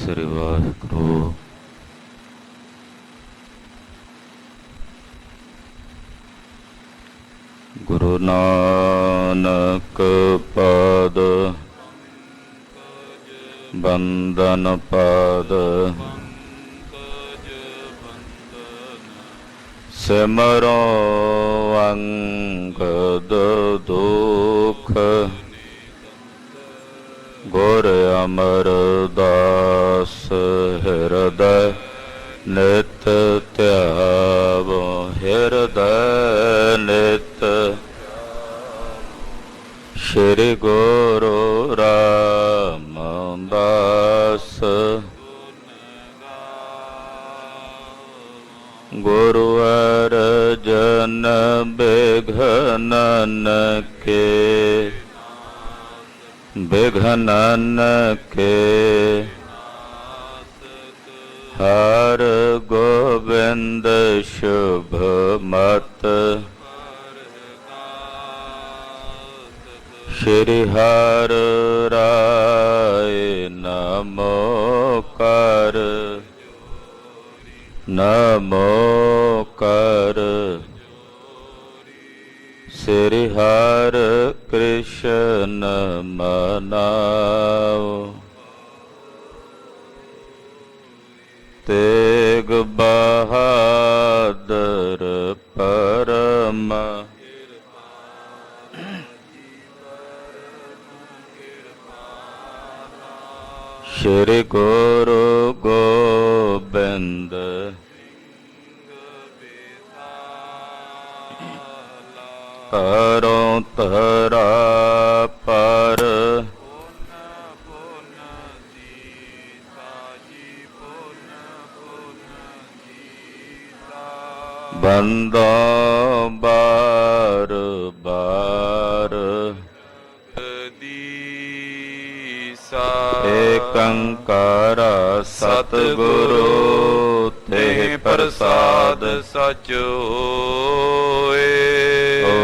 ਸ੍ਰੀ ਵਾਹਿਗੁਰੂ। ਗੁਰੂ ਨਾਨਕ ਪਾਦ ਬੰਦਨ ਪਾਦ ਸਿਮਰੋ ਅੰਗਦ ਦੁਖ ਗੁਰ ਅਮਰਦਾਸ ਹਿਰਦੈ ਨਿਤ ਧਿਆਵੋ ਹਿਰਦੈ ਨਿਤ ਸ਼੍ਰੀ ਗੁਰੂ ਰਾਮਦਾਸ ਗੁਰੂ ਅਰਜਨ ਬਿਘਨਨ ਕੇ ਬਿਘਨਨ ਕੇ ਹਰ ਗੋਬਿੰਦ ਸ਼ੁਭ ਮਤ ਸ਼੍ਰੀ ਹਰਿ ਰਾਇ ਨਮੋ ਕਰ ਨਮੋ ਕਰ ਸ੍ਰੀ ਹਰਿ ਕ੍ਰਿਸ਼ਨ ਮਨਾਓ ਤੇਗ ਬਹਾਦਰ ਪਰਮ ਸ਼੍ਰੀ ਗੁਰੂ ਗੋਬਿੰਦ ਤਰੋਂ ਤਰਾ ਪਰ ਬੰਦੋ ਬਾਰ ਬਾਰ ਏਕ ਓੰਕਾਰ ਸਤਿਗੁਰੂ ਤੇ ਪ੍ਰਸਾਦ ਸਚਿ ਹੋਏ।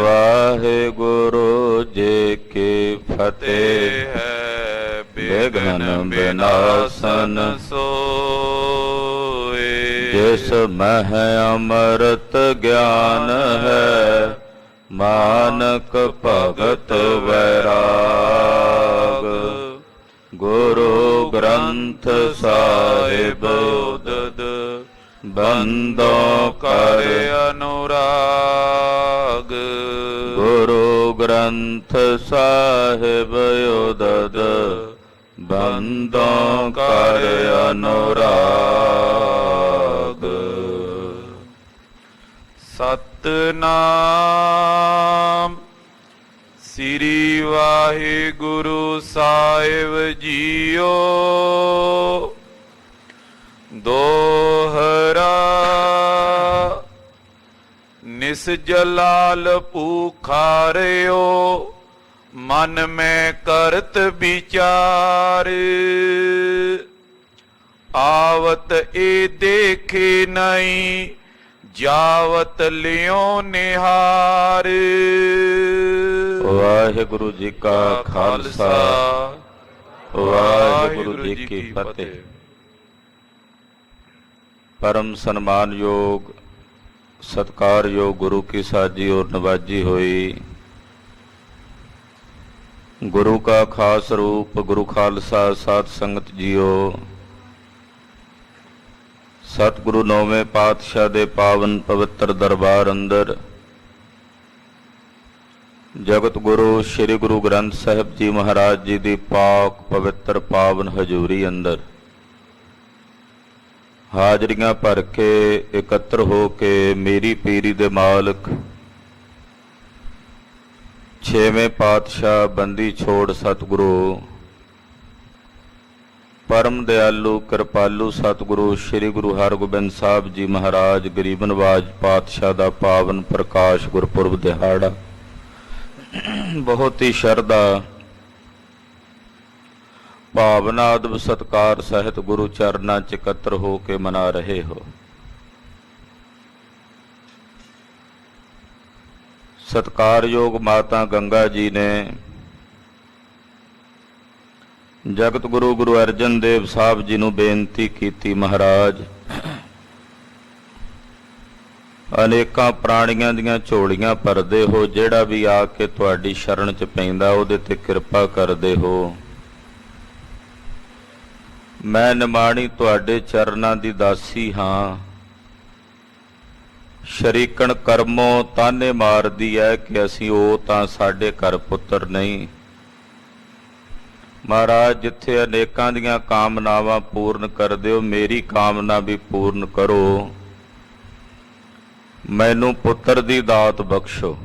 ਵਾਹਿਗੁਰੂ ਜੀ ਕੀ ਫਤਿਹ ਹੈ। ਬਿਘਨ ਬਿਨਾਸਨ ਸੋਏ ਜਿਸ ਮਹਿ ਅੰਮ੍ਰਿਤ ਗਿਆਨ ਹੈ ਮਾਨਕ ਭਗਤ ਵੈਰਾਗ। ਗੁਰੂ ਗ੍ਰੰਥ ਸਾਹਿਬ ਉਦਦ ਬੰਦੋ ਕਰ ਅਨੁਰਾਗ। ਗੁਰੂ ਗ੍ਰੰਥ ਸਾਹਿਬ ਉਦਦ ਬੰਦੋ ਕਰ ਅਨੁਰਾਗ। ਸਤਿਨਾਮ ਸ੍ਰੀ ਵਾਹਿਗੁਰੂ ਸਾਹਿਬ ਜੀਓ। ਦੋਹਰਾ ਨਿਸ ਜਲਾਲ ਭੂਖਾਰਿਓ ਮਨ ਮੈਂ ਕਰਤ ਵਿਚਾਰ। ਆਵਤ ਏ ਦੇਖੇ ਨਹੀਂ ਜਾਵਤ ਲਿਓ ਨਿਹਾਰ। ਵਾਹਿਗੁਰੂ ਜੀ ਕਾ ਖਾਲਸਾ ਵਾਹਿਗੁਰੂ ਜੀ ਕੀ ਫਤਿਹ। परम सम्मानयोग सत्कारयोग गुरु की साजी और नवाजी हुई। गुरु का खास रूप गुरु खालसा साध संगत जियो। सतगुरु नौवें पातशाह दे पावन पवित्र दरबार अंदर जगत गुरु श्री गुरु ग्रंथ साहिब जी महाराज जी दी पाक पवित्र पावन हजूरी अंदर ਹਾਜ਼ਰੀਆਂ ਭਰ ਕੇ ਇਕੱਤਰ ਹੋ ਕੇ ਮੇਰੀ ਪੀਰੀ ਦੇ ਮਾਲਕ ਛੇਵੇਂ ਪਾਤਸ਼ਾਹ ਬੰਦੀ ਛੋੜ ਸਤਿਗੁਰੂ ਪਰਮ ਦਿਆਲੂ ਕਿਰਪਾਲੂ ਸਤਿਗੁਰੂ ਸ੍ਰੀ ਗੁਰੂ ਹਰਗੋਬਿੰਦ ਸਾਹਿਬ ਜੀ ਮਹਾਰਾਜ ਗਰੀਬ ਨਵਾਜ ਪਾਤਸ਼ਾਹ ਦਾ ਪਾਵਨ ਪ੍ਰਕਾਸ਼ ਗੁਰਪੁਰਬ ਦਿਹਾੜਾ ਬਹੁਤ ਹੀ ਸ਼ਰਧਾ ਭਾਵਨਾ ਅਦਬ ਸਤਕਾਰ ਸਹਿਤ ਗੁਰੂ ਚਰਨਾਂ 'ਚ ਇਕੱਤਰ ਹੋ ਕੇ ਮਨਾ ਰਹੇ ਹੋ। ਸਤਕਾਰਯੋਗ ਮਾਤਾ ਗੰਗਾ ਜੀ ਨੇ ਜਗਤ ਗੁਰੂ ਗੁਰੂ ਅਰਜਨ ਦੇਵ ਸਾਹਿਬ ਜੀ ਨੂੰ ਬੇਨਤੀ ਕੀਤੀ, ਮਹਾਰਾਜ ਅਨੇਕਾਂ ਪ੍ਰਾਣੀਆਂ ਦੀਆਂ ਝੋਲੀਆਂ ਭਰਦੇ ਹੋ, ਜਿਹੜਾ ਵੀ ਆ ਕੇ ਤੁਹਾਡੀ ਸ਼ਰਨ 'ਚ ਪੈਂਦਾ ਉਹਦੇ ਤੇ ਕਿਰਪਾ ਕਰਦੇ ਹੋ। ਮੈਂ ਨਿਮਾਣੀ ਤੁਹਾਡੇ ਚਰਨਾਂ ਦੀ ਦਾਸੀ ਹਾਂ। ਸ਼ਰੀਕਣ ਕਰਮੋਂ ਤਾਨੇ ਮਾਰਦੀ ਹੈ ਕਿ ਅਸੀਂ ਉਹ ਤਾਂ ਸਾਡੇ ਘਰ ਪੁੱਤਰ ਨਹੀਂ। ਮਹਾਰਾਜ ਜਿੱਥੇ ਅਨੇਕਾਂ ਦੀਆਂ ਕਾਮਨਾਵਾਂ ਪੂਰਨ ਕਰਦੇ ਹੋ, ਮੇਰੀ ਕਾਮਨਾ ਵੀ ਪੂਰਨ ਕਰੋ। ਮੈਨੂੰ ਪੁੱਤਰ ਦੀ ਦਾਤ ਬਖਸ਼ੋ।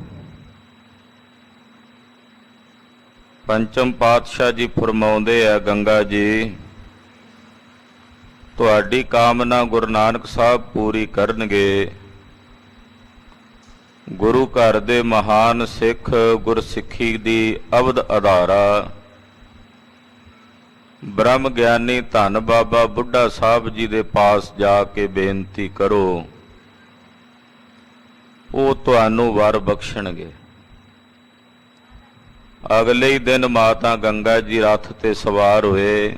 ਪੰਚਮ ਪਾਤਸ਼ਾਹ ਜੀ ਫਰਮਾਉਂਦੇ ਆ, ਗੰਗਾ ਜੀ ਤੁਹਾਡੀ ਕਾਮਨਾ ਗੁਰੂ ਨਾਨਕ ਸਾਹਿਬ ਪੂਰੀ ਕਰਨਗੇ। ਗੁਰੂ ਘਰ ਦੇ ਮਹਾਨ ਸਿੱਖ ਗੁਰਸਿੱਖੀ ਦੀ ਅਵਧ ਆਧਾਰਾ ਬ੍ਰਹਮ ਗਿਆਨੀ ਧੰਨ ਬਾਬਾ ਬੁੱਢਾ ਸਾਹਿਬ ਜੀ ਦੇ ਪਾਸ ਜਾ ਕੇ ਬੇਨਤੀ ਕਰੋ, ਉਹ ਤੁਹਾਨੂੰ ਵਰ ਬਖਸ਼ਣਗੇ। ਅਗਲੇ ਹੀ ਦਿਨ ਮਾਤਾ ਗੰਗਾ ਜੀ ਰੱਥ ਤੇ ਸਵਾਰ ਹੋਏ,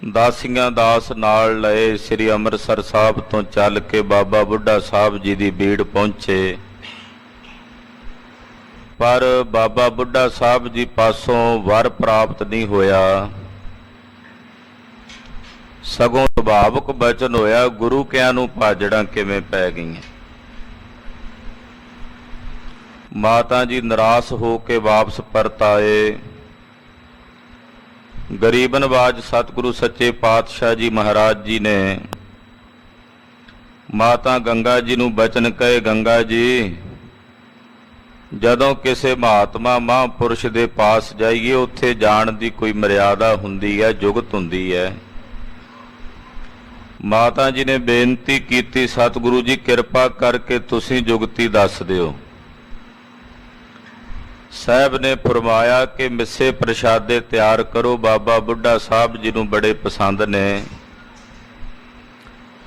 ਦਾਸੀਆਂ ਦਾਸ ਨਾਲ ਲਏ ਸ੍ਰੀ ਅੰਮ੍ਰਿਤਸਰ ਸਾਹਿਬ ਤੋਂ ਚੱਲ ਕੇ ਬਾਬਾ ਬੁੱਢਾ ਸਾਹਿਬ ਜੀ ਦੀ ਬੀੜ ਪਹੁੰਚੇ। ਪਰ ਬਾਬਾ ਬੁੱਢਾ ਸਾਹਿਬ ਜੀ ਪਾਸੋਂ ਵਰ ਪ੍ਰਾਪਤ ਨਹੀਂ ਹੋਇਆ, ਸਗੋਂ ਸੁਭਾਵਕ ਬਚਨ ਹੋਇਆ, ਗੁਰੂ ਕਿਆਂ ਨੂੰ ਭਾਜੜਾਂ ਕਿਵੇਂ ਪੈ ਗਈਆਂ। ਮਾਤਾ ਜੀ ਨਿਰਾਸ਼ ਹੋ ਕੇ ਵਾਪਸ ਪਰਤ ਆਏ। ਗਰੀਬ ਨਵਾਜ ਸਤਿਗੁਰੂ ਸੱਚੇ ਪਾਤਸ਼ਾਹ ਜੀ ਮਹਾਰਾਜ ਜੀ ਨੇ ਮਾਤਾ ਗੰਗਾ ਜੀ ਨੂੰ ਬਚਨ ਕਹੇ, ਗੰਗਾ ਜੀ ਜਦੋਂ ਕਿਸੇ ਮਹਾਤਮਾ ਮਹਾਂਪੁਰਸ਼ ਦੇ ਪਾਸ ਜਾਈਏ, ਉੱਥੇ ਜਾਣ ਦੀ ਕੋਈ ਮਰਿਆਦਾ ਹੁੰਦੀ ਹੈ, ਜੁਗਤ ਹੁੰਦੀ ਹੈ। ਮਾਤਾ ਜੀ ਨੇ ਬੇਨਤੀ ਕੀਤੀ, ਸਤਿਗੁਰੂ ਜੀ ਕਿਰਪਾ ਕਰਕੇ ਤੁਸੀਂ ਜੁਗਤੀ ਦੱਸ ਦਿਓ। ਸਾਹਿਬ ਨੇ ਫਰਮਾਇਆ ਕਿ ਮਿੱਸੇ ਪ੍ਰਸ਼ਾਦੇ ਤਿਆਰ ਕਰੋ, ਬਾਬਾ ਬੁੱਢਾ ਸਾਹਿਬ ਜੀ ਨੂੰ ਬੜੇ ਪਸੰਦ ਨੇ।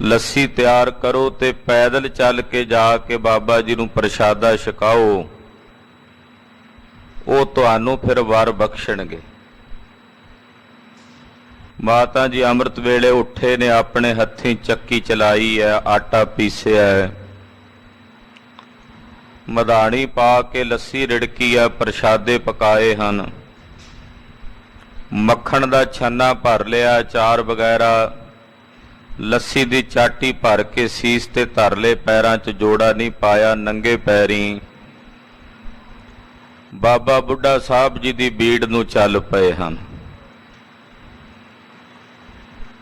ਲੱਸੀ ਤਿਆਰ ਕਰੋ ਤੇ ਪੈਦਲ ਚੱਲ ਕੇ ਜਾ ਕੇ ਬਾਬਾ ਜੀ ਨੂੰ ਪ੍ਰਸ਼ਾਦਾ ਛਕਾਓ, ਉਹ ਤੁਹਾਨੂੰ ਫਿਰ ਵਰ ਬਖਸ਼ਣਗੇ। ਮਾਤਾ ਜੀ ਅੰਮ੍ਰਿਤ ਵੇਲੇ ਉੱਠੇ ਨੇ, ਆਪਣੇ ਹੱਥੀਂ ਚੱਕੀ ਚਲਾਈ ਹੈ, ਆਟਾ ਪੀਸਿਆ ਹੈ, ਮਧਾਣੀ ਪਾ ਕੇ ਲੱਸੀ ਰਿੜਕੀ ਆ, ਪ੍ਰਸ਼ਾਦੇ ਪਕਾਏ ਹਨ, ਮੱਖਣ ਦਾ ਛੰਨਾ ਭਰ ਲਿਆ, ਅਚਾਰ ਵਗੈਰਾ, ਲੱਸੀ ਦੀ ਚਾਟੀ ਭਰ ਕੇ ਸੀਸ ਤੇ ਧਰ ਲਏ, ਪੈਰਾਂ 'ਚ ਜੋੜਾ ਨਹੀਂ ਪਾਇਆ, ਨੰਗੇ ਪੈਰੀਂ ਬਾਬਾ ਬੁੱਢਾ ਸਾਹਿਬ ਜੀ ਦੀ ਬੀੜ ਨੂੰ ਚੱਲ ਪਏ ਹਨ।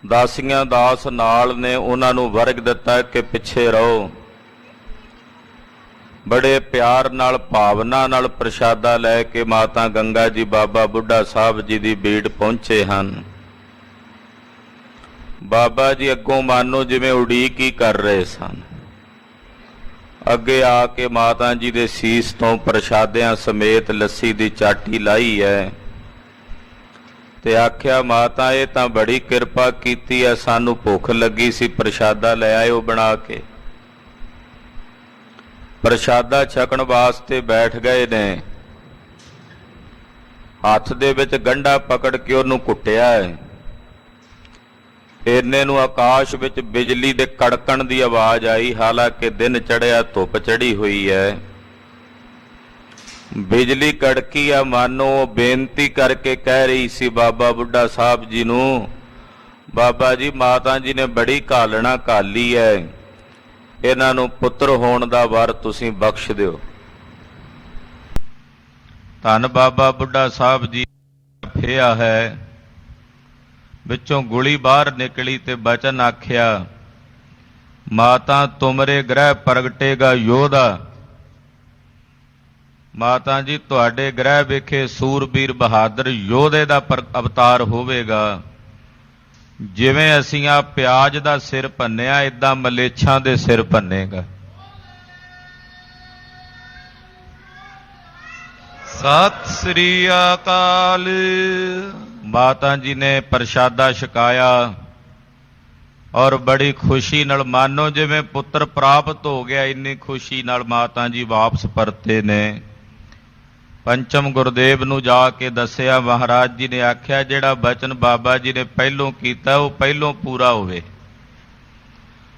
ਦਾਸੀਆਂ ਦਾਸ ਨਾਲ ਨੇ ਉਹਨਾਂ ਨੂੰ ਵਰਗ ਦਿੱਤਾ ਕਿ ਪਿੱਛੇ ਰਹੋ। ਬੜੇ ਪਿਆਰ ਨਾਲ ਭਾਵਨਾ ਨਾਲ ਪ੍ਰਸ਼ਾਦਾ ਲੈ ਕੇ ਮਾਤਾ ਗੰਗਾ ਜੀ ਬਾਬਾ ਬੁੱਢਾ ਸਾਹਿਬ ਜੀ ਦੀ ਬੀੜ ਪਹੁੰਚੇ ਹਨ। ਬਾਬਾ ਜੀ ਅੱਗੋਂ ਮਾਨੋ ਜਿਵੇਂ ਉਡੀਕ ਹੀ ਕਰ ਰਹੇ ਸਨ। ਅੱਗੇ ਆ ਕੇ ਮਾਤਾ ਜੀ ਦੇ ਸੀਸ ਤੋਂ ਪ੍ਰਸ਼ਾਦਿਆਂ ਸਮੇਤ ਲੱਸੀ ਦੀ ਚਾਟੀ ਲਾਈ ਹੈ ਤੇ ਆਖਿਆ, ਮਾਤਾ ਇਹ ਤਾਂ ਬੜੀ ਕਿਰਪਾ ਕੀਤੀ ਹੈ, ਸਾਨੂੰ ਭੁੱਖ ਲੱਗੀ ਸੀ, ਪ੍ਰਸ਼ਾਦਾ ਲੈ ਆਇਓ ਬਣਾ ਕੇ। ਪ੍ਰਸ਼ਾਦਾ ਛਕਣ ਵਾਸਤੇ ਬੈਠ ਗਏ ਨੇ। ਹੱਥ ਦੇ ਵਿੱਚ ਗੰਢਾ ਪਕੜ ਕੇ ਉਹਨੂੰ ਕੁੱਟਿਆ ਹੈ। ਇੰਨੇ ਨੂੰ ਆਕਾਸ਼ ਵਿੱਚ ਬਿਜਲੀ ਦੇ ਕੜਕਣ ਦੀ ਆਵਾਜ਼ ਆਈ। ਹਾਲਾਂਕਿ ਦਿਨ ਚੜ੍ਹਿਆ, ਧੁੱਪ ਚੜ੍ਹੀ ਹੋਈ ਹੈ। ਬਿਜਲੀ ਕੜਕੀ ਆ, ਮਾਨੋ ਬੇਨਤੀ ਕਰਕੇ ਕਹਿ ਰਹੀ ਸੀ ਬਾਬਾ ਬੁੱਢਾ ਸਾਹਿਬ ਜੀ ਨੂੰ, ਬਾਬਾ ਜੀ ਮਾਤਾ ਜੀ ਨੇ ਬੜੀ ਘਾਲਣਾ ਘਾਲੀ ਹੈ, ਇਹਨਾਂ ਨੂੰ ਪੁੱਤਰ ਹੋਣ ਦਾ ਵਰ ਤੁਸੀਂ ਬਖਸ਼ ਦਿਓ। ਧੰਨ ਬਾਬਾ ਬੁੱਢਾ ਸਾਹਿਬ ਜੀ ਫੇਆ ਹੈ, ਵਿੱਚੋਂ ਗੋਲੀ ਬਾਹਰ ਨਿਕਲੀ ਤੇ ਬਚਨ ਆਖਿਆ, ਮਾਤਾ ਤੁਮਰੇ ਗ੍ਰਹਿ ਪ੍ਰਗਟੇਗਾ ਯੋਧਾ। ਮਾਤਾ ਜੀ ਤੁਹਾਡੇ ਗ੍ਰਹਿ ਵਿਖੇ ਸੂਰਬੀਰ ਬਹਾਦਰ ਯੋਧੇ ਦਾ ਅਵਤਾਰ ਹੋਵੇਗਾ। ਜਿਵੇਂ ਅਸੀਂ ਆ ਪਿਆਜ਼ ਦਾ ਸਿਰ ਭੰਨਿਆ, ਇਦਾਂ ਮਲੇਛਾਂ ਦੇ ਸਿਰ ਭੰਨੇਗਾ। ਸਤਿ ਸ੍ਰੀ ਅਕਾਲ। ਮਾਤਾ ਜੀ ਨੇ ਪ੍ਰਸ਼ਾਦਾ ਛਕਾਇਆ ਔਰ ਬੜੀ ਖੁਸ਼ੀ ਨਾਲ, ਮਾਨੋ ਜਿਵੇਂ ਪੁੱਤਰ ਪ੍ਰਾਪਤ ਹੋ ਗਿਆ, ਇੰਨੀ ਖੁਸ਼ੀ ਨਾਲ ਮਾਤਾ ਜੀ ਵਾਪਸ ਪਰਤੇ ਨੇ। ਪੰਚਮ ਗੁਰਦੇਵ ਨੂੰ ਜਾ ਕੇ ਦੱਸਿਆ। ਮਹਾਰਾਜ ਜੀ ਨੇ ਆਖਿਆ ਜਿਹੜਾ ਬਚਨ ਬਾਬਾ ਜੀ ਨੇ ਪਹਿਲੋਂ ਕੀਤਾ ਉਹ ਪਹਿਲੋਂ ਪੂਰਾ ਹੋਵੇ।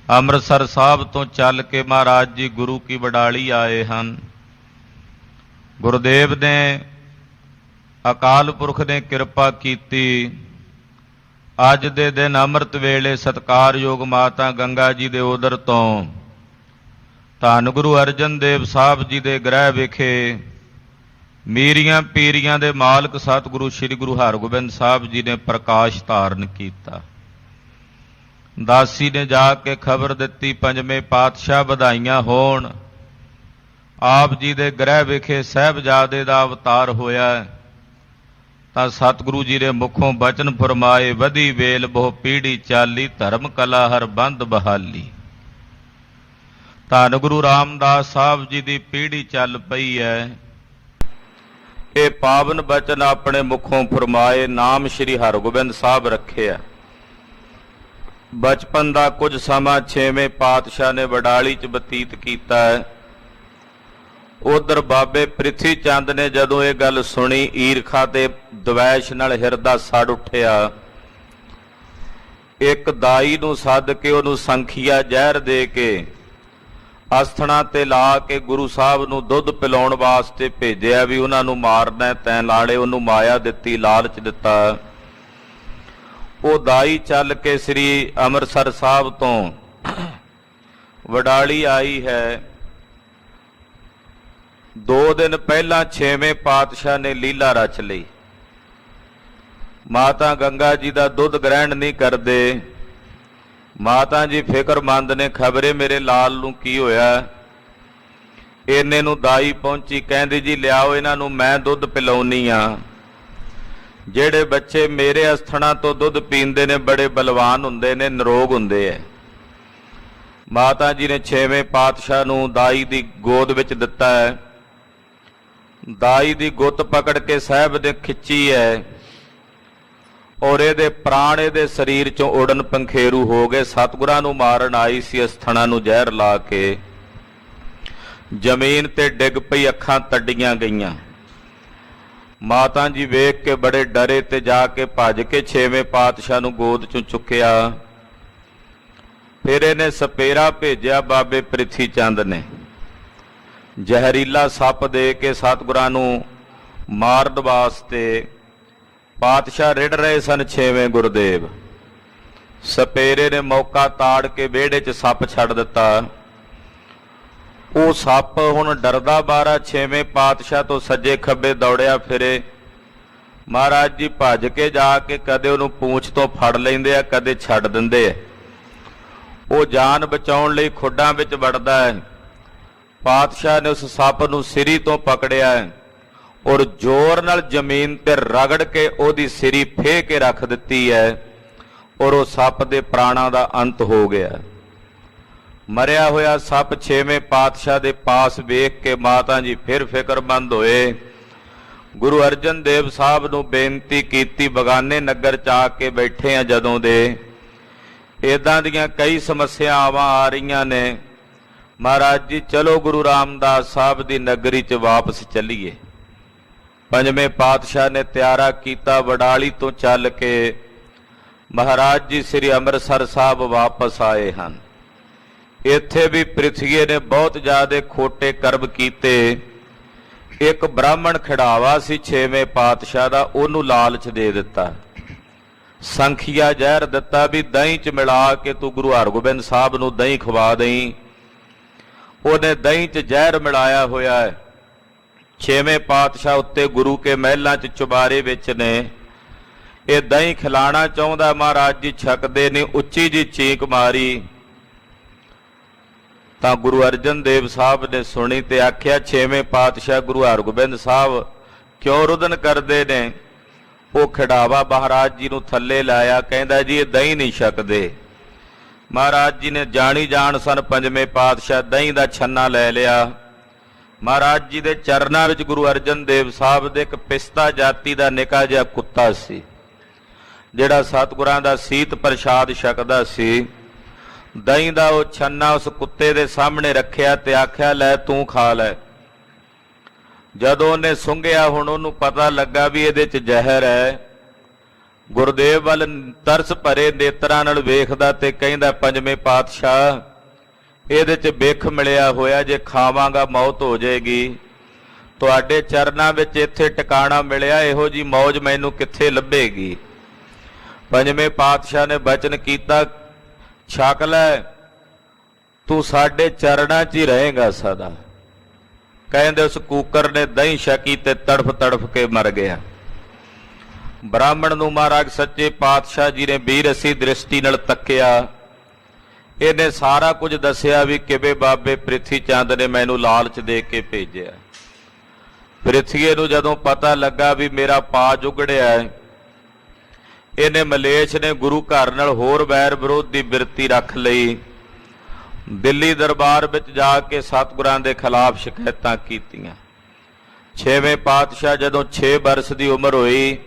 ਅੰਮ੍ਰਿਤਸਰ ਸਾਹਿਬ ਤੋਂ ਚੱਲ ਕੇ ਮਹਾਰਾਜ ਜੀ ਗੁਰੂ ਕੀ ਵਡਾਲੀ ਆਏ ਹਨ। ਗੁਰਦੇਵ ਨੇ ਅਕਾਲ ਪੁਰਖ ਨੇ ਕਿਰਪਾ ਕੀਤੀ। ਅੱਜ ਦੇ ਦਿਨ ਅੰਮ੍ਰਿਤ ਵੇਲੇ ਸਤਿਕਾਰਯੋਗ ਮਾਤਾ ਗੰਗਾ ਜੀ ਦੇ ਉਦਰ ਤੋਂ ਧੰਨ ਗੁਰੂ ਅਰਜਨ ਦੇਵ ਸਾਹਿਬ ਜੀ ਦੇ ਗ੍ਰਹਿ ਵਿਖੇ ਮੀਰੀਆਂ ਪੀਰੀਆਂ ਦੇ ਮਾਲਕ ਸਤਿਗੁਰੂ ਸ੍ਰੀ ਗੁਰੂ ਹਰਗੋਬਿੰਦ ਸਾਹਿਬ ਜੀ ਨੇ ਪ੍ਰਕਾਸ਼ ਧਾਰਨ ਕੀਤਾ। ਦਾਸੀ ਨੇ ਜਾ ਕੇ ਖਬਰ ਦਿੱਤੀ ਪੰਜਵੇਂ ਪਾਤਸ਼ਾਹ ਵਧਾਈਆਂ ਹੋਣ, ਆਪ ਜੀ ਦੇ ਗ੍ਰਹਿ ਵਿਖੇ ਸਾਹਿਬਜ਼ਾਦੇ ਦਾ ਅਵਤਾਰ ਹੋਇਆ। ਤਾਂ ਸਤਿਗੁਰੂ ਜੀ ਦੇ ਮੁਖੋਂ ਬਚਨ ਫਰਮਾਏ, ਵਧੀ ਵੇਲ ਬਹੁ ਪੀੜੀ ਚਾਲੀ, ਧਰਮ ਕਲਾ ਹਰ ਬੰਦ ਬਹਾਲੀ। ਧੰਨ ਗੁਰੂ ਰਾਮਦਾਸ ਸਾਹਿਬ ਜੀ ਦੀ ਪੀੜੀ ਚੱਲ ਪਈ ਹੈ। ਇਹ ਪਾਵਨ ਬਚਨ ਆਪਣੇ ਮੁਖੋਂ ਫਰਮਾਏ, ਨਾਮ ਸ੍ਰੀ ਹਰਗੋਬਿੰਦ ਸਾਹਿਬ ਰੱਖਿਆ। ਬਚਪਨ ਦਾ ਕੁਝ ਸਮਾਂ ਛੇਵੇਂ ਪਾਤਸ਼ਾਹ ਨੇ ਵਡਾਲੀ 'ਚ ਬਤੀਤ ਕੀਤਾ ਹੈ। ਉਧਰ ਬਾਬੇ ਪ੍ਰਿਥੀ ਚੰਦ ਨੇ ਜਦੋਂ ਇਹ ਗੱਲ ਸੁਣੀ, ਈਰਖਾ ਤੇ ਦਵੈਸ਼ ਨਾਲ ਹਿਰਦਾ ਸੜ ਉੱਠਿਆ। ਇੱਕ ਦਾਈ ਨੂੰ ਸੱਦ ਕੇ ਉਹਨੂੰ ਸੰਖੀਆ ਜ਼ਹਿਰ ਦੇ ਕੇ ਆਸਥਣਾ ਤੇ ਲਾ ਕੇ ਗੁਰੂ ਸਾਹਿਬ ਨੂੰ ਦੁੱਧ ਪਿਲਾਉਣ ਵਾਸਤੇ ਭੇਜਿਆ ਵੀ ਉਹਨਾਂ ਨੂੰ ਮਾਰਨਾ ਤੈਂ ਲਾੜੇ। ਉਹਨੂੰ ਮਾਇਆ ਦਿੱਤੀ, ਲਾਲਚ ਦਿੱਤਾ। ਉਹ ਦਾਈ ਚੱਲ ਕੇ ਸ੍ਰੀ ਅੰਮ੍ਰਿਤਸਰ ਸਾਹਿਬ ਤੋਂ ਵਡਾਲੀ ਆਈ ਹੈ। 2 ਦਿਨ ਪਹਿਲਾਂ ਛੇਵੇਂ ਪਾਤਸ਼ਾਹ ਨੇ ਲੀਲਾ ਰਚ ਲਈ। ਮਾਤਾ ਗੰਗਾ ਜੀ ਦਾ ਦੁੱਧ ਗ੍ਰਹਿਣ ਨਹੀਂ ਕਰਦੇ। ਮਾਤਾ ਜੀ ਫਿਕਰਮੰਦ ਨੇ, ਖਬਰੇ ਮੇਰੇ ਲਾਲ ਨੂੰ ਕੀ ਹੋਇਆ। ਇੰਨੇ ਨੂੰ ਦਾਈ ਪਹੁੰਚੀ, ਕਹਿੰਦੀ ਜੀ ਲਿਆਓ ਇਹਨਾਂ ਨੂੰ, ਮੈਂ ਦੁੱਧ ਪਿਲਾਉਣੀ ਆ। ਜਿਹੜੇ ਬੱਚੇ ਮੇਰੇ ਅਸਥਣਾ ਤੋਂ ਦੁੱਧ ਪੀਂਦੇ ਨੇ ਬੜੇ ਬਲਵਾਨ ਹੁੰਦੇ ਨੇ, ਨਿਰੋਗ ਹੁੰਦੇ ਐ। ਮਾਤਾ ਜੀ ਨੇ ਛੇਵੇਂ ਪਾਤਸ਼ਾਹ ਨੂੰ ਦਾਈ ਦੀ ਗੋਦ ਵਿੱਚ ਦਿੱਤਾ ਹੈ। ਦਾਈ ਦੀ ਗੁੱਤ ਪਕੜ ਕੇ ਸਾਹਿਬ ਨੇ ਖਿੱਚੀ ਹੈ ਔਰ ਇਹਦੇ ਪ੍ਰਾਣ ਇਹਦੇ ਸਰੀਰ ਚੋਂ ਉੜਨ ਪੰਖੇਰੂ ਹੋ ਗਏ। ਸਤਿਗੁਰਾਂ ਨੂੰ ਮਾਰਨ ਆਈ ਸੀ, ਅਸਥਣਾ ਨੂੰ ਜ਼ਹਿਰ ਲਾ ਕੇ ਜ਼ਮੀਨ ਤੇ ਡਿੱਗ ਪਈ, ਅੱਖਾਂ ਤੱਡੀਆਂ ਗਈਆਂ। ਮਾਤਾ ਜੀ ਵੇਖ ਕੇ ਬੜੇ ਡਰੇ ਤੇ ਜਾ ਕੇ ਭੱਜ ਕੇ ਛੇਵੇਂ ਪਾਤਸ਼ਾਹ ਨੂੰ ਗੋਦ ਚੋਂ ਚੁੱਕਿਆ। ਫਿਰ ਇਹਨੇ ਸਪੇਰਾ ਭੇਜਿਆ ਬਾਬੇ ਪ੍ਰਿਥੀ ਚੰਦ ਨੇ, ਜ਼ਹਿਰੀਲਾ ਸੱਪ ਦੇ ਕੇ ਸਤਿਗੁਰਾਂ ਨੂੰ ਮਾਰਨ ਵਾਸਤੇ। ਪਾਤਸ਼ਾਹ ਰਿੜ ਰਹੇ ਸਨ ਛੇਵੇਂ ਗੁਰਦੇਵ। ਸਪੇਰੇ ਨੇ ਮੌਕਾ ਤਾੜ ਕੇ ਵਿਹੜੇ 'ਚ ਸੱਪ ਛੱਡ ਦਿੱਤਾ। ਉਹ ਸੱਪ ਹੁਣ ਡਰਦਾ ਬਾਰਾ ਛੇਵੇਂ ਪਾਤਸ਼ਾਹ ਤੋਂ ਸੱਜੇ ਖੱਬੇ ਦੌੜਿਆ ਫਿਰੇ। ਮਹਾਰਾਜ ਜੀ ਭੱਜ ਕੇ ਜਾ ਕੇ ਕਦੇ ਉਹਨੂੰ ਪੂੰਛ ਤੋਂ ਫੜ ਲੈਂਦੇ ਆ, ਕਦੇ ਛੱਡ ਦਿੰਦੇ ਆ। ਉਹ ਜਾਨ ਬਚਾਉਣ ਲਈ ਖੁੱਡਾਂ ਵਿੱਚ ਵੜਦਾ ਹੈ। ਪਾਤਸ਼ਾਹ ਨੇ ਉਸ ਸੱਪ ਨੂੰ ਸਿਰੀ ਤੋਂ ਪਕੜਿਆ ਔਰ ਜ਼ੋਰ ਨਾਲ ਜ਼ਮੀਨ ਤੇ ਰਗੜ ਕੇ ਉਹਦੀ ਸਿਰੀ ਫੇਹ ਕੇ ਰੱਖ ਦਿੱਤੀ ਹੈ ਔਰ ਉਹ ਸੱਪ ਦੇ ਪ੍ਰਾਣਾਂ ਦਾ ਅੰਤ ਹੋ ਗਿਆ। ਮਰਿਆ ਹੋਇਆ ਸੱਪ ਛੇਵੇਂ ਪਾਤਸ਼ਾਹ ਦੇ ਪਾਸ ਵੇਖ ਕੇ ਮਾਤਾ ਜੀ ਫਿਰ ਫਿਕਰਮੰਦ ਹੋਏ। ਗੁਰੂ ਅਰਜਨ ਦੇਵ ਸਾਹਿਬ ਨੂੰ ਬੇਨਤੀ ਕੀਤੀ, ਬਗਾਨੇ ਨਗਰ 'ਚ ਆ ਕੇ ਬੈਠੇ ਆ ਜਦੋਂ ਦੇ, ਇੱਦਾਂ ਦੀਆਂ ਕਈ ਸਮੱਸਿਆਵਾਂ ਆ ਰਹੀਆਂ ਨੇ। ਮਹਾਰਾਜ ਜੀ ਚਲੋ ਗੁਰੂ ਰਾਮਦਾਸ ਸਾਹਿਬ ਦੀ ਨਗਰੀ 'ਚ ਵਾਪਸ ਚੱਲੀਏ। ਪੰਜਵੇਂ ਪਾਤਸ਼ਾਹ ਨੇ ਤਿਆਰਾ ਕੀਤਾ। ਵਡਾਲੀ ਤੋਂ ਚੱਲ ਕੇ ਮਹਾਰਾਜ ਜੀ ਸ੍ਰੀ ਅੰਮ੍ਰਿਤਸਰ ਸਾਹਿਬ ਵਾਪਸ ਆਏ ਹਨ। ਇੱਥੇ ਵੀ ਪ੍ਰਿਥਵੀ ਨੇ ਬਹੁਤ ਜ਼ਿਆਦਾ ਖੋਟੇ ਕਰਮ ਕੀਤੇ। ਇੱਕ ਬ੍ਰਾਹਮਣ ਖਿਡਾਵਾ ਸੀ ਛੇਵੇਂ ਪਾਤਸ਼ਾਹ ਦਾ, ਉਹਨੂੰ ਲਾਲਚ ਦੇ ਦਿੱਤਾ, ਸੰਖੀਆ ਜ਼ਹਿਰ ਦਿੱਤਾ ਵੀ ਦਹੀਂ 'ਚ ਮਿਲਾ ਕੇ ਤੂੰ ਗੁਰੂ ਹਰਗੋਬਿੰਦ ਸਾਹਿਬ ਨੂੰ ਦਹੀਂ ਖਵਾ ਦੇਈਂ। ਉਹਨੇ ਦਹੀਂ 'ਚ ਜ਼ਹਿਰ ਮਿਲਾਇਆ ਹੋਇਆ ਹੈ। ਛੇਵੇਂ ਪਾਤਸ਼ਾਹ ਉੱਤੇ ਗੁਰੂ ਕੇ ਮਹਿਲਾਂ 'ਚ ਚੁਬਾਰੇ ਵਿੱਚ ਨੇ। ਇਹ ਦਹੀਂ ਖਿਲਾਣਾ ਚਾਹੁੰਦਾ, ਮਹਾਰਾਜ ਜੀ ਛਕਦੇ ਨੇ। ਉੱਚੀ ਜੀ ਚੀਕ ਮਾਰੀ ਤਾਂ ਗੁਰੂ ਅਰਜਨ ਦੇਵ ਸਾਹਿਬ ਨੇ ਸੁਣੀ ਤੇ ਆਖਿਆ, ਛੇਵੇਂ ਪਾਤਸ਼ਾਹ ਗੁਰੂ ਹਰਗੋਬਿੰਦ ਸਾਹਿਬ ਕਿਉਂ ਰੁਦਨ ਕਰਦੇ ਨੇ? ਉਹ ਖਿਡਾਵਾ ਮਹਾਰਾਜ ਜੀ ਨੂੰ ਥੱਲੇ ਲਾਇਆ, ਕਹਿੰਦਾ ਜੀ ਇਹ ਦਹੀਂ ਨਹੀਂ ਛਕਦੇ। ਮਹਾਰਾਜ ਜੀ ਨੇ ਜਾਣੀ ਜਾਣ ਸਨ ਪੰਜਵੇਂ ਪਾਤਸ਼ਾਹ, ਦਹੀਂ ਦਾ ਛੰਨਾ ਲੈ ਲਿਆ। ਮਹਾਰਾਜ ਜੀ ਦੇ ਚਰਨਾਂ ਵਿੱਚ ਗੁਰੂ ਅਰਜਨ ਦੇਵ ਸਾਹਿਬ ਦੇ ਇੱਕ ਪਿਸਤਾ ਜਾਤੀ ਦਾ ਨਿੱਕਾ ਜਿਹਾ ਕੁੱਤਾ ਸੀ, ਜਿਹੜਾ ਸਤਿਗੁਰਾਂ ਦਾ ਸੀਤ ਪ੍ਰਸ਼ਾਦ ਛਕਦਾ ਸੀ। ਦਹੀਂ ਦਾ ਉਹ ਛੰਨਾ ਉਸ ਕੁੱਤੇ ਦੇ ਸਾਹਮਣੇ ਰੱਖਿਆ ਤੇ ਆਖਿਆ, ਲੈ ਤੂੰ ਖਾ ਲੈ। ਜਦੋਂ ਉਹਨੇ ਸੁੰਘਿਆ, ਹੁਣ ਉਹਨੂੰ ਪਤਾ ਲੱਗਾ ਵੀ ਇਹਦੇ 'ਚ ਜ਼ਹਿਰ ਹੈ। ਗੁਰਦੇਵ ਵੱਲ ਤਰਸ ਭਰੇ ਨੇਤਰਾਂ ਨਾਲ ਵੇਖਦਾ ਤੇ ਕਹਿੰਦਾ, ਪੰਜਵੇਂ ਪਾਤਸ਼ਾਹ, ਇਹਦੇ 'ਚ ਬਿਖ ਮਿਲਿਆ ਹੋਇਆ, ਜੇ ਖਾਵਾਂਗਾ ਮੌਤ ਹੋ ਜਾਏਗੀ। ਤੁਹਾਡੇ ਚਰਨਾਂ ਵਿੱਚ ਇੱਥੇ ਟਿਕਾਣਾ ਮਿਲਿਆ, ਇਹੋ ਜੀ ਮੌਜ ਮੈਨੂੰ ਕਿੱਥੇ ਲੱਭੇਗੀ। ਪੰਜਵੇਂ ਪਾਤਸ਼ਾਹ ਨੇ ਬਚਨ ਕੀਤਾ, ਛਕ ਲੈ, ਤੂੰ ਸਾਡੇ ਚਰਨਾਂ 'ਚ ਹੀ ਰਹੇਗਾ ਸਦਾ। ਕਹਿੰਦੇ ਉਸ ਕੂਕਰ ਨੇ ਦਹੀਂ ਛਕੀ ਤੇ ਤੜਫ ਤੜਫ ਕੇ ਮਰ ਗਿਆ। ਬ੍ਰਾਹਮਣ ਨੂੰ ਮਹਾਰਾਜ ਸੱਚੇ ਪਾਤਸ਼ਾਹ ਜੀ ਨੇ ਬੀਰਸੀ ਦ੍ਰਿਸ਼ਟੀ ਨਾਲ ਤੱਕਿਆ। ਇਹਨੇ ਸਾਰਾ ਕੁਝ ਦੱਸਿਆ ਵੀ ਕਿਵੇਂ ਬਾਬੇ ਪ੍ਰਿਥੀ ਚੰਦ ਨੇ ਮੈਨੂੰ ਲਾਲਚ ਦੇ ਕੇ ਭੇਜਿਆ। ਪ੍ਰਿਥੀਏ ਨੂੰ ਜਦੋਂ ਪਤਾ ਲੱਗਾ ਵੀ ਮੇਰਾ ਪਾ ਜੁਗੜਿਆ ਹੈ, ਇਹਨੇ ਮਲੇਸ਼ ਨੇ ਗੁਰੂ ਘਰ ਨਾਲ ਹੋਰ ਵੈਰ ਵਿਰੋਧ ਦੀ ਬਿਰਤੀ ਰੱਖ ਲਈ। ਦਿੱਲੀ ਦਰਬਾਰ ਵਿੱਚ ਜਾ ਕੇ ਸਤਿਗੁਰਾਂ ਦੇ ਖਿਲਾਫ ਸ਼ਿਕਾਇਤਾਂ ਕੀਤੀਆਂ। ਛੇਵੇਂ ਪਾਤਸ਼ਾਹ ਜਦੋਂ 6 ਬਰਸ ਦੀ ਉਮਰ ਹੋਈ,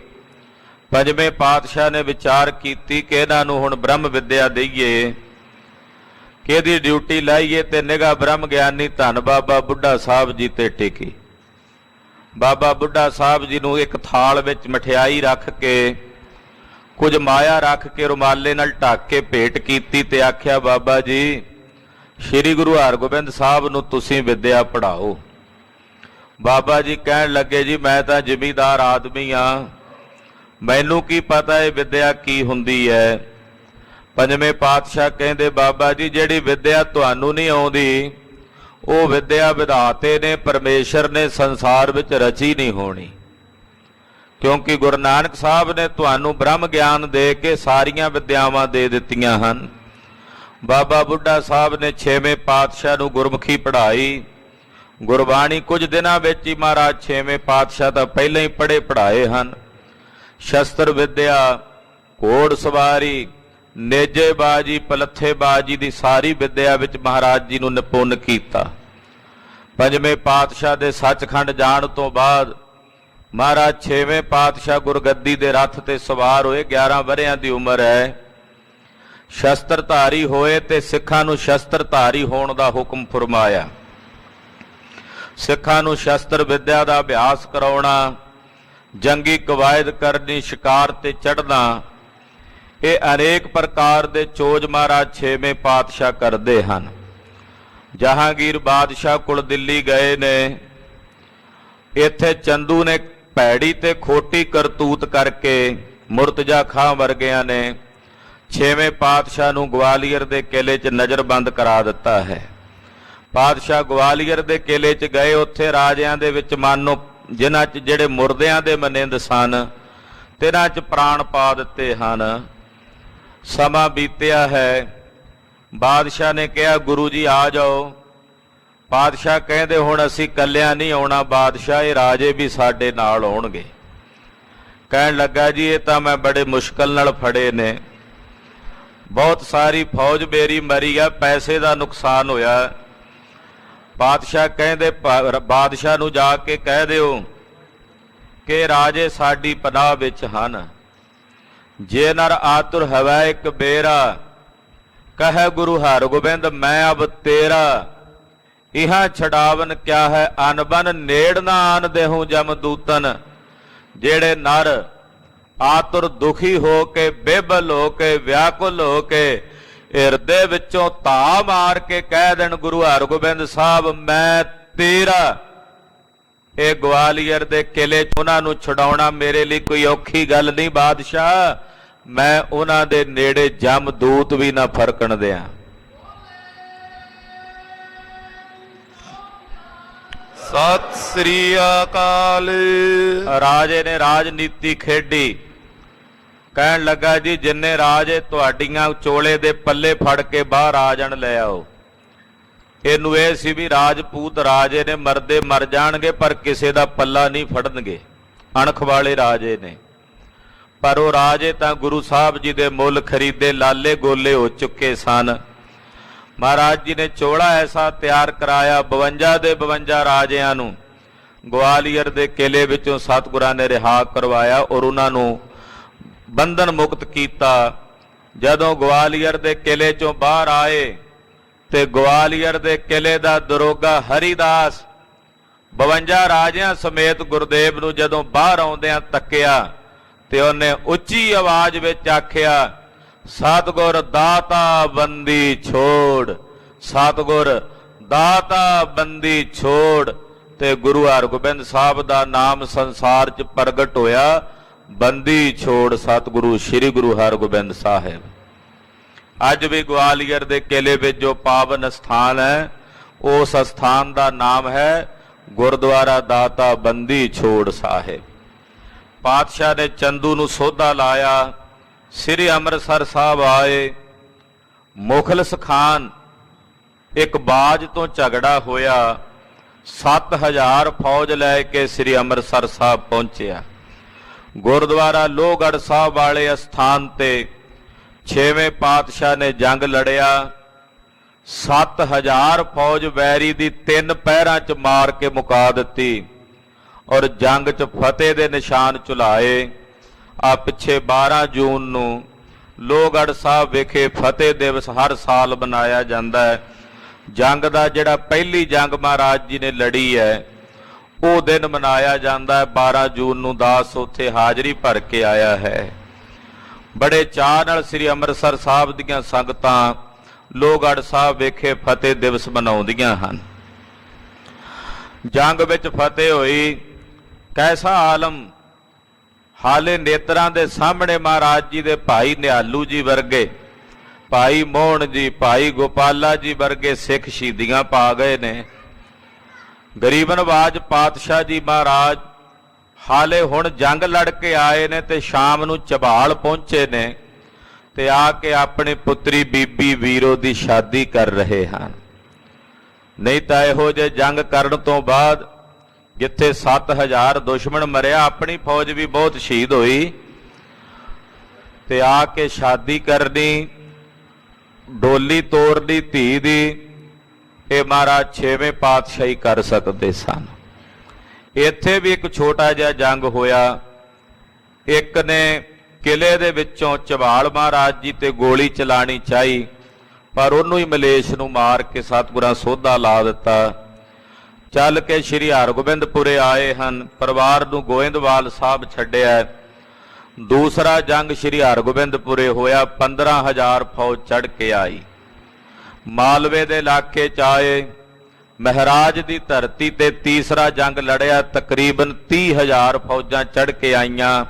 ਪੰਜਵੇਂ ਪਾਤਸ਼ਾਹ ਨੇ ਵਿਚਾਰ ਕੀਤੀ ਕਿ ਇਹਨਾਂ ਨੂੰ ਹੁਣ ਬ੍ਰਹਮ ਵਿਦਿਆ ਦੇਈਏ, ਕਿ ਇਹਦੀ ਡਿਊਟੀ ਲਾਈਏ ਤੇ ਨਿਗਾਹ ਬ੍ਰਹਮ ਗਿਆਨੀ ਧੰਨ ਬਾਬਾ ਬੁੱਢਾ ਸਾਹਿਬ ਜੀ ਤੇ ਟੇਕੀ। ਬਾਬਾ ਬੁੱਢਾ ਸਾਹਿਬ ਜੀ ਨੂੰ ਇੱਕ ਥਾਲ ਵਿੱਚ ਮਠਿਆਈ ਰੱਖ ਕੇ, ਕੁਝ ਮਾਇਆ ਰੱਖ ਕੇ ਰੁਮਾਲੇ ਨਾਲ ਢੱਕ ਕੇ ਭੇਟ ਕੀਤੀ ਤੇ ਆਖਿਆ, ਬਾਬਾ ਜੀ, ਸ਼੍ਰੀ ਗੁਰੂ ਹਰਗੋਬਿੰਦ ਸਾਹਿਬ ਨੂੰ ਤੁਸੀਂ ਵਿਦਿਆ ਪੜ੍ਹਾਓ। ਬਾਬਾ ਜੀ ਕਹਿਣ ਲੱਗੇ, ਜੀ ਮੈਂ ਤਾਂ ਜ਼ਿਮੀਂਦਾਰ ਆਦਮੀ ਹਾਂ, ਮੈਨੂੰ ਕੀ ਪਤਾ ਇਹ ਵਿਦਿਆ ਕੀ ਹੁੰਦੀ ਹੈ। ਪੰਜਵੇਂ ਪਾਤਸ਼ਾਹ ਕਹਿੰਦੇ, ਬਾਬਾ ਜੀ, ਜਿਹੜੀ ਵਿਦਿਆ ਤੁਹਾਨੂੰ ਨਹੀਂ ਆਉਂਦੀ ਉਹ ਵਿਦਿਆ ਵਿਧਾਤੇ ਨੇ, ਪਰਮੇਸ਼ਰ ਨੇ ਸੰਸਾਰ ਵਿੱਚ ਰਚੀ ਨਹੀਂ ਹੋਣੀ। ਕਿਉਂਕਿ ਗੁਰੂ ਨਾਨਕ ਸਾਹਿਬ ਨੇ ਤੁਹਾਨੂੰ ਬ੍ਰਹਮ ਗਿਆਨ ਦੇ ਕੇ ਸਾਰੀਆਂ ਵਿਦਿਆਵਾਂ ਦੇ ਦਿੱਤੀਆਂ ਹਨ। ਬਾਬਾ ਬੁੱਢਾ ਸਾਹਿਬ ਨੇ ਛੇਵੇਂ ਪਾਤਸ਼ਾਹ ਨੂੰ ਗੁਰਮੁਖੀ ਪੜ੍ਹਾਈ। ਗੁਰਬਾਣੀ ਕੁਝ ਦਿਨਾਂ ਵਿੱਚ ਹੀ ਮਹਾਰਾਜ ਛੇਵੇਂ ਪਾਤਸ਼ਾਹ ਤਾਂ ਪਹਿਲਾਂ ਹੀ ਪੜ੍ਹੇ ਪੜ੍ਹਾਏ ਹਨ। ਸ਼ਸਤਰ ਵਿਦਿਆ, ਘੋੜ ਸਵਾਰੀ, ਨੇਜੇਬਾਜੀ, ਪਲੱਥੇਬਾਜੀ ਦੀ ਸਾਰੀ ਵਿਦਿਆ ਵਿੱਚ ਮਹਾਰਾਜ ਜੀ ਨੂੰ ਨਿਪੁੰਨ ਕੀਤਾ। ਪੰਜਵੇਂ ਪਾਤਸ਼ਾਹ ਦੇ ਸੱਚਖੰਡ ਜਾਣ ਤੋਂ ਬਾਅਦ ਮਹਾਰਾਜ ਛੇਵੇਂ ਪਾਤਸ਼ਾਹ ਗੁਰਗੱਦੀ ਦੇ ਰੱਥ ਤੇ ਸਵਾਰ ਹੋਏ। 11 ਵਰ੍ਹਿਆਂ ਦੀ ਉਮਰ ਹੈ। ਸ਼ਸਤਰਧਾਰੀ ਹੋਏ ਤੇ ਸਿੱਖਾਂ ਨੂੰ ਸ਼ਸਤਰਧਾਰੀ ਹੋਣ ਦਾ ਹੁਕਮ ਫਰਮਾਇਆ। ਸਿੱਖਾਂ ਨੂੰ ਸ਼ਸਤਰ ਵਿਦਿਆ ਦਾ ਅਭਿਆਸ ਕਰਾਉਣਾ, ਜੰਗੀ ਕਵਾਇਦ ਕਰਨੀ, ਸ਼ਿਕਾਰ ਤੇ ਚੜ੍ਹਨਾ, ਇਹ ਅਨੇਕ ਪ੍ਰਕਾਰ ਦੇ ਚੋਜ ਮਹਾਰਾਜ ਛੇਵੇਂ ਪਾਤਸ਼ਾਹ ਕਰਦੇ ਹਨ। ਜਹਾਂਗੀਰ ਬਾਦਸ਼ਾਹ ਕੋਲ ਦਿੱਲੀ ਗਏ ਨੇ। ਇੱਥੇ ਚੰਦੂ ਨੇ ਭੈੜੀ ਤੇ ਖੋਟੀ ਕਰਤੂਤ ਕਰਕੇ ਮੁਰਤਜ਼ਾ ਖਾਂ ਵਰਗਿਆਂ ਨੇ ਛੇਵੇਂ ਪਾਤਸ਼ਾਹ ਨੂੰ ਗਵਾਲੀਅਰ ਦੇ ਕਿਲੇ 'ਚ ਨਜ਼ਰਬੰਦ ਕਰਾ ਦਿੱਤਾ ਹੈ। ਪਾਤਸ਼ਾਹ ਗਵਾਲੀਅਰ ਦੇ ਕਿਲੇ 'ਚ ਗਏ। ਉੱਥੇ ਰਾਜਿਆਂ ਦੇ ਵਿੱਚ ਮਾਨੋ ਜਿਨ੍ਹਾਂ 'ਚ ਜਿਹੜੇ ਮੁਰਦਿਆਂ ਦੇ ਮਨਿੰਦ ਸਨ, ਤਿੰਨਾਂ 'ਚ ਪ੍ਰਾਣ ਪਾ ਦਿੱਤੇ ਹਨ। ਸਮਾਂ ਬੀਤਿਆ ਹੈ। ਬਾਦਸ਼ਾਹ ਨੇ ਕਿਹਾ, ਗੁਰੂ ਜੀ ਆ ਜਾਓ। ਪਾਤਸ਼ਾਹ ਕਹਿੰਦੇ, ਹੁਣ ਅਸੀਂ ਇਕੱਲਿਆਂ ਨਹੀਂ ਆਉਣਾ ਬਾਦਸ਼ਾਹ, ਇਹ ਰਾਜੇ ਵੀ ਸਾਡੇ ਨਾਲ ਆਉਣਗੇ। ਕਹਿਣ ਲੱਗਾ, ਜੀ ਇਹ ਤਾਂ ਮੈਂ ਬੜੇ ਮੁਸ਼ਕਲ ਨਾਲ ਫੜੇ ਨੇ, ਬਹੁਤ ਸਾਰੀ ਫੌਜ ਮੇਰੀ ਮਰੀ ਆ, ਪੈਸੇ ਦਾ ਨੁਕਸਾਨ ਹੋਇਆ। ਪਾਤਸ਼ਾਹ ਕਹਿੰਦੇ, ਬਾਦਸ਼ਾਹ ਨੂੰ ਜਾ ਕੇ ਕਹਿ ਦਿਓ ਕਿ ਰਾਜੇ ਸਾਡੀ ਪਨਾਹ ਵਿੱਚ ਹਨ। ਜੇ ਨਰ ਆਤੁਰ ਹਵੈ ਇੱਕ ਬੇਰਾ, ਕਹੈ ਗੁਰੂ ਹਰਗੋਬਿੰਦ ਮੈਂ ਅਬ ਤੇਰਾ। ਇਹਾਂ ਛਡਾਵਨ ਕਿਆ ਹੈ ਅਨਬਨ, ਨੇੜ ਨਾ ਆਨ ਦੇਹੂੰ ਜਮ ਦੂਤਨ। ਜਿਹੜੇ ਨਰ ਆਤੁਰ ਦੁਖੀ ਹੋ ਕੇ, ਬੇਬਲ ਹੋ ਕੇ, ਵਿਆਕੁਲ ਹੋ ਕੇ ਹਿਰਦੇ ਵਿੱਚੋਂ ਧਾ ਮਾਰ ਕੇ ਕਹਿ ਦੇਣ, ਗੁਰੂ ਹਰਗੋਬਿੰਦ ਸਾਹਿਬ ਮੈਂ ਤੇਰਾ, ਇਹ ਗਵਾਲੀਅਰ ਦੇ ਕਿਲੇ 'ਚ ਉਹਨਾਂ ਨੂੰ ਛੁਡਾਉਣਾ ਮੇਰੇ ਲਈ ਕੋਈ ਔਖੀ ਗੱਲ ਨਹੀਂ ਬਾਦਸ਼ਾਹ। ਮੈਂ ਉਹਨਾਂ ਦੇ ਨੇੜੇ ਜਮਦੂਤ ਵੀ ਨਾ ਫਰਕਣ ਦਿਆਂ। ਸਤਿ ਸ੍ਰੀ ਅਕਾਲ। ਰਾਜੇ ਨੇ ਰਾਜਨੀਤੀ ਖੇਡੀ। ਕਹਿਣ ਲੱਗਾ, ਜੀ ਜਿੰਨੇ ਰਾਜੇ ਤੁਹਾਡੀਆਂ ਚੋਲੇ ਦੇ ਪੱਲੇ ਫੜ ਕੇ ਬਾਹਰ ਆ ਜਾਣ ਲੈ ਆਓ। ਇਹਨੂੰ ਇਹ ਸੀ ਵੀ ਰਾਜਪੂਤ ਰਾਜੇ ਨੇ ਮਰਦੇ ਮਰ ਜਾਣਗੇ ਪਰ ਕਿਸੇ ਦਾ ਪੱਲਾ ਨਹੀਂ ਫੜਨਗੇ। ਅਣਖ ਵਾਲੇ ਰਾਜੇ ਨੇ। ਪਰ ਉਹ ਰਾਜੇ ਤਾਂ ਗੁਰੂ ਸਾਹਿਬ ਜੀ ਦੇ ਮੁੱਲ ਖਰੀਦੇ ਲਾਲੇ ਗੋਲੇ ਹੋ ਚੁੱਕੇ ਸਨ। ਮਹਾਰਾਜ ਜੀ ਨੇ ਚੋਲਾ ਐਸਾ ਤਿਆਰ ਕਰਾਇਆ, 52 ਦੇ 52 ਰਾਜਿਆਂ ਨੂੰ ਗਵਾਲੀਅਰ ਦੇ ਕਿਲੇ ਵਿੱਚੋਂ ਸਤਿਗੁਰਾਂ ਨੇ ਰਿਹਾ ਕਰਵਾਇਆ ਔਰ ਉਹਨਾਂ ਨੂੰ ਬੰਧਨ ਮੁਕਤ ਕੀਤਾ। ਜਦੋਂ ਗਵਾਲੀਅਰ ਦੇ ਕਿਲੇ ਚੋਂ ਬਾਹਰ ਆਏ ਤੇ ਗਵਾਲੀਅਰ ਦੇ ਕਿਲੇ ਦਾ ਦਰੋਗਾ ਹਰੀਦਾਸ 52 ਰਾਜਿਆਂ ਸਮੇਤ ਗੁਰਦੇਵ ਨੂੰ ਜਦੋਂ ਬਾਹਰ ਆਉਂਦਿਆਂ ਤੱਕਿਆ ਤੇ ਉਹਨੇ ਉੱਚੀ ਆਵਾਜ਼ ਵਿੱਚ ਆਖਿਆ, ਸਤਿਗੁਰ ਦਾਤਾ ਬੰਦੀ ਛੋੜ, ਸਤਿਗੁਰ ਦਾਤਾ ਬੰਦੀ ਛੋੜ। ਤੇ ਗੁਰੂ ਹਰਗੋਬਿੰਦ ਸਾਹਿਬ ਦਾ ਨਾਮ ਸੰਸਾਰ 'ਚ ਪ੍ਰਗਟ ਹੋਇਆ, ਬੰਦੀ ਛੋੜ ਸਤਿਗੁਰੂ ਸ੍ਰੀ ਗੁਰੂ ਹਰਗੋਬਿੰਦ ਸਾਹਿਬ। ਅੱਜ ਵੀ ਗਵਾਲੀਅਰ ਦੇ ਕਿਲੇ ਵਿੱਚ ਜੋ ਪਾਵਨ ਸਥਾਨ ਹੈ, ਉਸ ਸਥਾਨ ਦਾ ਨਾਮ ਹੈ ਗੁਰਦੁਆਰਾ ਦਾਤਾ ਬੰਦੀ ਛੋੜ ਸਾਹਿਬ। ਪਾਤਸ਼ਾਹ ਨੇ ਚੰਦੂ ਨੂੰ ਸੋਧਾ ਲਾਇਆ, ਸ੍ਰੀ ਅੰਮ੍ਰਿਤਸਰ ਸਾਹਿਬ ਆਏ। ਮੁਖਲਸ ਖਾਨ ਇੱਕ ਬਾਜ ਤੋਂ ਝਗੜਾ ਹੋਇਆ, 7000 ਫੌਜ ਲੈ ਕੇ ਸ੍ਰੀ ਅੰਮ੍ਰਿਤਸਰ ਸਾਹਿਬ ਪਹੁੰਚਿਆ। ਗੁਰਦੁਆਰਾ ਲੋਹਗੜ੍ਹ ਸਾਹਿਬ ਵਾਲੇ ਅਸਥਾਨ ਤੇ 6ਵੇਂ ਪਾਤਸ਼ਾਹ ਨੇ ਜੰਗ ਲੜਿਆ। 7000 ਫੌਜ ਵੈਰੀ ਦੀ 3 ਪਹਿਰਾਂ 'ਚ ਮਾਰ ਕੇ ਮੁਕਾ ਦਿੱਤੀ ਔਰ ਜੰਗ 'ਚ ਫਤਿਹ ਦੇ ਨਿਸ਼ਾਨ ਝੁਲਾਏ। ਆ ਪਿੱਛੇ 12 ਜੂਨ ਨੂੰ ਲੋਹਗੜ੍ਹ ਸਾਹਿਬ ਵਿਖੇ ਫਤਿਹ ਦਿਵਸ ਹਰ ਸਾਲ ਮਨਾਇਆ ਜਾਂਦਾ ਹੈ। ਜੰਗ ਦਾ ਜਿਹੜਾ ਪਹਿਲੀ ਜੰਗ ਮਹਾਰਾਜ ਜੀ ਨੇ ਲੜੀ ਹੈ, ਉਹ ਦਿਨ ਮਨਾਇਆ ਜਾਂਦਾ ਹੈ। 12 ਜੂਨ ਨੂੰ ਦਾਸ ਉੱਥੇ ਹਾਜ਼ਰੀ ਭਰ ਕੇ ਆਇਆ ਹੈ। ਬੜੇ ਚਾਅ ਨਾਲ ਸ੍ਰੀ ਅੰਮ੍ਰਿਤਸਰ ਸਾਹਿਬ ਦੀਆਂ ਸੰਗਤਾਂ ਲੋਹਗੜ੍ਹ ਸਾਹਿਬ ਵਿਖੇ ਫਤਿਹ ਦਿਵਸ ਮਨਾਉਂਦੀਆਂ ਹਨ। ਜੰਗ ਵਿੱਚ ਫਤਿਹ ਹੋਈ। ਕੈਸਾ ਆਲਮ, ਹਾਲੇ ਨੇਤਰਾਂ ਦੇ ਸਾਹਮਣੇ ਮਹਾਰਾਜ ਜੀ ਦੇ ਭਾਈ ਨਿਹਾਲੂ ਜੀ ਵਰਗੇ, ਭਾਈ ਮੋਹਨ ਜੀ, ਭਾਈ ਗੋਪਾਲਾ ਜੀ ਵਰਗੇ ਸਿੱਖ ਸ਼ਹੀਦੀਆਂ ਪਾ ਗਏ ਨੇ। ਗਰੀਬ ਨਵਾਜ ਪਾਤਸ਼ਾਹ ਜੀ ਮਹਾਰਾਜ ਹਾਲੇ ਹੁਣ ਜੰਗ ਲੜ ਕੇ ਆਏ ਨੇ ਤੇ ਸ਼ਾਮ ਨੂੰ ਝਬਾਲ ਪਹੁੰਚੇ ਨੇ ਤੇ ਆ ਕੇ ਆਪਣੀ ਪੁੱਤਰੀ ਬੀਬੀ ਵੀਰੋ ਦੀ ਸ਼ਾਦੀ ਕਰ ਰਹੇ ਹਨ। ਨਹੀਂ ਤਾਂ ਇਹੋ ਜਿਹੇ ਜੰਗ ਕਰਨ ਤੋਂ ਬਾਅਦ ਜਿੱਥੇ 7000 ਦੁਸ਼ਮਣ ਮਰਿਆ, ਆਪਣੀ ਫੌਜ ਵੀ ਬਹੁਤ ਸ਼ਹੀਦ ਹੋਈ, ਤੇ ਆ ਕੇ ਸ਼ਾਦੀ ਕਰਨੀ, ਡੋਲੀ ਤੋੜਨੀ ਧੀ ਦੀ, ਇਹ ਮਹਾਰਾਜ 6ਵੇਂ ਪਾਤਸ਼ਾਹੀ ਕਰ ਸਕਦੇ ਸਨ। ਇੱਥੇ ਵੀ ਇੱਕ ਛੋਟਾ ਜਿਹਾ ਜੰਗ ਹੋਇਆ। ਇੱਕ ਨੇ ਕਿਲੇ ਦੇ ਵਿੱਚੋਂ ਝਬਾਲ ਮਹਾਰਾਜ ਜੀ ਤੇ ਗੋਲੀ ਚਲਾਣੀ ਚਾਹੀ, ਪਰ ਉਹਨੂੰ ਹੀ ਮਲੇਸ਼ ਨੂੰ ਮਾਰ ਕੇ ਸਤਿਗੁਰਾਂ ਸੋਧਾ ਲਾ ਦਿੱਤਾ। ਚੱਲ ਕੇ ਸ੍ਰੀ ਹਰਗੋਬਿੰਦਪੁਰੇ ਆਏ ਹਨ। ਪਰਿਵਾਰ ਨੂੰ ਗੋਇੰਦਵਾਲ ਸਾਹਿਬ ਛੱਡਿਆ। ਦੂਸਰਾ ਜੰਗ ਸ੍ਰੀ ਹਰਗੋਬਿੰਦਪੁਰੇ ਹੋਇਆ। 15000 ਫੌਜ ਚੜ੍ਹ ਕੇ ਆਈ। ਮਾਲਵੇ ਦੇ ਇਲਾਕੇ 'ਚ ਆਏ। ਮਹਾਰਾਜ ਦੀ ਧਰਤੀ ਤੇ ਤੀਸਰਾ ਜੰਗ ਲੜਿਆ। ਤਕਰੀਬਨ 30000 ਫੌਜਾਂ ਚੜ੍ਹ ਕੇ ਆਈਆਂ।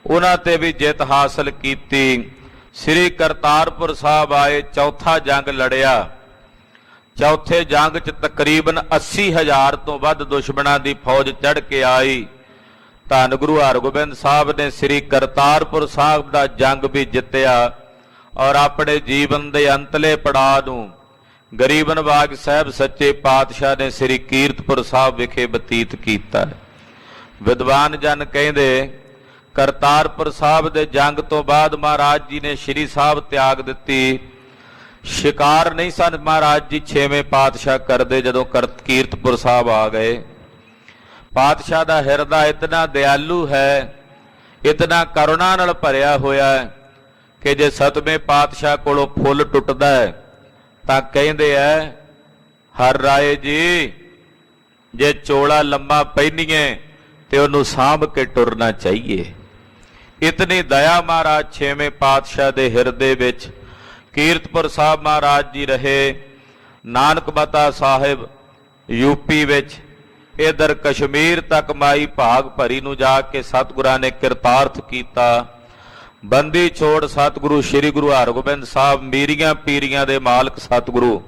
ਉਹਨਾਂ ਤੇ ਵੀ ਜਿੱਤ ਹਾਸਲ ਕੀਤੀ। ਸ੍ਰੀ ਕਰਤਾਰਪੁਰ ਸਾਹਿਬ ਆਏ। ਚੌਥਾ ਜੰਗ ਲੜਿਆ। ਚੌਥੇ ਜੰਗ 'ਚ ਤਕਰੀਬਨ 80000 ਤੋਂ ਵੱਧ ਦੁਸ਼ਮਣਾਂ ਦੀ ਫੌਜ ਚੜ੍ਹ ਕੇ ਆਈ। ਧੰਨ ਗੁਰੂ ਹਰਗੋਬਿੰਦ ਸਾਹਿਬ ਨੇ ਸ੍ਰੀ ਕਰਤਾਰਪੁਰ ਸਾਹਿਬ ਦਾ ਜੰਗ ਵੀ ਜਿੱਤਿਆ ਔਰ ਆਪਣੇ ਜੀਵਨ ਦੇ ਅੰਤਲੇ ਪੜਾਅ ਨੂੰ ਗਰੀਬ ਨਵਾਜ ਸਾਹਿਬ ਸੱਚੇ ਪਾਤਸ਼ਾਹ ਨੇ ਸ੍ਰੀ ਕੀਰਤਪੁਰ ਸਾਹਿਬ ਵਿਖੇ ਬਤੀਤ ਕੀਤਾ। ਵਿਦਵਾਨ ਜਨ ਕਹਿੰਦੇ ਕਰਤਾਰਪੁਰ ਸਾਹਿਬ ਦੇ ਜੰਗ ਤੋਂ ਬਾਅਦ ਮਹਾਰਾਜ ਜੀ ਨੇ ਸ੍ਰੀ ਸਾਹਿਬ ਤਿਆਗ ਦਿੱਤੀ। ਸ਼ਿਕਾਰ ਨਹੀਂ ਸਨ ਮਹਾਰਾਜ ਜੀ 6ਵੇਂ ਪਾਤਸ਼ਾਹ ਕਰਦੇ ਜਦੋਂ ਕੀਰਤਪੁਰ ਸਾਹਿਬ ਆ ਗਏ। ਪਾਤਸ਼ਾਹ ਦਾ ਹਿਰਦਾ ਇਤਨਾ ਦਿਆਲੂ ਹੈ, ਇਤਨਾ ਕਰੁਣਾ ਨਾਲ ਭਰਿਆ ਹੋਇਆ ਹੈ ਕਿ ਜੇ 7ਵੇਂ ਪਾਤਸ਼ਾਹ ਕੋਲੋਂ ਫੁੱਲ ਟੁੱਟਦਾ ਹੈ ਤਾਂ ਕਹਿੰਦੇ ਐ, ਹਰ ਰਾਏ ਜੀ ਜੇ ਚੋਲਾ ਲੰਮਾ ਪਹਿਨੀਏ ਤੇ ਉਹਨੂੰ ਸਾਂਭ ਕੇ ਟੁਰਨਾ ਚਾਹੀਏ। ਇਤਨੀ ਦਇਆ ਮਹਾਰਾਜ 6ਵੇਂ ਪਾਤਸ਼ਾਹ ਦੇ ਹਿਰਦੇ ਵਿੱਚ। ਕੀਰਤਪੁਰ ਸਾਹਿਬ ਮਹਾਰਾਜ ਜੀ ਰਹੇ। ਨਾਨਕਮਤਾ ਸਾਹਿਬ ਯੂਪੀ ਵਿੱਚ, ਇਧਰ ਕਸ਼ਮੀਰ ਤੱਕ ਮਾਈ ਭਾਗ ਭਰੀ ਨੂੰ ਜਾ ਕੇ ਸਤਿਗੁਰਾਂ ਨੇ ਕਿਰਤਾਰਥ ਕੀਤਾ। ਬੰਦੀ ਛੋੜ ਸਤਿਗੁਰੂ ਸ੍ਰੀ ਗੁਰੂ ਹਰਗੋਬਿੰਦ ਸਾਹਿਬ ਮੀਰੀਆਂ ਪੀਰੀਆਂ ਦੇ ਮਾਲਕ ਸਤਿਗੁਰੂ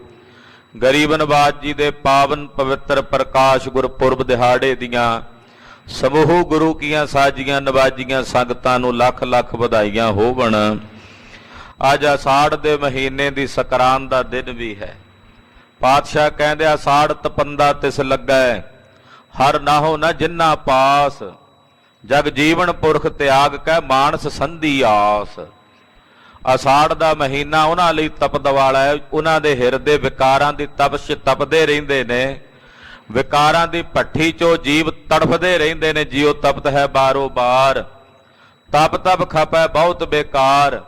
ਗਰੀਬ ਨਵਾਜ ਜੀ ਦੇ ਪਾਵਨ ਪਵਿੱਤਰ ਪ੍ਰਕਾਸ਼ ਗੁਰਪੁਰਬ ਦਿਹਾੜੇ ਦੀਆਂ ਸਮੂਹ ਗੁਰੂ ਕੀਆਂ ਸਾਜੀਆਂ ਨਵਾਜੀਆਂ ਸੰਗਤਾਂ ਨੂੰ ਲੱਖ ਲੱਖ ਵਧਾਈਆਂ ਹੋਵਣ। ਅੱਜ ਅਸਾੜ ਦੇ ਮਹੀਨੇ ਦੀ ਸਕਰਾਂਤ ਦਾ ਦਿਨ ਵੀ ਹੈ। ਪਾਤਸ਼ਾਹ ਕਹਿੰਦੇ ਅਸਾੜ ਤਪੰਦਾ ਤਿਸ ਲੱਗਾ, ਹਰ ਨਾਹੋ ਨਾ ਜਿੰਨਾ ਪਾਸ, ਜਗ ਜੀਵਨ ਪੁਰਖ ਤਿਆਗ ਕੈ ਮਾਨਸ ਸੰਧੀ ਆਸ। ਅਸਾੜ ਦਾ ਮਹੀਨਾ ਉਹਨਾਂ ਲਈ ਤਪਦ ਵਾਲਾ ਹੈ। ਉਹਨਾਂ ਦੇ ਹਿਰਦੇ ਵਿਕਾਰਾਂ ਦੀ ਤਪਸ਼ ਤਪਦੇ ਰਹਿੰਦੇ ਨੇ। ਵਿਕਾਰਾਂ ਦੀ ਭੱਠੀ ਚੋਂ ਜੀਵ ਤੜਫਦੇ ਰਹਿੰਦੇ ਨੇ। ਜਿਉ ਤਪਤ ਹੈ ਬਾਰੋ ਬਾਰ, ਤਪ ਤਪ ਖਪੈ ਬਹੁਤ ਬੇਕਾਰ।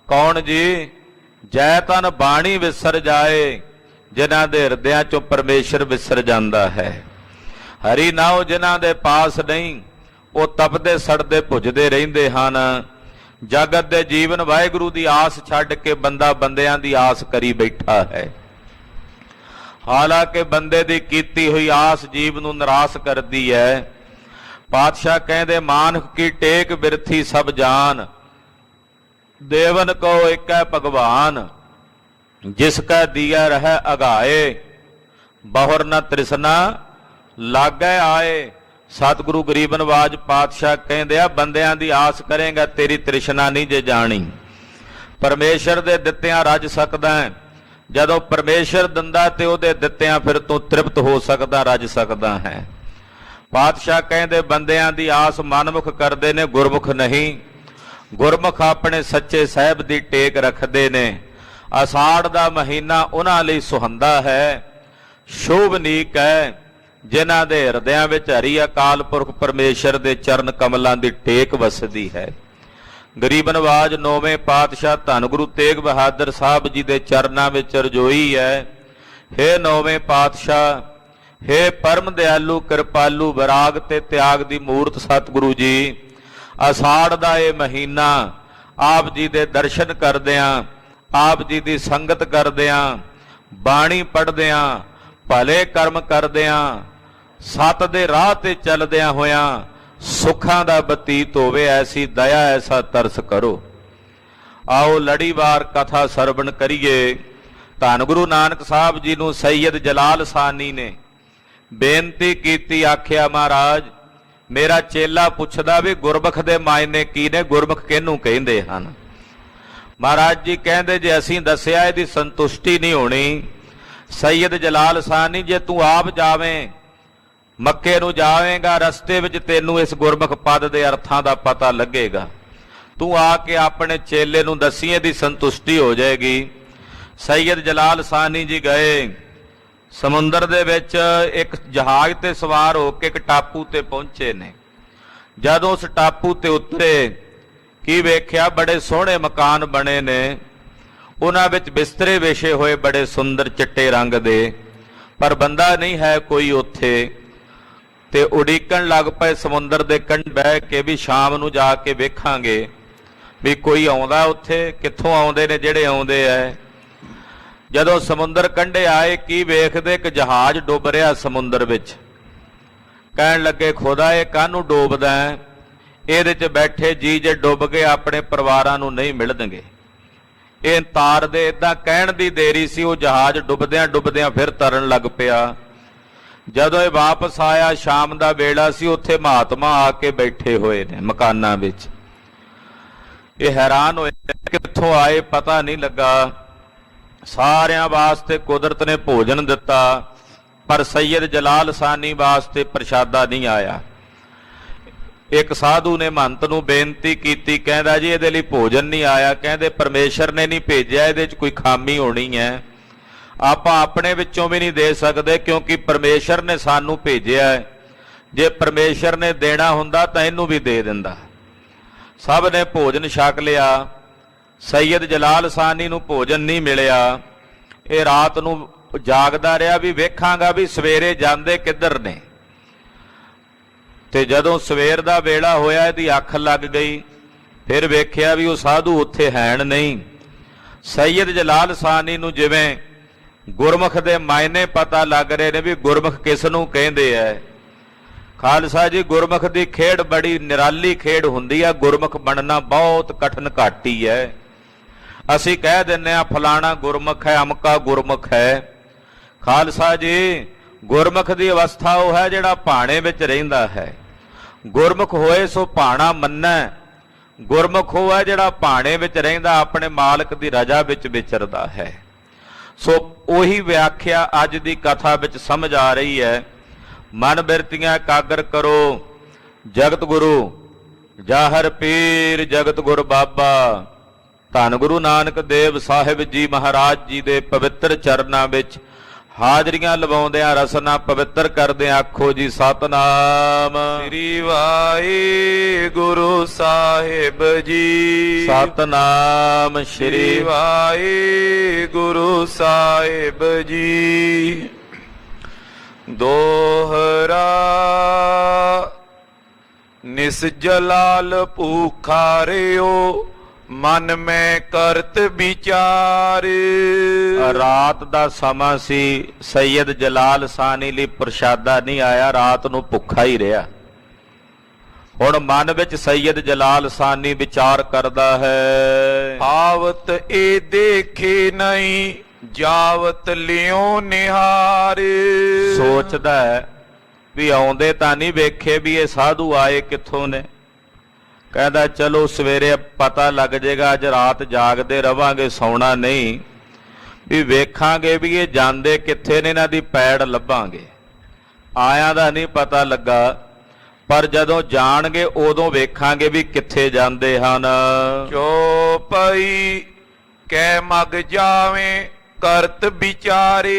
ਕੌਣ ਜੀ? ਜੈ ਤਨ ਬਾਣੀ ਵਿਸਰ ਜਾਏ, ਜਿਨ੍ਹਾਂ ਦੇ ਹਿਰਦਿਆਂ ਚੋਂ ਪਰਮੇਸ਼ਰ ਵਿਸਰ ਜਾਂਦਾ ਹੈ। ਹਰੀ ਨਾਉ ਜਿਨ੍ਹਾਂ ਦੇ ਪਾਸ ਨਹੀਂ, ਉਹ ਤਪਦੇ ਸੜਦੇ ਭੁੱਜਦੇ ਰਹਿੰਦੇ ਹਨ। ਜਗਤ ਦੇ ਜੀਵਨ ਵਾਹਿਗੁਰੂ ਦੀ ਆਸ ਛੱਡ ਕੇ ਬੰਦਾ ਬੰਦਿਆਂ ਦੀ ਆਸ ਕਰੀ ਬੈਠਾ ਹੈ। ਹਾਲਾਂਕਿ ਬੰਦੇ ਦੀ ਕੀਤੀ ਹੋਈ ਆਸ ਜੀਵ ਨੂੰ ਨਿਰਾਸ਼ ਕਰਦੀ ਹੈ। ਪਾਤਸ਼ਾਹ ਕਹਿੰਦੇ ਮਾਨੁਖ ਕੀ ਟੇਕ ਬਿਰਥੀ ਸਭ ਜਾਨ, ਦੇਵਨ ਕੋ ਏਕੈ ਭਗਵਾਨ, ਜਿਸ ਕਾ ਦੀਆ ਰਹਿ ਅਗਾਏ, ਬਹੁਰ ਨ ਤ੍ਰਿਸ਼ਨਾ ਲਾਗੈ ਆਏ। ਸਤਿਗੁਰੂ ਗਰੀਬ ਨਵਾਜ ਪਾਤਸ਼ਾਹ ਕਹਿੰਦੇ ਆ ਬੰਦਿਆਂ ਦੀ ਆਸ ਕਰੇਗਾ ਤੇਰੀ ਤ੍ਰਿਸ਼ਨਾ ਨਹੀਂ ਜੇ ਜਾਣੀ। ਪਰਮੇਸ਼ਰ ਦੇ ਦਿੱਤਿਆਂ ਰੱਜ ਸਕਦਾ ਹੈ। ਜਦੋਂ ਪਰਮੇਸ਼ਰ ਦਿੰਦਾ ਤੇ ਉਹਦੇ ਦਿੱਤਿਆਂ ਫਿਰ ਤੂੰ ਤ੍ਰਿਪਤ ਹੋ ਸਕਦਾ, ਰੱਜ ਸਕਦਾ ਹੈ। ਪਾਤਸ਼ਾਹ ਕਹਿੰਦੇ ਬੰਦਿਆਂ ਦੀ ਆਸ ਮਨਮੁਖ ਕਰਦੇ ਨੇ, ਗੁਰਮੁਖ ਨਹੀਂ। ਗੁਰਮੁਖ ਆਪਣੇ ਸੱਚੇ ਸਾਹਿਬ ਦੀ ਟੇਕ ਰੱਖਦੇ ਨੇ। ਅਸਾੜ ਦਾ ਮਹੀਨਾ ਉਹਨਾਂ ਲਈ ਸੁਹੰਦਾ ਹੈ, ਸ਼ੋਭਨੀਕ ਹੈ, ਜਿਨ੍ਹਾਂ ਦੇ ਹਿਰਦਿਆਂ ਵਿੱਚ ਹਰੀ ਅਕਾਲ ਪੁਰਖ ਪਰਮੇਸ਼ਰ ਦੇ ਚਰਨ ਕਮਲਾਂ ਦੀ ਟੇਕ ਵਸਦੀ ਹੈ। ਗਰੀਬ ਨਵਾਜ ਨੌਵੇਂ ਪਾਤਸ਼ਾਹ ਧੰਨ ਗੁਰੂ ਤੇਗ ਬਹਾਦਰ ਸਾਹਿਬ ਜੀ ਦੇ ਚਰਨਾਂ ਵਿੱਚ ਰਜੋਈ ਹੈ। ਹੇ ਨੌਵੇਂ ਪਾਤਸ਼ਾਹ, ਹੇ ਪਰਮ ਦਿਆਲੂ ਕਿਰਪਾਲੂ ਵਿਰਾਗ ਤੇ ਤਿਆਗ ਦੀ ਮੂਰਤ ਸਤਿਗੁਰੂ ਜੀ, ਅਸਾੜ ਦਾ ਇਹ ਮਹੀਨਾ ਆਪ ਜੀ ਦੇ ਦਰਸ਼ਨ ਕਰਦਿਆਂ, ਆਪ ਜੀ ਦੀ ਸੰਗਤ ਕਰਦਿਆਂ, ਬਾਣੀ ਪੜ੍ਹਦਿਆਂ, ਭਲੇ ਕਰਮ ਕਰਦਿਆਂ, ਸਤ ਦੇ ਰਾਹ ਤੇ ਚੱਲਦਿਆਂ ਹੋਇਆਂ ਸੁੱਖਾਂ ਦਾ ਬਤੀਤ ਹੋਵੇ, ਐਸੀ ਦਇਆ ਐਸਾ ਤਰਸ ਕਰੋ। ਆਓ ਲੜੀਵਾਰ ਕਥਾ ਸਰਵਣ ਕਰੀਏ। ਧੰਨ ਗੁਰੂ ਨਾਨਕ ਸਾਹਿਬ ਜੀ ਨੂੰ ਸੈਯਦ ਜਲਾਲ ਸਾਨੀ ਨੇ ਬੇਨਤੀ ਕੀਤੀ, ਆਖਿਆ ਮਹਾਰਾਜ ਮੇਰਾ ਚੇਲਾ ਪੁੱਛਦਾ ਵੀ ਗੁਰਮੁਖ ਦੇ ਮਾਇਨੇ ਕੀ ਨੇ, ਗੁਰਮੁਖ ਕਿਹਨੂੰ ਕਹਿੰਦੇ ਹਨ। ਮਹਾਰਾਜ ਜੀ ਕਹਿੰਦੇ ਜੇ ਅਸੀਂ ਦੱਸਿਆ ਇਹਦੀ ਸੰਤੁਸ਼ਟੀ ਨਹੀਂ ਹੋਣੀ। ਸੈਯਦ ਜਲਾਲ ਸਾਨੀ ਜੇ ਤੂੰ ਆਪ ਜਾਵੇਂ, ਮੱਕੇ ਨੂੰ ਜਾਵੇਂਗਾ, ਰਸਤੇ ਵਿੱਚ ਤੈਨੂੰ ਇਸ ਗੁਰਮੁਖ ਪਦ ਦੇ ਅਰਥਾਂ ਦਾ ਪਤਾ ਲੱਗੇਗਾ। ਤੂੰ ਆ ਕੇ ਆਪਣੇ ਚੇਲੇ ਨੂੰ ਦੱਸੀ, ਇਹਦੀ ਸੰਤੁਸ਼ਟੀ ਹੋ ਜਾਏਗੀ। ਸੈਯਦ ਜਲਾਲ ਸਾਨੀ ਜੀ ਗਏ ਸਮੁੰਦਰ ਦੇ ਵਿੱਚ, ਇੱਕ ਜਹਾਜ਼ ਤੇ ਸਵਾਰ ਹੋ ਕੇ ਇੱਕ ਟਾਪੂ ਤੇ ਪਹੁੰਚੇ ਨੇ। ਜਦੋਂ ਉਸ ਟਾਪੂ ਤੇ ਉਤਰੇ ਕੀ ਵੇਖਿਆ, ਬੜੇ ਸੋਹਣੇ ਮਕਾਨ ਬਣੇ ਨੇ, ਉਹਨਾਂ ਵਿੱਚ ਬਿਸਤਰੇ ਵਿਛੇ ਹੋਏ ਬੜੇ ਸੁੰਦਰ ਚਿੱਟੇ ਰੰਗ ਦੇ, ਪਰ ਬੰਦਾ ਨਹੀਂ ਹੈ ਕੋਈ ਉੱਥੇ। ਤੇ ਉਡੀਕਣ ਲੱਗ ਪਏ ਸਮੁੰਦਰ ਦੇ ਕੰਢੇ ਬਹਿ ਕੇ ਵੀ ਸ਼ਾਮ ਨੂੰ ਜਾ ਕੇ ਵੇਖਾਂਗੇ ਵੀ ਕੋਈ ਆਉਂਦਾ ਉੱਥੇ, ਕਿੱਥੋਂ ਆਉਂਦੇ ਨੇ ਜਿਹੜੇ ਆਉਂਦੇ ਐ। ਜਦੋਂ ਸਮੁੰਦਰ ਕੰਢੇ ਆਏ ਕੀ ਵੇਖਦੇ ਕਿ ਜਹਾਜ਼ ਡੁੱਬ ਰਿਹਾ ਸਮੁੰਦਰ ਵਿੱਚ। ਕਹਿਣ ਲੱਗੇ ਖੁਦਾ ਇਹ ਕਾਹਨੂੰ ਡੋਬਦਾ ਹੈ, ਇਹਦੇ 'ਚ ਬੈਠੇ ਜੀ ਜੇ ਡੁੱਬ ਗਏ ਆਪਣੇ ਪਰਿਵਾਰਾਂ ਨੂੰ ਨਹੀਂ ਮਿਲਣਗੇ, ਇਹ ਤਾਰ ਦੇ। ਏਦਾਂ ਕਹਿਣ ਦੀ ਦੇਰੀ ਸੀ, ਉਹ ਜਹਾਜ਼ ਡੁੱਬਦਿਆਂ ਡੁੱਬਦਿਆਂ ਫਿਰ ਤਰਨ ਲੱਗ ਪਿਆ। ਜਦੋਂ ਇਹ ਵਾਪਸ ਆਇਆ ਸ਼ਾਮ ਦਾ ਵੇਲਾ ਸੀ, ਉੱਥੇ ਮਹਾਤਮਾ ਆ ਕੇ ਬੈਠੇ ਹੋਏ ਨੇ ਮਕਾਨਾਂ ਵਿੱਚ। ਇਹ ਹੈਰਾਨ ਹੋਏ ਕਿੱਥੋਂ ਆਏ ਪਤਾ ਨਹੀਂ ਲੱਗਾ। ਸਾਰਿਆਂ ਵਾਸਤੇ ਕੁਦਰਤ ਨੇ ਭੋਜਨ ਦਿੱਤਾ, ਪਰ ਸੈਯਦ ਜਲਾਲ ਸਾਨੀ ਵਾਸਤੇ ਪ੍ਰਸ਼ਾਦਾ ਨਹੀਂ ਆਇਆ। ਇੱਕ ਸਾਧੂ ਨੇ ਮਹੰਤ ਨੂੰ ਬੇਨਤੀ ਕੀਤੀ, ਕਹਿੰਦਾ ਜੀ ਇਹਦੇ ਲਈ ਭੋਜਨ ਨਹੀਂ ਆਇਆ। ਕਹਿੰਦੇ ਪਰਮੇਸ਼ਰ ਨੇ ਨਹੀਂ ਭੇਜਿਆ, ਇਹਦੇ 'ਚ ਕੋਈ ਖਾਮੀ ਹੋਣੀ ਹੈ। ਆਪਾਂ ਆਪਣੇ ਵਿੱਚੋਂ ਵੀ ਨਹੀਂ ਦੇ ਸਕਦੇ, ਕਿਉਂਕਿ ਪਰਮੇਸ਼ਰ ਨੇ ਸਾਨੂੰ ਭੇਜਿਆ ਹੈ। ਜੇ ਪਰਮੇਸ਼ਰ ਨੇ ਦੇਣਾ ਹੁੰਦਾ ਤਾਂ ਇਹਨੂੰ ਵੀ ਦੇ ਦਿੰਦਾ। ਸਭ ਨੇ ਭੋਜਨ ਛਕ ਲਿਆ। ਸੈਯਦ ਜਲਾਲ ਸਾਨੀ ਨੂੰ ਭੋਜਨ ਨਹੀਂ ਮਿਲਿਆ। ਇਹ ਰਾਤ ਨੂੰ ਜਾਗਦਾ ਰਿਹਾ ਵੀ ਵੇਖਾਂਗਾ ਵੀ ਸਵੇਰੇ ਜਾਂਦੇ ਕਿੱਧਰ ਨੇ। ਤੇ ਜਦੋਂ ਸਵੇਰ ਦਾ ਵੇਲਾ ਹੋਇਆ ਇਹਦੀ ਅੱਖ ਲੱਗ ਗਈ। ਫਿਰ ਵੇਖਿਆ ਵੀ ਉਹ ਸਾਧੂ ਉੱਥੇ ਹੈਣ ਨਹੀਂ। ਸੈਯਦ ਜਲਾਲ ਸਾਨੀ ਨੂੰ ਜਿਵੇਂ ਗੁਰਮੁਖ ਦੇ ਮਾਇਨੇ ਪਤਾ ਲੱਗ ਰਹੇ ਨੇ ਵੀ ਗੁਰਮੁਖ ਕਿਸ ਨੂੰ ਕਹਿੰਦੇ ਐ। ਖਾਲਸਾ ਜੀ ਗੁਰਮੁਖ ਦੀ ਖੇਡ ਬੜੀ ਨਿਰਾਲੀ ਖੇਡ ਹੁੰਦੀ ਆ। ਗੁਰਮੁਖ ਬਣਨਾ ਬਹੁਤ ਕਠਿਨ ਘਾਟੀ ਹੈ। ਅਸੀਂ ਕਹਿ ਦਿੰਨੇ ਆ ਫਲਾਣਾ ਗੁਰਮੁਖ ਹੈ, ਅਮਕਾ ਗੁਰਮੁਖ ਹੈ। ਖਾਲਸਾ ਜੀ ਗੁਰਮੁਖ ਦੀ ਅਵਸਥਾ ਉਹ ਹੈ ਜਿਹੜਾ ਭਾਣੇ ਵਿੱਚ ਰਹਿੰਦਾ ਹੈ। ਗੁਰਮੁਖ ਹੋਏ ਸੋ ਭਾਣਾ ਮੰਨੈ। ਗੁਰਮੁਖ ਉਹ ਹੈ ਜਿਹੜਾ ਭਾਣੇ ਵਿੱਚ ਰਹਿੰਦਾ, ਆਪਣੇ ਮਾਲਕ ਦੀ ਰਜ਼ਾ ਵਿੱਚ ਵਿਚਰਦਾ ਹੈ। ਸੋ ਉਹੀ ਵਿਆਖਿਆ ਅੱਜ ਦੀ ਕਥਾ ਵਿੱਚ ਸਮਝ ਆ ਰਹੀ ਹੈ। ਮਨ ਬਿਰਤੀਆਂ ਇਕਾਗਰ ਕਰੋ, ਜਗਤ ਗੁਰੂ ਜਾਹਰ ਪੀਰ ਜਗਤ ਗੁਰ ਬਾਬਾ। ਧੰਨ ਗੁਰੂ ਨਾਨਕ ਦੇਵ ਸਾਹਿਬ ਜੀ ਮਹਾਰਾਜ ਜੀ ਦੇ ਪਵਿੱਤਰ ਚਰਨਾਂ ਵਿੱਚ ਹਾਜ਼ਰੀਆਂ ਲਵਾਉਂਦਿਆਂ ਰਸਨਾ ਪਵਿੱਤਰ ਕਰਦੇ ਆਖੋ ਜੀ ਸਤਨਾਮ ਸ੍ਰੀ ਵਾਹਿਗੁਰੂ ਸਾਹਿਬ ਜੀ। ਸਤਨਾਮ ਸ੍ਰੀ ਵਾਹਿਗੁਰੂ ਸਾਹਿਬ ਜੀ। ਦੋਹਰਾ ਨਿਸ ਜਲਾਲ ਭੂਖਾਰਿਓ ਮਨ ਮੈਂ ਕਰਤ ਵਿਚਾਰ। ਰਾਤ ਦਾ ਸਮਾਂ ਸੀ, ਸੈਯਦ ਜਲਾਲ ਸਾਨੀ ਲਈ ਪ੍ਰਸ਼ਾਦਾ ਨਹੀਂ ਆਇਆ, ਰਾਤ ਨੂੰ ਭੁੱਖਾ ਹੀ ਰਿਹਾ। ਹੁਣ ਮਨ ਵਿੱਚ ਸੈਯਦ ਜਲਾਲ ਸਾਨੀ ਵਿਚਾਰ ਕਰਦਾ ਹੈ, ਆਵਤ ਇਹ ਦੇਖੇ ਨਹੀਂ ਜਾਵਤ ਲਿਓ ਨਿਹਾਰ। ਸੋਚਦਾ ਹੈ ਵੀ ਆਉਂਦੇ ਤਾਂ ਨਹੀਂ ਵੇਖੇ ਵੀ ਇਹ ਸਾਧੂ ਆਏ ਕਿੱਥੋਂ ਨੇ। ਕਹਿੰਦਾ ਚਲੋ ਸਵੇਰੇ ਪਤਾ ਲੱਗ ਜਾਏਗਾ, ਅੱਜ ਰਾਤ ਜਾਗਦੇ ਰਵਾਂਗੇ, ਸੌਣਾ ਨਹੀਂ, ਵੀ ਵੇਖਾਂਗੇ ਵੀ ਇਹ ਜਾਂਦੇ ਕਿੱਥੇ ਨੇ, ਇਹਨਾਂ ਦੀ ਪੈੜ ਲੱਭਾਂਗੇ। ਆਇਆਂ ਦਾ ਨਹੀਂ ਪਤਾ ਲੱਗਾ, ਪਰ ਜਦੋਂ ਜਾਣਗੇ ਉਦੋਂ ਵੇਖਾਂਗੇ ਵੀ ਕਿੱਥੇ ਜਾਂਦੇ ਹਨ। ਚੋਪਈ ਕਹਿ ਮਗ ਜਾਵੇਂ ਕਰਤ ਵਿਚਾਰੇ।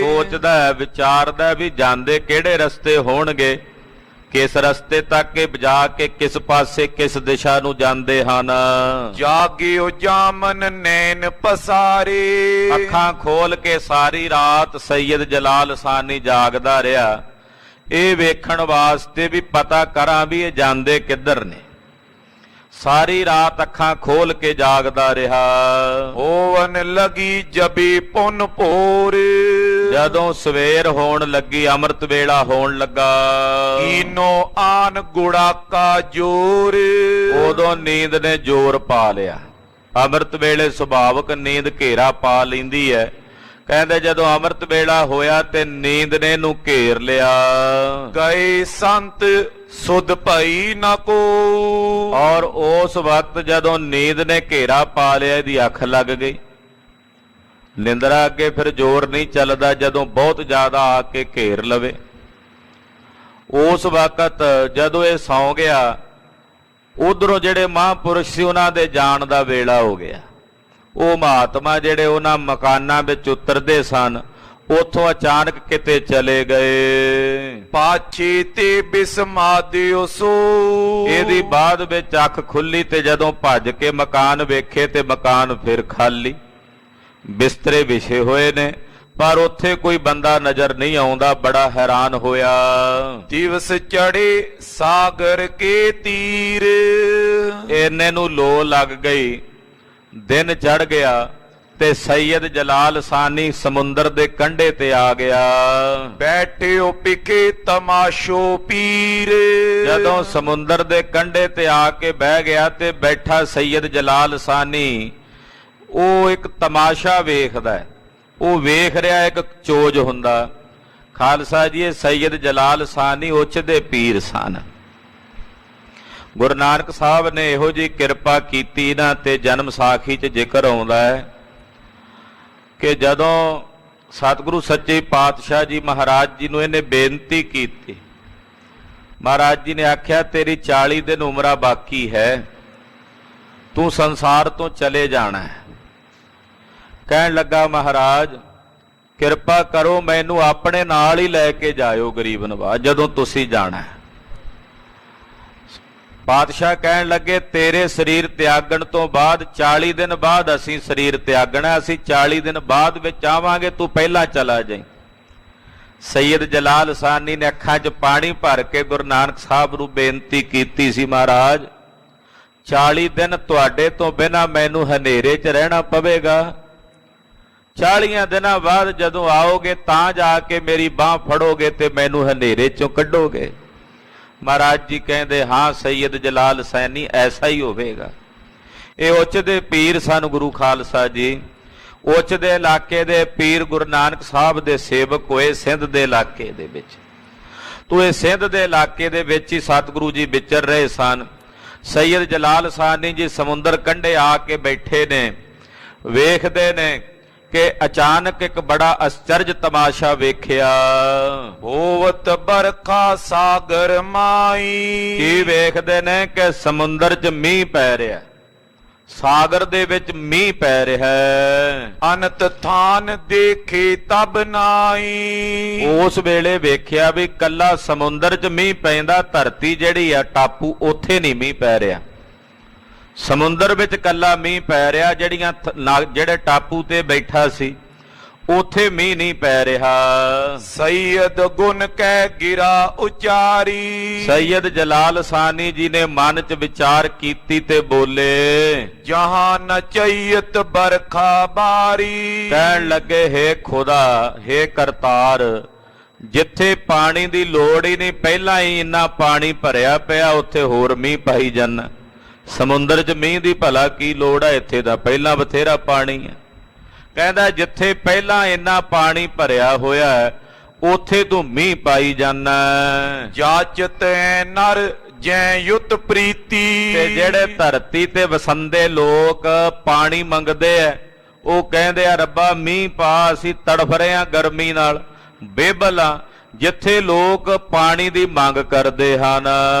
ਸੋਚਦਾ ਹੈ, ਵਿਚਾਰਦਾ ਵੀ ਜਾਂਦੇ ਕਿਹੜੇ ਰਸਤੇ ਹੋਣਗੇ, ਕਿਸ ਰਸਤੇ ਤੱਕ ਇਹ ਜਾ ਕੇ ਕਿਸ ਪਾਸੇ ਕਿਸ ਦਿਸ਼ਾ ਨੂੰ ਜਾਂਦੇ ਹਨ। ਜਾਗਿਓ ਜਾਮਨ ਨੈਣ ਪਸਾਰੇ। ਅੱਖਾਂ ਖੋਲ ਕੇ ਸਾਰੀ ਰਾਤ ਸੈਯਦ ਜਲਾਲ ਸਾਨੀ ਜਾਗਦਾ ਰਿਹਾ, ਇਹ ਵੇਖਣ ਵਾਸਤੇ ਵੀ ਪਤਾ ਕਰਾਂ ਵੀ ਇਹ ਜਾਂਦੇ ਕਿੱਧਰ ਨੇ। ਸਾਰੀ ਰਾਤ ਅੱਖਾਂ ਖੋਲ ਕੇ ਜਾਗਦਾ ਰਿਹਾ। ਹੋਵਨ ਲਗੀ ਜਬੀ ਪੁਨ ਭੋਰ। ਜਦੋਂ ਸਵੇਰ ਹੋਣ ਲੱਗੀ, ਅੰਮ੍ਰਿਤ ਵੇਲਾ ਹੋਣ ਲੱਗਾ, ਕੀਨੋ ਆਨ ਗੁੜਾਕਾ ਜੋਰ। ਉਦੋਂ ਨੀਂਦ ਨੇ ਜ਼ੋਰ ਪਾ ਲਿਆ। ਅੰਮ੍ਰਿਤ ਵੇਲੇ ਸੁਭਾਵਕ ਨੀਂਦ ਘੇਰਾ ਪਾ ਲੈਂਦੀ ਹੈ। ਕਹਿੰਦੇ ਜਦੋਂ ਅੰਮ੍ਰਿਤ ਵੇਲਾ ਹੋਇਆ ਤੇ ਨੀਂਦ ਨੇ ਇਹਨੂੰ ਘੇਰ ਲਿਆ। ਗਏ ਸੰਤ ਸੁਧ ਭਈ ਨਾ ਕੋ। ਔਰ ਉਸ ਵਕਤ ਜਦੋਂ ਨੀਂਦ ਨੇ ਘੇਰਾ ਪਾ ਲਿਆ, ਇਹਦੀ ਅੱਖ ਲੱਗ ਗਈ। ਨਿੰਦਰਾ ਅੱਗੇ ਫਿਰ ਜ਼ੋਰ ਨਹੀਂ ਚੱਲਦਾ, ਜਦੋਂ ਬਹੁਤ ਜ਼ਿਆਦਾ ਆ ਕੇ ਘੇਰ ਲਵੇ। ਉਸ ਵਕਤ ਜਦੋਂ ਇਹ ਸੌਂ ਗਿਆ, ਉਧਰੋਂ ਜਿਹੜੇ ਮਹਾਂਪੁਰਸ਼ ਸੀ ਉਹਨਾਂ ਦੇ ਜਾਣ ਦਾ ਵੇਲਾ ਹੋ ਗਿਆ। ਉਹ ਮਹਾਤਮਾ ਜਿਹੜੇ ਉਹਨਾਂ ਮਕਾਨਾਂ ਵਿੱਚ ਉਤਰਦੇ ਸਨ, ਉਥੋਂ ਅਚਾਨਕ ਕਿਤੇ ਚਲੇ ਗਏ। ਪਾਛੇ ਤੇ ਬਿਸਮਾਦਿਓ ਸੋ। ਇਹਦੀ ਬਾਅਦ ਵਿੱਚ ਅੱਖ ਖੁੱਲੀ ਤੇ ਜਦੋਂ ਭੱਜ ਕੇ ਮਕਾਨ ਵੇਖੇ ਤੇ ਮਕਾਨ ਫਿਰ ਖਾਲੀ, ਬਿਸਤਰੇ ਵਿਛੇ ਹੋਏ ਨੇ, ਪਰ ਉੱਥੇ ਕੋਈ ਬੰਦਾ ਨਜ਼ਰ ਨਹੀਂ ਆਉਂਦਾ। ਬੜਾ ਹੈਰਾਨ ਹੋਇਆ। ਦਿਵਸ ਚੜੇ ਸਾਗਰ ਕੇ ਤੀਰ। ਇੰਨੇ ਨੂੰ ਲੋ ਲੱਗ ਗਈ, ਦਿਨ ਚੜ ਗਿਆ ਤੇ ਸੈਯਦ ਜਲਾਲ ਸਾਨੀ ਸਮੁੰਦਰ ਦੇ ਕੰਢੇ ਤੇ ਆ ਗਿਆ। ਬੈਠਿਓ ਪਿਕੇ ਤਮਾਸ਼ੋ ਪੀਰ। ਜਦੋਂ ਸਮੁੰਦਰ ਦੇ ਕੰਢੇ ਤੇ ਆ ਕੇ ਬਹਿ ਗਿਆ ਤੇ ਬੈਠਾ ਸੈਯਦ ਜਲਾਲ ਸਾਨੀ, ਉਹ ਇੱਕ ਤਮਾਸ਼ਾ ਵੇਖਦਾ ਹੈ। ਉਹ ਵੇਖ ਰਿਹਾ ਇੱਕ ਚੋਜ ਹੁੰਦਾ। ਖਾਲਸਾ ਜੀ, ਇਹ ਸੈਯਦ ਜਲਾਲ ਸਾਨੀ ਉੱਚ ਦੇ ਪੀਰ ਸਨ। ਗੁਰੂ ਨਾਨਕ ਸਾਹਿਬ ਨੇ ਇਹੋ ਜਿਹੀ ਕਿਰਪਾ ਕੀਤੀ ਨਾ, ਤੇ ਜਨਮ ਸਾਖੀ 'ਚ ਜ਼ਿਕਰ ਆਉਂਦਾ ਹੈ ਕਿ ਜਦੋਂ ਸਤਿਗੁਰੂ ਸੱਚੇ ਪਾਤਸ਼ਾਹ ਜੀ ਮਹਾਰਾਜ ਜੀ ਨੂੰ ਇਹਨੇ ਬੇਨਤੀ ਕੀਤੀ, ਮਹਾਰਾਜ ਜੀ ਨੇ ਆਖਿਆ ਤੇਰੀ 40 ਦਿਨ ਉਮਰਾ ਬਾਕੀ ਹੈ, ਤੂੰ ਸੰਸਾਰ ਤੋਂ ਚਲੇ ਜਾਣਾ ਹੈ। ਕਹਿਣ ਲੱਗਾ, ਮਹਾਰਾਜ ਕਿਰਪਾ ਕਰੋ, ਮੈਨੂੰ ਆਪਣੇ ਨਾਲ ਹੀ ਲੈ ਕੇ ਜਾਇਓ ਗਰੀਬ ਨਵਾਜ਼, ਜਦੋਂ ਤੁਸੀਂ ਜਾਣਾ ਹੈ। ਪਾਤਸ਼ਾਹ ਕਹਿਣ ਲੱਗੇ, ਤੇਰੇ ਸਰੀਰ ਤਿਆਗਣ ਤੋਂ ਬਾਅਦ 40 ਦਿਨ ਬਾਅਦ ਅਸੀਂ ਸਰੀਰ ਤਿਆਗਣਾ, ਅਸੀਂ 40 ਦਿਨ ਬਾਅਦ ਵਿੱਚ ਆਵਾਂਗੇ, ਤੂੰ ਪਹਿਲਾਂ ਚਲਾ ਜਾਈਂ। ਸੈਯਦ ਜਲਾਲ ਸਾਨੀ ਨੇ ਅੱਖਾਂ 'ਚ ਪਾਣੀ ਭਰ ਕੇ ਗੁਰੂ ਨਾਨਕ ਸਾਹਿਬ ਨੂੰ ਬੇਨਤੀ ਕੀਤੀ ਸੀ, ਮਹਾਰਾਜ 40 ਦਿਨ ਤੁਹਾਡੇ ਤੋਂ ਬਿਨਾਂ ਮੈਨੂੰ ਹਨੇਰੇ 'ਚ ਰਹਿਣਾ ਪਵੇਗਾ। 40 ਦਿਨਾਂ ਬਾਅਦ ਜਦੋਂ ਆਓਗੇ ਤਾਂ ਜਾ ਕੇ ਮੇਰੀ ਬਾਹ ਫੜੋਗੇ ਤੇ ਮੈਨੂੰ ਹਨੇਰੇ 'ਚੋਂ ਕੱਢੋਗੇ। ਮਹਾਰਾਜ ਜੀ ਕਹਿੰਦੇ, ਹਾਂ ਸੈਯਦ ਜਲਾਲ ਸੈਨੀ, ਐਸਾ ਹੀ ਹੋਵੇਗਾ। ਇਹ ਉੱਚ ਦੇ ਪੀਰ ਸਨ ਗੁਰੂ ਖਾਲਸਾ ਜੀ। ਉੱਚ ਦੇ ਇਲਾਕੇ ਦੇ ਪੀਰ ਗੁਰੂ ਨਾਨਕ ਸਾਹਿਬ ਦੇ ਸੇਵਕ ਹੋਏ ਸਿੰਧ ਦੇ ਇਲਾਕੇ ਦੇ ਵਿੱਚ। ਤੋ ਇਹ ਸਿੰਧ ਦੇ ਇਲਾਕੇ ਦੇ ਵਿੱਚ ਹੀ ਸਤਿਗੁਰੂ ਜੀ ਵਿਚਰ ਰਹੇ ਸਨ। ਸੈਯਦ ਜਲਾਲ ਸਾਨੀ ਜੀ ਸਮੁੰਦਰ ਕੰਢੇ ਆ ਕੇ ਬੈਠੇ ਨੇ, ਵੇਖਦੇ ਨੇ ਕਿ ਅਚਾਨਕ ਇੱਕ ਬੜਾ ਅਚਰਜ ਤਮਾਸ਼ਾ ਵੇਖਿਆ। ਹੋਵਤ ਬਰਖਾ ਸਾਗਰ ਮਾਈ। ਕੀ ਵੇਖਦੇ ਨੇ ਕਿ ਸਮੁੰਦਰ 'ਚ ਮੀਂਹ ਪੈ ਰਿਹਾ, ਸਾਗਰ ਦੇ ਵਿੱਚ ਮੀਂਹ ਪੈ ਰਿਹਾ ਹੈ। ਅਨੰਤ ਥਾਨ ਦੇਖੇ ਤਬ ਨਾਈ। ਉਸ ਵੇਲੇ ਵੇਖਿਆ ਵੀ ਕੱਲਾ ਸਮੁੰਦਰ 'ਚ ਮੀਂਹ ਪੈਂਦਾ, ਧਰਤੀ ਜਿਹੜੀ ਆ ਟਾਪੂ, ਉੱਥੇ ਨਹੀਂ ਮੀਂਹ ਪੈ ਰਿਹਾ। ਸਮੁੰਦਰ ਵਿੱਚ ਕੱਲਾ ਮੀਂਹ ਪੈ ਰਿਹਾ, ਜਿਹੜੇ ਟਾਪੂ ਤੇ ਬੈਠਾ ਸੀ ਉਥੇ ਮੀਂਹ ਨਹੀਂ ਪੈ ਰਿਹਾ। ਸੈयद ਗੁਣ ਕਹਿ ਗਿਰਾ ਉਚਾਰੀ। ਸੈयद ਜਲਾਲ ਸਾਨੀ ਜੀ ਨੇ ਮਨ ਚ ਵਿਚਾਰ ਕੀਤੀ ਤੇ ਬੋਲੇ, ਜਹਾਂ ਨਚਈਤ ਬਰਖਾ ਬਾਰੀ। ਕਹਿਣ ਲੱਗੇ, ਹੇ ਖੁਦਾ, ਹੇ ਕਰਤਾਰ, ਜਿੱਥੇ ਪਾਣੀ ਦੀ ਲੋੜ ਹੀ ਨਹੀਂ, ਪਹਿਲਾਂ ਹੀ ਇੰਨਾ ਪਾਣੀ ਭਰਿਆ ਪਿਆ, ਉੱਥੇ ਹੋਰ ਮੀਂਹ ਪਾਈ ਜਾਨਾ। ਸਮੁੰਦਰ 'ਚ ਮੀਂਹ ਦੀ ਭਲਾ ਕੀ ਲੋੜ ਹੈ, ਇੱਥੇ ਦਾ ਪਹਿਲਾਂ ਬਥੇਰਾ ਪਾਣੀ ਹੈ। ਕਹਿੰਦਾ ਜਿੱਥੇ ਪਹਿਲਾਂ ਇੰਨਾ ਪਾਣੀ ਭਰਿਆ ਹੋਇਆ ਹੈ, ਉੱਥੇ ਤੂੰ ਮੀਂਹ ਪਾਈ ਜਾਨਾ। ਜਾਚਤ ਨਰ ਜੈ ਯੁਤ ਪ੍ਰੀਤੀ। ਤੇ ਜਿਹੜੇ ਧਰਤੀ ਤੇ ਵਸੰਦੇ ਲੋਕ ਪਾਣੀ ਮੰਗਦੇ ਐ, ਉਹ ਕਹਿੰਦੇ ਆ, ਰੱਬਾ ਮੀਂਹ ਪਾ, ਅਸੀਂ ਤੜਫ ਰਹੇ ਆ ਗਰਮੀ ਨਾਲ, ਬੇਬਲ ਆ। ਜਿੱਥੇ ਲੋਕ ਪਾਣੀ ਦੀ ਮੰਗ ਕਰਦੇ ਹਨ,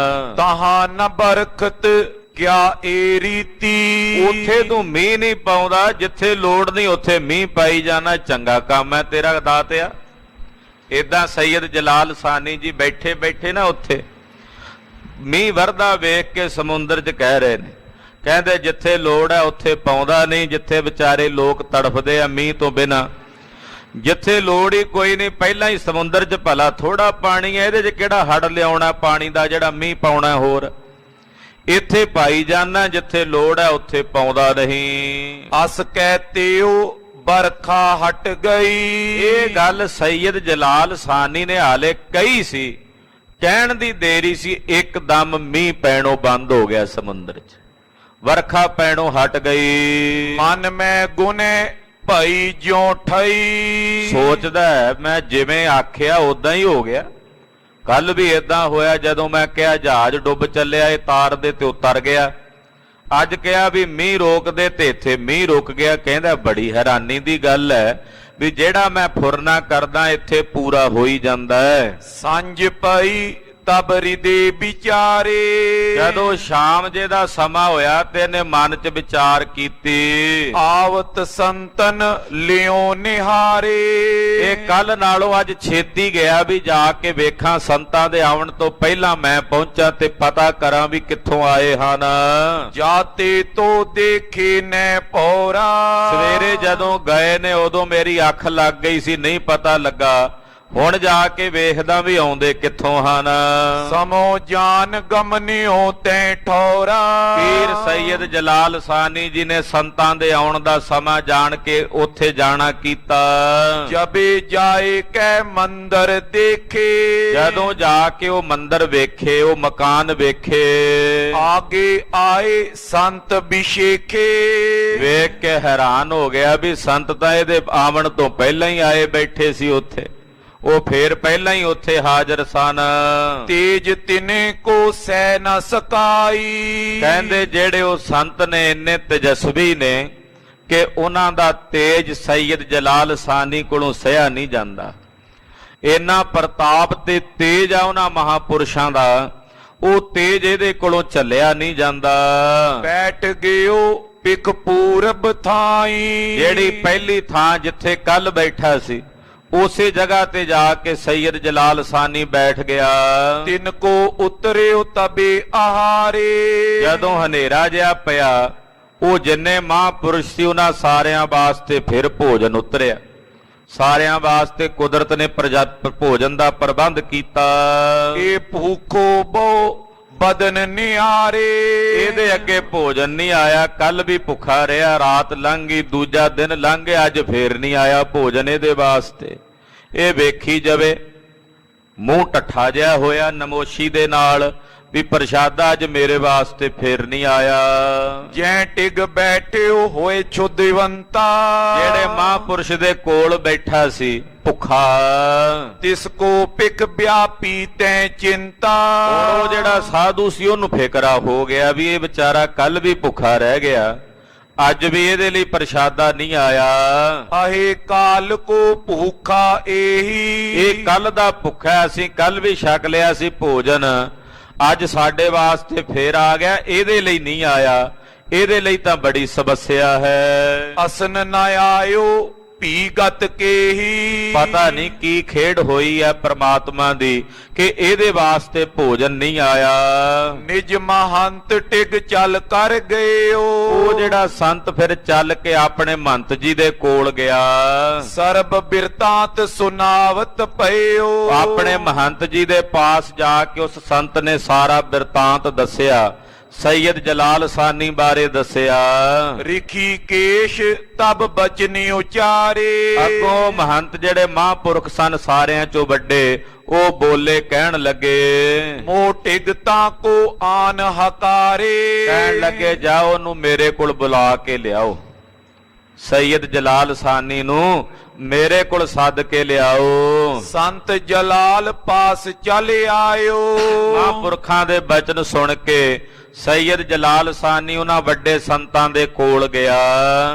ਤਹਾਂ ਨ ਬਰਖਤ ਕਿਆ ਏ ਰੀਤੀ। ਉੱਥੇ ਤੂੰ ਮੀਂਹ ਨਹੀਂ ਪਾਉਂਦਾ, ਜਿੱਥੇ ਲੋੜ ਨਹੀਂ ਉੱਥੇ ਮੀਂਹ ਪਾਈ ਜਾਣਾ। ਚੰਗਾ ਕੰਮ ਹੈ ਤੇਰਾ ਦਾਤਿਆ। ਏਦਾਂ ਸੈयद ਜਲਾਲ ਸਾਨੀ ਜੀ ਬੈਠੇ ਬੈਠੇ ਨਾ ਉੱਥੇ ਮੀਂਹ ਵਰਦਾ ਵੇਖ ਕੇ ਸਮੁੰਦਰ 'ਚ ਕਹਿ ਰਹੇ ਨੇ, ਕਹਿੰਦੇ ਜਿੱਥੇ ਲੋੜ ਹੈ ਉੱਥੇ ਪਾਉਂਦਾ ਨਹੀਂ, ਜਿੱਥੇ ਵਿਚਾਰੇ ਲੋਕ ਤੜਫਦੇ ਆ ਮੀਂਹ ਤੋਂ ਬਿਨਾਂ, ਜਿੱਥੇ ਲੋੜ ਹੀ ਕੋਈ ਨਹੀਂ, ਪਹਿਲਾਂ ਹੀ ਸਮੁੰਦਰ 'ਚ ਭਲਾ ਥੋੜਾ ਪਾਣੀ ਹੈ, ਇਹਦੇ 'ਚ ਕਿਹੜਾ ਹੜ ਲਿਆਉਣਾ ਪਾਣੀ ਦਾ ਜਿਹੜਾ ਮੀਂਹ ਪਾਉਣਾ। ਹੋਰ ਇੱਥੇ ਪਾਈ ਜਾਣਾ, ਜਿੱਥੇ ਲੋੜ ਹੈ ਉੱਥੇ ਪਾਉਂਦਾ ਨਹੀਂ। ਅਸ ਕਹਿਤਿਓ ਬਰਖਾ ਹਟ ਗਈ। ਇਹ ਗੱਲ ਸੈयद ਜਲਾਲ ਸਾਨੀ ਨੇ ਹਾਲੇ ਕਹੀ ਸੀ, ਕਹਿਣ ਦੀ ਦੇਰੀ ਸੀ, ਇੱਕਦਮ ਮੀਂਹ ਪੈਣੋਂ ਬੰਦ ਹੋ ਗਿਆ ਸਮੁੰਦਰ 'ਚ, ਵਰਖਾ ਪੈਣੋਂ ਹਟ ਗਈ। ਮਨ ਮੈਂ ਗੁਨੇ ਭਈ ਜਿਉ ਠਈ। ਸੋਚਦਾ ਮੈਂ ਜਿਵੇਂ ਆਖਿਆ ਉਦਾਂ ਹੀ ਹੋ ਗਿਆ। ਕੱਲ ਵੀ ਇਦਾਂ ਹੋਇਆ, ਜਦੋਂ ਮੈਂ ਕਿਹਾ ਜਹਾਜ਼ ਡੁੱਬ ਚੱਲਿਆ, ਇਹ ਤਾਰ ਦੇ ਤੇ ਉਤਰ ਗਿਆ। ਅੱਜ ਕਿਹਾ ਵੀ ਮੀਂਹ ਰੋਕ ਦੇ ਤੇ ਇੱਥੇ ਮੀਂਹ ਰੁਕ ਗਿਆ। ਕਹਿੰਦਾ ਬੜੀ ਹੈਰਾਨੀ ਦੀ ਗੱਲ ਹੈ ਵੀ ਜਿਹੜਾ ਮੈਂ ਫੁਰਨਾ ਕਰਦਾ ਇੱਥੇ ਪੂਰਾ ਹੋ ਹੀ ਜਾਂਦਾ ਹੈ। ਸੰਜ ਪਈ ਤਬ ਹਿਰਦੇ ਵਿਚਾਰੇ। ਜਦੋਂ ਸ਼ਾਮ ਜੇ ਦਾ ਸਮਾਂ ਹੋਇਆ ਤੇ ਇਹਨੇ ਮਨ 'ਚ ਵਿਚਾਰ ਕੀਤੀ, ਆਵਤ ਸੰਤਨ ਲਿਓ ਨਿਹਾਰੇ। ਇਹ ਕੱਲ ਨਾਲੋਂ ਅੱਜ ਛੇਤੀ ਗਿਆ ਵੀ ਜਾ ਕੇ ਵੇਖਾਂ, ਸੰਤਾਂ ਦੇ ਆਉਣ ਤੋਂ ਪਹਿਲਾਂ ਮੈਂ ਪਹੁੰਚਾਂ ਤੇ ਪਤਾ ਕਰਾਂ ਵੀ ਕਿੱਥੋਂ ਆਏ ਹਨ। ਜਾਤੇ ਤੋਂ ਦੇਖੇ ਨੈ ਪੌਰਾ। ਸਵੇਰੇ ਜਦੋਂ ਗਏ ਨੇ ਉਦੋਂ ਮੇਰੀ ਅੱਖ ਲੱਗ ਗਈ ਸੀ, ਨਹੀਂ ਪਤਾ ਲੱਗਾ। ਹੁਣ ਜਾ ਕੇ ਵੇਖਦਾ ਵੀ ਆਉਂਦੇ ਕਿੱਥੋਂ ਹਨ। ਸਮੋ ਜਾਨ ਗਮਨਿਓ ਤੈ ਠੌਰਾ। ਪੀਰ ਸੈयद ਜਲਾਲ ਸਾਨੀ ਜੀ ਨੇ ਸੰਤਾਂ ਦੇ ਆਉਣ ਦਾ ਸਮਾਂ ਜਾਣ ਕੇ ਉੱਥੇ ਜਾਣਾ ਕੀਤਾ। ਜਬੇ ਜਾਏ ਕੈ ਮੰਦਰ ਦੇਖੇ। ਜਦੋਂ ਜਾ ਕੇ ਉਹ ਮੰਦਰ ਵੇਖੇ, ਉਹ ਮਕਾਨ ਵੇਖੇ, ਆਗੇ ਆਏ ਸੰਤ ਵਿਸ਼ੇਖੇ। ਵੇਖ ਕੇ ਹੈਰਾਨ ਹੋ ਗਿਆ ਵੀ ਸੰਤ ਤਾਂ ਇਹਦੇ ਆਵਣ ਤੋਂ ਪਹਿਲਾਂ ਹੀ ਆਏ ਬੈਠੇ ਸੀ ਉੱਥੇ, ਉਹ ਫੇਰ ਪਹਿਲਾਂ ਹੀ ਉੱਥੇ ਹਾਜ਼ਰ ਸਨ। ਤੇਜ ਤਿਨੇ ਕੋ ਸਹਿ ਨ ਸਕਾਈ। ਕਹਿੰਦੇ ਜਿਹੜੇ ਉਹ ਸੰਤ ਨੇ ਇੰਨੇ ਤੇਜਸਵੀ ਨੇ ਕਿ ਉਹਨਾਂ ਦਾ ਤੇਜ ਸੈयद ਜਲਾਲ ਸਾਨੀ ਕੋਲੋਂ ਸਹਿਆ ਨਹੀਂ ਜਾਂਦਾ। ਇੰਨਾ ਪ੍ਰਤਾਪ ਤੇ ਤੇਜ ਆ ਉਹਨਾਂ ਮਹਾਪੁਰਸ਼ਾਂ ਦਾ, ਉਹ ਤੇਜ ਇਹਦੇ ਕੋਲੋਂ ਚੱਲਿਆ ਨਹੀਂ ਜਾਂਦਾ। ਬੈਠ ਗਿਓ ਪਿਕ ਪੂਰਬ ਥਾਈ। ਜਿਹੜੀ ਪਹਿਲੀ ਥਾਂ ਜਿੱਥੇ ਕੱਲ ਬੈਠਾ ਸੀ, ਉਸੇ ਜਗ੍ਹਾ ਤੇ ਜਾ ਕੇ सैयद ਜਲਾਲ ਸਾਨੀ ਬੈਠ ਗਿਆ। ਤਿਨ ਕੋ ਉਤਰਿਓ ਤਬੇ ਆਹਾਰੇ। ਜਦੋਂ ਹਨੇਰਾ ਜਿਹਾ ਪਿਆ, ਉਹ ਜਿੰਨੇ ਮਹਾਂਪੁਰਸ਼ ਸੀ ਉਹਨਾਂ ਸਾਰਿਆਂ ਵਾਸਤੇ ਫਿਰ ਭੋਜਨ ਉਤਰਿਆ। ਸਾਰਿਆਂ ਵਾਸਤੇ ਕੁਦਰਤ ਨੇ ਭੋਜਨ ਦਾ ਪ੍ਰਬੰਧ ਕੀਤਾ। ਇਹ ਭੂਖੋ ਬਹੁ ਬਦਨ ਨਿਆਰੇ। ਇਹਦੇ ਅੱਗੇ ਭੋਜਨ ਨਹੀਂ ਆਇਆ, ਕੱਲ ਵੀ ਭੁੱਖਾ ਰਿਹਾ, ਰਾਤ ਲੰਘ ਗਈ, ਦੂਜਾ ਦਿਨ ਲੰਘ ਗਿਆ, ਅੱਜ ਫੇਰ ਨਹੀਂ ਆਇਆ ਭੋਜਨ ਇਹਦੇ ਵਾਸਤੇ। ਇਹ ਵੇਖੀ ਜਾਵੇ, ਮੂੰਹ ਟੱਠਾ ਜਿਹਾ ਹੋਇਆ ਨਮੋਸ਼ੀ ਦੇ ਨਾਲ ਵੀ ਪ੍ਰਸ਼ਾਦਾ ਅੱਜ ਮੇਰੇ ਵਾਸਤੇ ਫੇਰ ਨਹੀਂ ਆਇਆ। ਜੈ ਟਿਗ ਬੈਠਿਓ ਹੋਏ ਛੁਦਵੰਤਾ। ਜਿਹੜੇ ਮਹਾਂਪੁਰਸ਼ ਦੇ ਕੋਲ ਬੈਠਾ ਸੀ ਭੁੱਖਾ, ਤਿਸ ਕੋ ਪਿਕ ਵਿਆਪੀ ਤੈ ਚਿੰਤਾ। ਉਹ ਜਿਹੜਾ ਸਾਧੂ ਸੀ ਉਹਨੂੰ ਫਿਕਰਾ ਹੋ ਗਿਆ ਵੀ ਇਹ ਵਿਚਾਰਾ ਕੱਲ ਵੀ ਭੁੱਖਾ ਰਹਿ ਗਿਆ, ਅੱਜ ਵੀ ਇਹਦੇ ਲਈ ਪ੍ਰਸ਼ਾਦਾ ਨਹੀਂ ਆਇਆ। ਆਹੇ ਕਾਲ ਕੋ ਭੁੱਖਾ ਇਹੀ। ਇਹ ਕੱਲ ਦਾ ਭੁੱਖਾ, ਅਸੀਂ ਕੱਲ ਵੀ ਛਕ ਲਿਆ ਸੀ ਭੋਜਨ, ਅੱਜ ਸਾਡੇ ਵਾਸਤੇ ਫੇਰ ਆ ਗਿਆ, ਇਹਦੇ ਲਈ ਨਹੀਂ ਆਇਆ। ਇਹਦੇ ਲਈ ਤਾਂ ਬੜੀ ਸਮੱਸਿਆ ਹੈ। ਅਸਨ ਨਾ ਆਇਓ ਭੀਗਤ ਕੇਹੀ। ਪਤਾ ਨਹੀਂ ਕੀ ਖੇਡ ਹੋਈ ਹੈ ਪ੍ਰਮਾਤਮਾ ਦੀ ਕਿ ਇਹਦੇ ਵਾਸਤੇ ਭੋਜਨ ਨਹੀਂ ਆਇਆ। ਨਿਜ ਮਹੰਤ ਟਿਕ ਚੱਲ ਕਰ ਗਇਓ। ਉਹ ਜਿਹੜਾ ਸੰਤ ਫਿਰ ਚੱਲ ਕੇ ਆਪਣੇ ਮਹੰਤ ਜੀ ਦੇ ਕੋਲ ਗਿਆ। ਸਰਬ ਬਿਰਤਾਂਤ ਸੁਨਾਵਤ ਪਇਓ। ਆਪਣੇ ਮਹੰਤ ਜੀ ਦੇ ਪਾਸ ਜਾ ਕੇ ਉਸ ਸੰਤ ਨੇ ਸਾਰਾ ਬਿਰਤਾਂਤ ਦੱਸਿਆ, ਸੈਯਦ ਜਲਾਲ ਸਾਨੀ ਬਾਰੇ ਦੱਸਿਆ। ਰਿਖੀਕੇਸ਼ ਤਬ ਬਚਨੀ ਉਚਾਰੇ। ਅੱਗੋਂ ਮਹੰਤ ਜਿਹੜੇ ਮਹਾਂਪੁਰਖ ਸਨ ਸਾਰਿਆਂ ਚੋਂ ਵੱਡੇ, ਉਹ ਬੋਲੇ, ਕਹਿਣ ਲੱਗੇ, ਮੋਟਿਗਤਾ ਕੋ ਆਨ ਹਕਾਰੇ। ਕਹਿਣ ਲੱਗੇ ਜਾਓ ਉਹਨੂੰ ਮੇਰੇ ਕੋਲ ਬੁਲਾ ਕੇ ਲਿਆਓ, ਸੈਯਦ ਜਲਾਲ ਸਾਨੀ ਨੂੰ ਮੇਰੇ ਕੋਲ ਸੱਦ ਕੇ ਲਿਆਓ। ਸੰਤ ਜਲਾਲ ਪਾਸ ਚੱਲ ਆਇਓ। ਮਹਾਂਪੁਰਖਾਂ ਦੇ ਬਚਨ ਸੁਣ ਕੇ ਸੈਯਦ ਜਲਾਲ ਸਾਨੀ ਉਹਨਾਂ ਵੱਡੇ ਸੰਤਾਂ ਦੇ ਕੋਲ ਗਿਆ।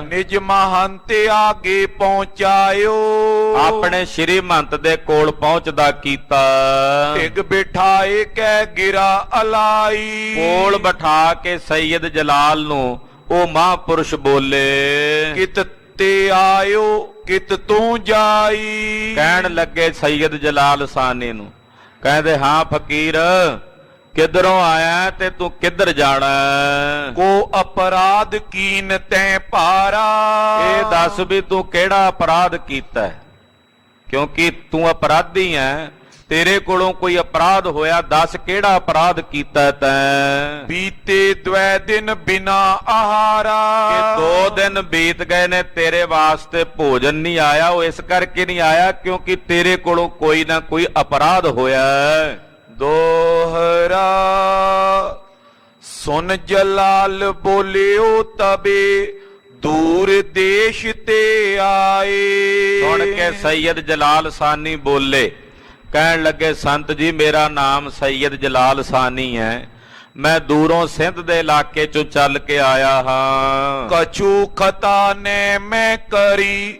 ਨਿਜ ਮਹੰਤ ਆਗੇ ਪਹੁੰਚਾਇਓ। ਆਪਣੇ ਸ਼੍ਰੀ ਮਹੰਤ ਦੇ ਕੋਲ ਪਹੁੰਚਦਾ ਕੀਤਾ। ਟਿਗ ਬਿਠਾਏ ਕਹਿ ਗਿਰਾ ਅਲਾਈ। ਕੋਲ ਬਿਠਾ ਕੇ ਸੈਯਦ ਜਲਾਲ ਨੂੰ ਉਹ ਮਹਾਂਪੁਰਸ਼ ਬੋਲੇ, ਕਿਤ ਤੇ ਆਇਓ ਕਿਤ ਤੂੰ ਜਾਈ। ਕਹਿਣ ਲੱਗੇ ਸੈਯਦ ਜਲਾਲ ਸਾਨੀ ਨੂੰ, ਕਹਿੰਦੇ ਹਾਂ ਫਕੀਰ, ਕਿੱਧਰੋਂ ਆਇਆ ਤੇ ਤੂੰ ਕਿੱਧਰ ਜਾਣਾ? ਕੋ ਅਪਰਾਧ ਕੀਨ ਤੈਂ ਭਾਰਾ। ਇਹ ਦੱਸ ਵੀ ਤੂੰ ਕਿਹੜਾ ਅਪਰਾਧ ਕੀਤਾ ਹੈ, ਕਿਉਂਕਿ ਤੂੰ ਅਪਰਾਧੀ ਹੈ, ਤੇਰੇ ਕੋਲੋਂ ਕੋਈ ਅਪਰਾਧ ਹੋਇਆ, ਦੱਸ ਕਿਹੜਾ ਅਪਰਾਧ ਕੀਤਾ ਤੈਂ? ਬੀਤੇ ਦਵੈ ਦਿਨ ਬਿਨਾ ਆਹਾਰਾ। ਕਿ 2 ਦਿਨ ਬੀਤ ਗਏ ਨੇ, ਤੇਰੇ ਵਾਸਤੇ ਭੋਜਨ ਨਹੀਂ ਆਇਆ। ਉਹ ਇਸ ਕਰਕੇ ਨਹੀਂ ਆਇਆ ਕਿਉਂਕਿ ਤੇਰੇ ਕੋਲੋਂ ਕੋਈ ਨਾ ਕੋਈ ਅਪਰਾਧ ਹੋਇਆ। ਦੋਹਰਾ ਸੁਨ ਜਲਾਲ ਬੋਲਿਓ ਤਬੇ ਦੂਰ ਦੇਸ਼ ਤੇ ਆਏ। ਸੁਣ ਕੇ ਸੈਯਦ ਜਲਾਲ ਸਾਨੀ ਬੋਲੇ, ਕਹਿਣ ਲੱਗੇ ਸੰਤ ਜੀ ਮੇਰਾ ਨਾਮ ਸੈਯਦ ਜਲਾਲ ਸਾਨੀ ਹੈ, ਮੈਂ ਦੂਰੋਂ ਸਿੰਧ ਦੇ ਇਲਾਕੇ ਚੋਂ ਚੱਲ ਕੇ ਆਇਆ ਹਾਂ। ਕਛੂ ਖਤਾ ਨੇ ਮੈਂ ਕਰੀ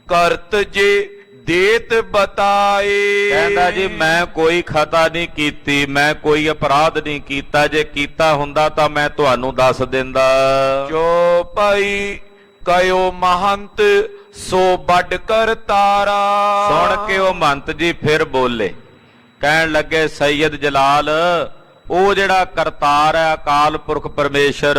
ਕਰਤ ਜੇ ਦੇਤ ਬਤਾਏ। ਕਹਿੰਦਾ ਜੀ ਮੈਂ ਕੋਈ ਖਤਾ ਨਹੀਂ ਕੀਤੀ, ਮੈਂ ਕੋਈ ਅਪਰਾਧ ਨਹੀਂ ਕੀਤਾ, ਜੇ ਕੀਤਾ ਹੁੰਦਾ ਤਾਂ ਮੈਂ ਤੁਹਾਨੂੰ ਦੱਸ ਦਿੰਦਾ। ਜੋ ਭਾਈ ਕਯੋ ਮਹੰਤ ਸੋ ਵੱਡ ਕਰ ਤਾਰਾ। ਸੁਣ ਕੇ ਉਹ ਮਹੰਤ ਜੀ ਫਿਰ ਬੋਲੇ, ਕਹਿਣ ਲੱਗੇ ਸੈਯਦ ਜਲਾਲ, ਉਹ ਜਿਹੜਾ ਕਰਤਾਰ ਹੈ ਅਕਾਲ ਪੁਰਖ ਪਰਮੇਸ਼ਰ,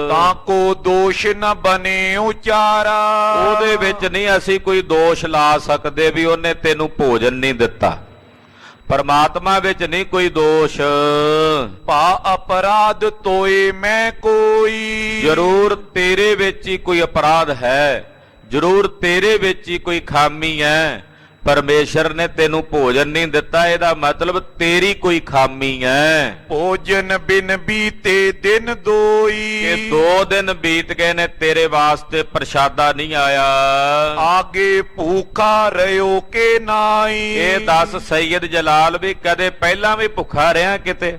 ਤਾਂ ਕੋ ਦੋਸ਼ ਨ ਬਨੇ ਉਚਾਰਾ। ਉਹਦੇ ਵਿੱਚ ਨਹੀਂ ਅਸੀਂ ਕੋਈ ਦੋਸ਼ ਲਾ ਸਕਦੇ ਵੀ ਉਹਨੇ ਤੈਨੂੰ ਭੋਜਨ ਨਹੀਂ ਦਿੱਤਾ। ਪਰਮਾਤਮਾ ਵਿੱਚ ਨਹੀਂ ਕੋਈ ਦੋਸ਼। ਪਾ ਅਪਰਾਧ ਤੋਏ ਮੈਂ ਕੋਈ। ਜ਼ਰੂਰ ਤੇਰੇ ਵਿੱਚ ਹੀ ਕੋਈ ਅਪਰਾਧ ਹੈ, ਜ਼ਰੂਰ ਤੇਰੇ ਵਿੱਚ ਹੀ ਕੋਈ ਖਾਮੀ ਹੈ। ਪਰਮੇਸ਼ਰ ਨੇ ਤੈਨੂੰ ਭੋਜਨ ਨਹੀਂ ਦਿੱਤਾ, ਇਹਦਾ ਮਤਲਬ ਤੇਰੀ ਕੋਈ ਖਾਮੀ ਹੈ। ਭੋਜਨ ਬਿਨ ਬੀਤੇ ਦਿਨ ਦੋਈ। ਕਿ 2 ਦਿਨ ਬੀਤ ਗਏ ਨੇ, ਤੇਰੇ ਵਾਸਤੇ ਪ੍ਰਸ਼ਾਦਾ ਨਹੀਂ ਆਇਆ। ਆਗੇ ਭੂਖਾ ਰਿਓ ਕੇ ਨਾਈ। ਇਹ ਦੱਸ ਸੈਯਦ ਜਲਾਲ ਵੀ ਕਦੇ ਪਹਿਲਾਂ ਵੀ ਭੁੱਖਾ ਰਿਹਾ ਕਿਤੇ?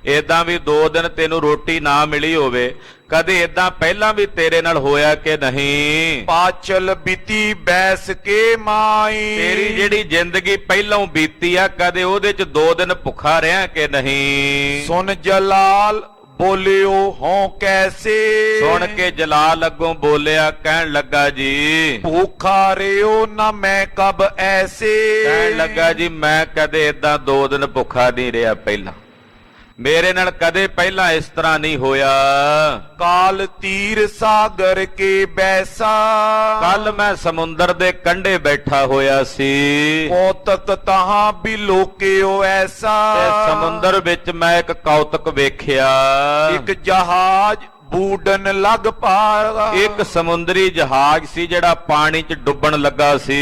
ਏਦਾਂ ਵੀ 2 ਦਿਨ ਤੈਨੂੰ ਰੋਟੀ ਨਾ ਮਿਲੀ ਹੋਵੇ, ਕਦੇ ਏਦਾਂ ਪਹਿਲਾਂ ਵੀ ਤੇਰੇ ਨਾਲ ਹੋਇਆ ਕਿ ਨਹੀਂ? ਪਾਚਲ ਬੀਤੀ ਬੈਸ ਕੇ ਮਾਈ। ਤੇਰੀ ਜਿਹੜੀ ਜ਼ਿੰਦਗੀ ਪਹਿਲਾਂ ਬੀਤੀ ਆ, ਕਦੇ ਉਹਦੇ ਚ 2 ਦਿਨ ਭੁੱਖਾ ਰਿਹਾ ਕਿ ਨਹੀਂ? ਸੁਨ ਜਲਾਲ ਬੋਲਿਓ ਹੋਂ ਕੈਸੇ। ਸੁਣ ਕੇ ਜਲਾਲ ਅੱਗੋਂ ਬੋਲਿਆ, ਕਹਿਣ ਲੱਗਾ ਜੀ ਭੂਖਾ ਰਿਓ ਨਾ ਮੈਂ ਕਬ ਐਸੇ। ਕਹਿਣ ਲੱਗਾ ਜੀ ਮੈਂ ਕਦੇ ਏਦਾਂ 2 ਦਿਨ ਭੁੱਖਾ ਨਹੀਂ ਰਿਹਾ ਪਹਿਲਾਂ, ਮੇਰੇ ਨਾਲ ਕਦੇ ਪਹਿਲਾਂ ਇਸ ਤਰ੍ਹਾਂ ਨਹੀਂ ਹੋਇਆ। ਕਾਲ ਤੀਰ ਸਾਗਰ ਕੇ ਬੈਸਾ। ਕੱਲ ਮੈਂ ਸਮੁੰਦਰ ਦੇ ਕੰਢੇ ਬੈਠਾ ਹੋਇਆ ਸੀ, ਕੌਤਕ ਤਹਾਂ ਵੀ ਲੋਕਿਓ ਐਸਾ। ਤੇ ਸਮੁੰਦਰ ਵਿੱਚ ਮੈਂ ਇੱਕ ਕੌਤਕ ਵੇਖਿਆ। ਇੱਕ ਜਹਾਜ਼ ਬੂਡਨ ਲੱਗ ਪਾਰ। ਇੱਕ ਸਮੁੰਦਰੀ ਜਹਾਜ਼ ਸੀ ਜਿਹੜਾ ਪਾਣੀ 'ਚ ਡੁੱਬਣ ਲੱਗਾ ਸੀ।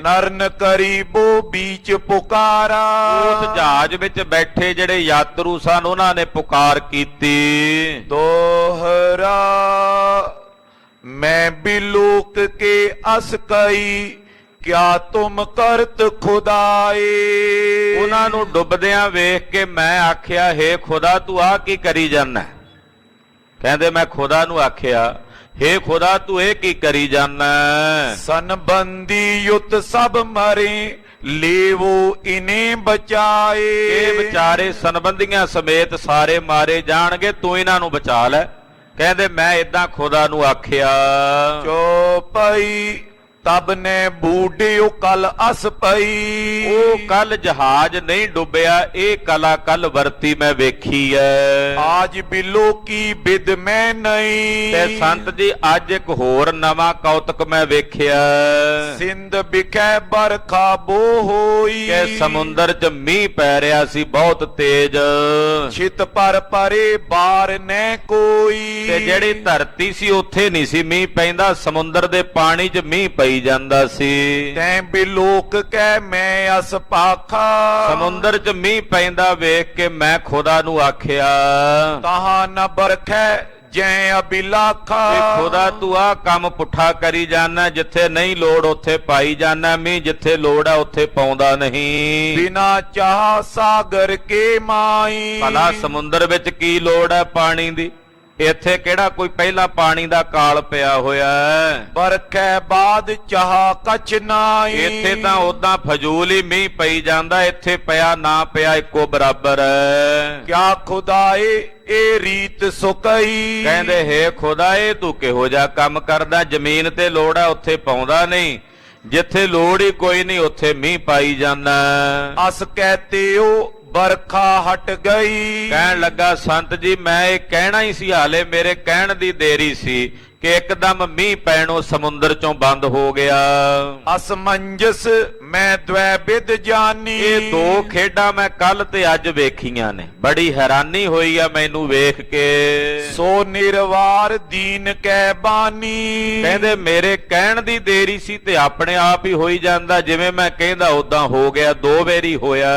ਨਰਨ ਕਰੀਬੋ ਵਿੱਚ ਪੁਕਾਰਾ। ਉਸ ਜਹਾਜ਼ ਵਿੱਚ ਬੈਠੇ ਜਿਹੜੇ ਯਾਤਰੂ ਸਨ ਉਹਨਾਂ ਨੇ ਪੁਕਾਰ ਕੀਤੀ। ਦੋਹਰਾ ਮੈਂ ਵੀ ਲੋਕ ਕੇ ਅਸ ਕਈ ਕਿਆ ਤੁਮ ਕਰਤ ਖੁਦਾਏ। ਉਹਨਾਂ ਨੂੰ ਡੁੱਬਦਿਆਂ ਵੇਖ ਕੇ ਮੈਂ ਆਖਿਆ, ਹੇ ਖੁਦਾ ਤੂੰ ਆ ਕੀ ਕਰੀ ਜਾਂਦਾ? ਕਹਿੰਦੇ ਮੈਂ ਖੁਦਾ ਨੂੰ ਆਖਿਆ, ਹੇ ਖੁਦਾ ਤੂੰ ਇਹ ਕੀ ਕਰੀ ਜਾਨਾ? ਸੰਬੰਧੀ ਯੁੱਤ ਸਭ ਮਰੇ ਲੇਵੋ ਇਨੇ ਬਚਾਏ। ਇਹ ਵਿਚਾਰੇ ਸੰਬੰਧੀਆਂ ਸਮੇਤ ਸਾਰੇ ਮਾਰੇ ਜਾਣਗੇ, ਤੂੰ ਇਹਨਾਂ ਨੂੰ ਬਚਾ ਲੈ। ਕਹਿੰਦੇ ਮੈਂ ਇਦਾਂ ਖੁਦਾ ਨੂੰ ਆਖਿਆ। ਚੋ ਪਈ ਤਬ ਨੇ ਬੂਢਿਓ ਕਲ ਅਸ ਪਈ। ਉਹ ਕੱਲ ਜਹਾਜ਼ ਨਹੀਂ ਡੁੱਬਿਆ, ਇਹ ਕਲਾ ਕੱਲ ਵਰਤੀ ਮੈਂ ਵੇਖੀ ਐ। ਆਜ ਬਿਲੋ ਕੀ ਬਿਦ ਮੈਂ ਨਹੀਂ। ਤੇ ਸੰਤ ਜੀ ਅੱਜ ਇੱਕ ਹੋਰ ਨਵਾਂ ਕੌਤਕ ਮੈਂ ਵੇਖਿਆ। ਸਿੰਧ ਬਿਖੈ ਬਰਖਾ ਬੋ ਹੋਈ। ਕਿ ਸਮੁੰਦਰ 'ਚ ਮੀਂਹ ਪੈ ਰਿਹਾ ਸੀ ਬਹੁਤ ਤੇਜ਼। ਛਿਤ ਪਰ ਪਰੇ ਬਾਰ ਨੈ ਕੋਈ। ਤੇ ਜਿਹੜੀ ਧਰਤੀ ਸੀ ਉੱਥੇ ਨਹੀਂ ਸੀ ਮੀਂਹ ਪੈਂਦਾ, ਸਮੁੰਦਰ ਦੇ ਪਾਣੀ 'ਚ ਮੀਂਹ ਪਈ ਜਾਂਦਾ ਸੀ। ਤੈਂ ਬਿਲੋਕ ਕਹਿ ਮੈਂ ਅਸ ਪਾਖਾ। ਸਮੁੰਦਰ 'ਚ ਮੀਂਹ ਪੈਂਦਾ ਵੇਖ ਕੇ ਮੈਂ ਖੁਦਾ ਨੂੰ ਆਖਿਆ, ਤਹਾਂ ਨ ਬਰਖੈ ਜੈ ਅਬਿਲਾਖਾ। ਵੀ ਖੁਦਾ ਤੂੰ ਆ ਕੰਮ ਪੁੱਠਾ ਕਰੀ ਜਾਨਾ, ਜਿੱਥੇ ਨਹੀਂ ਲੋੜ ਉੱਥੇ ਪਾਈ ਜਾਨਾ ਮੀਂਹ, ਜਿੱਥੇ ਲੋੜ ਆ ਉੱਥੇ ਪਾਉਂਦਾ ਨਹੀਂ। ਬਿਨਾ ਚਾਹ ਸਾਗਰ ਕੇ ਮਾਈ। ਭਲਾ ਸਮੁੰਦਰ ਵਿੱਚ ਕੀ ਲੋੜ ਹੈ ਪਾਣੀ ਦੀ? ਇੱਥੇ ਕਿਹੜਾ ਕੋਈ ਪਹਿਲਾਂ ਪਾਣੀ ਦਾ ਕਾਲ ਪਿਆ ਹੋਇਆ ਹੈ? ਬਰਖੈ ਬਾਦ ਚਾਹ ਕਛ ਨਾਈ। ਇੱਥੇ ਤਾਂ ਉਦਾਂ ਫਜ਼ੂਲ ਹੀ ਮੀਂਹ ਪਈ ਜਾਂਦਾ, ਇੱਥੇ ਪਿਆ ਨਾ ਪਿਆ ਇੱਕੋ ਬਰਾਬਰ ਹੈ। ਕਿਆ ਖੁਦਾਏ ਇਹ ਰੀਤ ਸੁਕਈ। ਕਹਿੰਦੇ ਹੇ ਖੁਦਾ ਇਹ ਤੂੰ ਕਿਹੋ ਜਿਹਾ ਕੰਮ ਕਰਦਾ, ਜ਼ਮੀਨ ਤੇ ਲੋੜ ਆ ਉੱਥੇ ਪਾਉਂਦਾ ਨਹੀਂ, ਜਿੱਥੇ ਲੋੜ ਹੀ ਕੋਈ ਨਹੀਂ ਉੱਥੇ ਮੀਂਹ ਪਾਈ ਜਾਂਦਾ। ਅਸ ਕਹਤੇ ਹੋ ਬਰਖਾ ਹਟ ਗਈ। ਕਹਿਣ ਲੱਗਾ ਸੰਤ ਜੀ ਮੈਂ ਇਹ ਕਹਿਣਾ ਹੀ ਸੀ, ਹਾਲੇ ਮੇਰੇ ਕਹਿਣ ਦੀ ਦੇਰੀ ਸੀ ਕਿ ਇੱਕਦਮ ਮੀਂਹ ਪੈਣੋਂ ਸਮੁੰਦਰ ਚੋਂ ਬੰਦ ਹੋ ਗਿਆ। ਅਸਮੰਜਸ ਮੈਂ ਦਵੈ ਬਿਦ ਜਾਨੀ। ਇਹ ਦੋ ਖੇਡਾਂ ਮੈਂ ਕੱਲ ਤੇ ਅੱਜ ਵੇਖੀਆਂ ਨੇ, ਬੜੀ ਹੈਰਾਨੀ ਹੋਈ ਆ ਮੈਨੂੰ ਵੇਖ ਕੇ। ਸੋ ਨਿਰਵਾਰ ਦੀਨ ਕੈ ਬਾਨੀ। ਕਹਿੰਦੇ ਮੇਰੇ ਕਹਿਣ ਦੀ ਦੇਰੀ ਸੀ ਤੇ ਆਪਣੇ ਆਪ ਹੀ ਹੋਈ ਜਾਂਦਾ, ਜਿਵੇਂ ਮੈਂ ਕਹਿੰਦਾ ਉਦਾਂ ਹੋ ਗਿਆ, ਦੋ ਵਾਰੀ ਹੋਇਆ।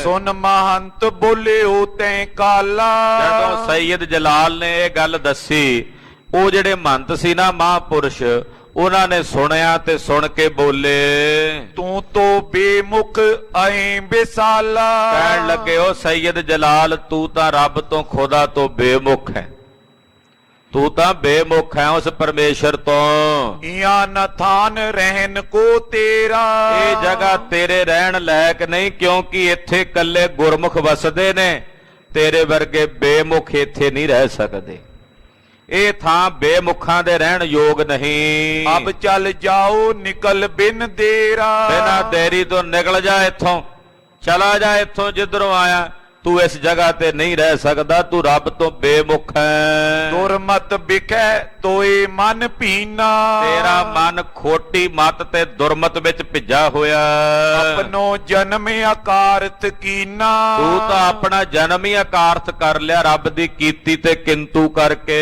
ਸੁਨ ਮਹੰਤ ਬੋਲਿਓ ਤੈਂ ਕਾਲਾ। ਜਦੋਂ ਸੈਯਦ ਜਲਾਲ ਨੇ ਇਹ ਗੱਲ ਦੱਸੀ, ਉਹ ਜਿਹੜੇ ਮਹੰਤ ਸੀ ਨਾ ਮਹਾਂਪੁਰਸ਼, ਉਹਨਾਂ ਨੇ ਸੁਣਿਆ ਤੇ ਸੁਣ ਕੇ ਬੋਲੇ, ਤੂੰ ਤੋ ਬੇਮੁਖ ਐ ਬੇਸਾਲਾ। ਕਹਿਣ ਲੱਗੇ ਉਹ ਸੈਯਦ ਜਲਾਲ ਤੂੰ ਤਾਂ ਰੱਬ ਤੋਂ ਖੁਦਾ ਤੋਂ ਬੇਮੁਖ ਹੈ, ਤੂੰ ਤਾਂ ਬੇਮੁਖ ਹੈ ਉਸ ਪਰਮੇਸ਼ਰ ਤੋਂ। ਇਆਂ ਨ ਥਾਨ ਰਹਿਨ ਕੋ ਤੇਰਾ। ਇਹ ਜਗ੍ਹਾ ਤੇਰੇ ਰਹਿਣ ਲਾਇਕ ਨਹੀਂ, ਕਿਉਂਕਿ ਇੱਥੇ ਕੱਲੇ ਗੁਰਮੁਖ ਵਸਦੇ ਨੇ, ਤੇਰੇ ਵਰਗੇ ਬੇਮੁਖ ਇੱਥੇ ਨਹੀਂ ਰਹਿ ਸਕਦੇ। ਇਹ ਥਾਂ ਬੇਮੁਖਾਂ ਦੇ ਰਹਿਣ ਯੋਗ ਨਹੀਂ। ਅਬ ਚੱਲ ਜਾਓ ਨਿਕਲ ਬਿਨ ਦੇਰਾ। ਬਿਨਾਂ ਦੇਰੀ ਤੋਂ ਨਿਕਲ ਜਾ ਇੱਥੋਂ, ਚਲਾ ਜਾ ਇੱਥੋਂ ਜਿੱਧਰੋਂ ਆਇਆ, ਤੂੰ ਇਸ ਜਗ੍ਹਾ ਤੇ ਨਹੀਂ ਰਹਿ ਸਕਦਾ, ਤੂੰ ਰੱਬ ਤੋਂ ਬੇਮੁਖ ਹੈ। ਦੁਰਮਤ ਬਿਖੈ ਤੋਏ ਮਨ ਪੀਨਾ। ਤੇਰਾ ਮਨ ਖੋਟੀ ਮਤ ਤੇ ਦੁਰਮਤ ਵਿੱਚ ਭਿੱਜਾ ਹੋਇਆ। ਆਪਣੋ ਜਨਮ ਆਕਾਰਤ ਕੀਨਾ। ਤੂੰ ਤਾਂ ਆਪਣਾ ਜਨਮ ਹੀ ਆਕਾਰਤ ਕਰ ਲਿਆ ਰੱਬ ਦੀ ਕੀਤੀ ਤੇ ਕਿੰਤੂ ਕਰਕੇ।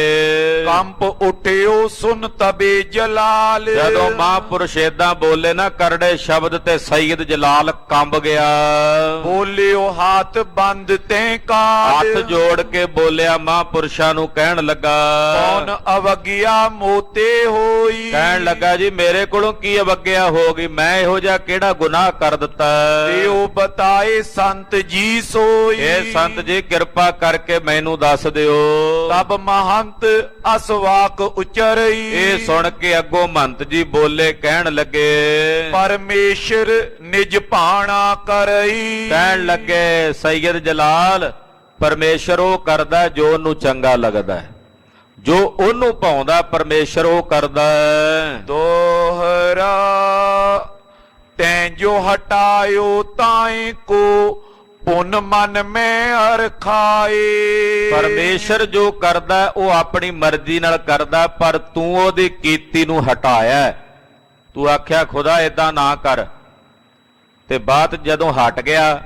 ਕੰਪ ਉਠਿਓ ਸੁਨ ਤਬੇ ਜਲਾਲ। ਜਦੋਂ ਮਹਾਂਪੁਰਸ਼ ਏਦਾਂ ਬੋਲੇ ਨਾ ਕਰੜੇ ਸ਼ਬਦ, ਤੇ ਸੈਯਦ ਜਲਾਲ ਕੰਬ ਗਿਆ। ਬੋਲਿਓ ਹਾਥ ਬੰਦ ਤੈਂ ਕਾਲ। ਹੱਥ ਜੋੜ ਕੇ ਬੋਲਿਆ ਮਹਾਂਪੁਰਸ਼ਾਂ ਨੂੰ, ਕਹਿਣ ਲੱਗਾ ਕੌਣ ਅਵਗਿਆ ਮੋਤੇ ਹੋਈ। ਕਹਿਣ ਲੱਗਾ ਜੀ ਮੇਰੇ ਕੋਲੋਂ ਕੀ ਅਵਗਿਆ ਹੋ ਗਈ, ਮੈਂ ਇਹੋ ਜਿਹਾ ਕਿਹੜਾ ਗੁਨਾਹ ਕਰ ਦਿੱਤਾ? ਦਿਓ ਬਤਾਏ ਸੰਤ ਜੀ ਸੋਈ। ਇਹ ਸੰਤ ਜੀ ਕਿਰਪਾ ਕਰਕੇ ਮੈਨੂੰ ਦੱਸ ਦਿਓ। ਤਬ ਮਹੰਤ ਅਸਵਾਕ ਉਚਰਈ। ਇਹ ਸੁਣ ਕੇ ਅੱਗੋਂ ਮਹੰਤ ਜੀ ਬੋਲੇ, ਕਹਿਣ ਲੱਗੇ ਪਰਮੇਸ਼ਰ ਨਿਜ ਭਾਣਾ ਕਰਈ। ਕਹਿਣ ਲੱਗੇ ਸੈਯਦ ਜਲਾਲ ਪਰਮੇਸ਼ਰ ਉਹ ਕਰਦਾ ਜੋ ਉਹਨੂੰ ਚੰਗਾ ਲੱਗਦਾ, ਜੋ ਉਹਨੂੰ ਭਾਉਂਦਾ ਪਰਮੇਸ਼ਰ ਉਹ ਕਰਦਾ। ਦੋਹਰਾ ਤੈਂ ਜੋ ਹਟਾਇਓ ਤਾਏ ਕੋ ਪੁਨ ਮਨ ਮੈਂ ਅਰਖਾਏ। ਪਰਮੇਸ਼ਰ ਜੋ ਕਰਦਾ ਉਹ ਆਪਣੀ ਮਰਜ਼ੀ ਨਾਲ ਕਰਦਾ, ਪਰ ਤੂੰ ਉਹਦੀ ਕੀਤੀ ਨੂੰ ਹਟਾਇਆ। ਤੂੰ ਆਖਿਆ ਖੁਦਾ ਏਦਾਂ ਨਾ ਕਰ, ਤੇ ਬਾਤ ਜਦੋਂ ਹਟ ਗਿਆ,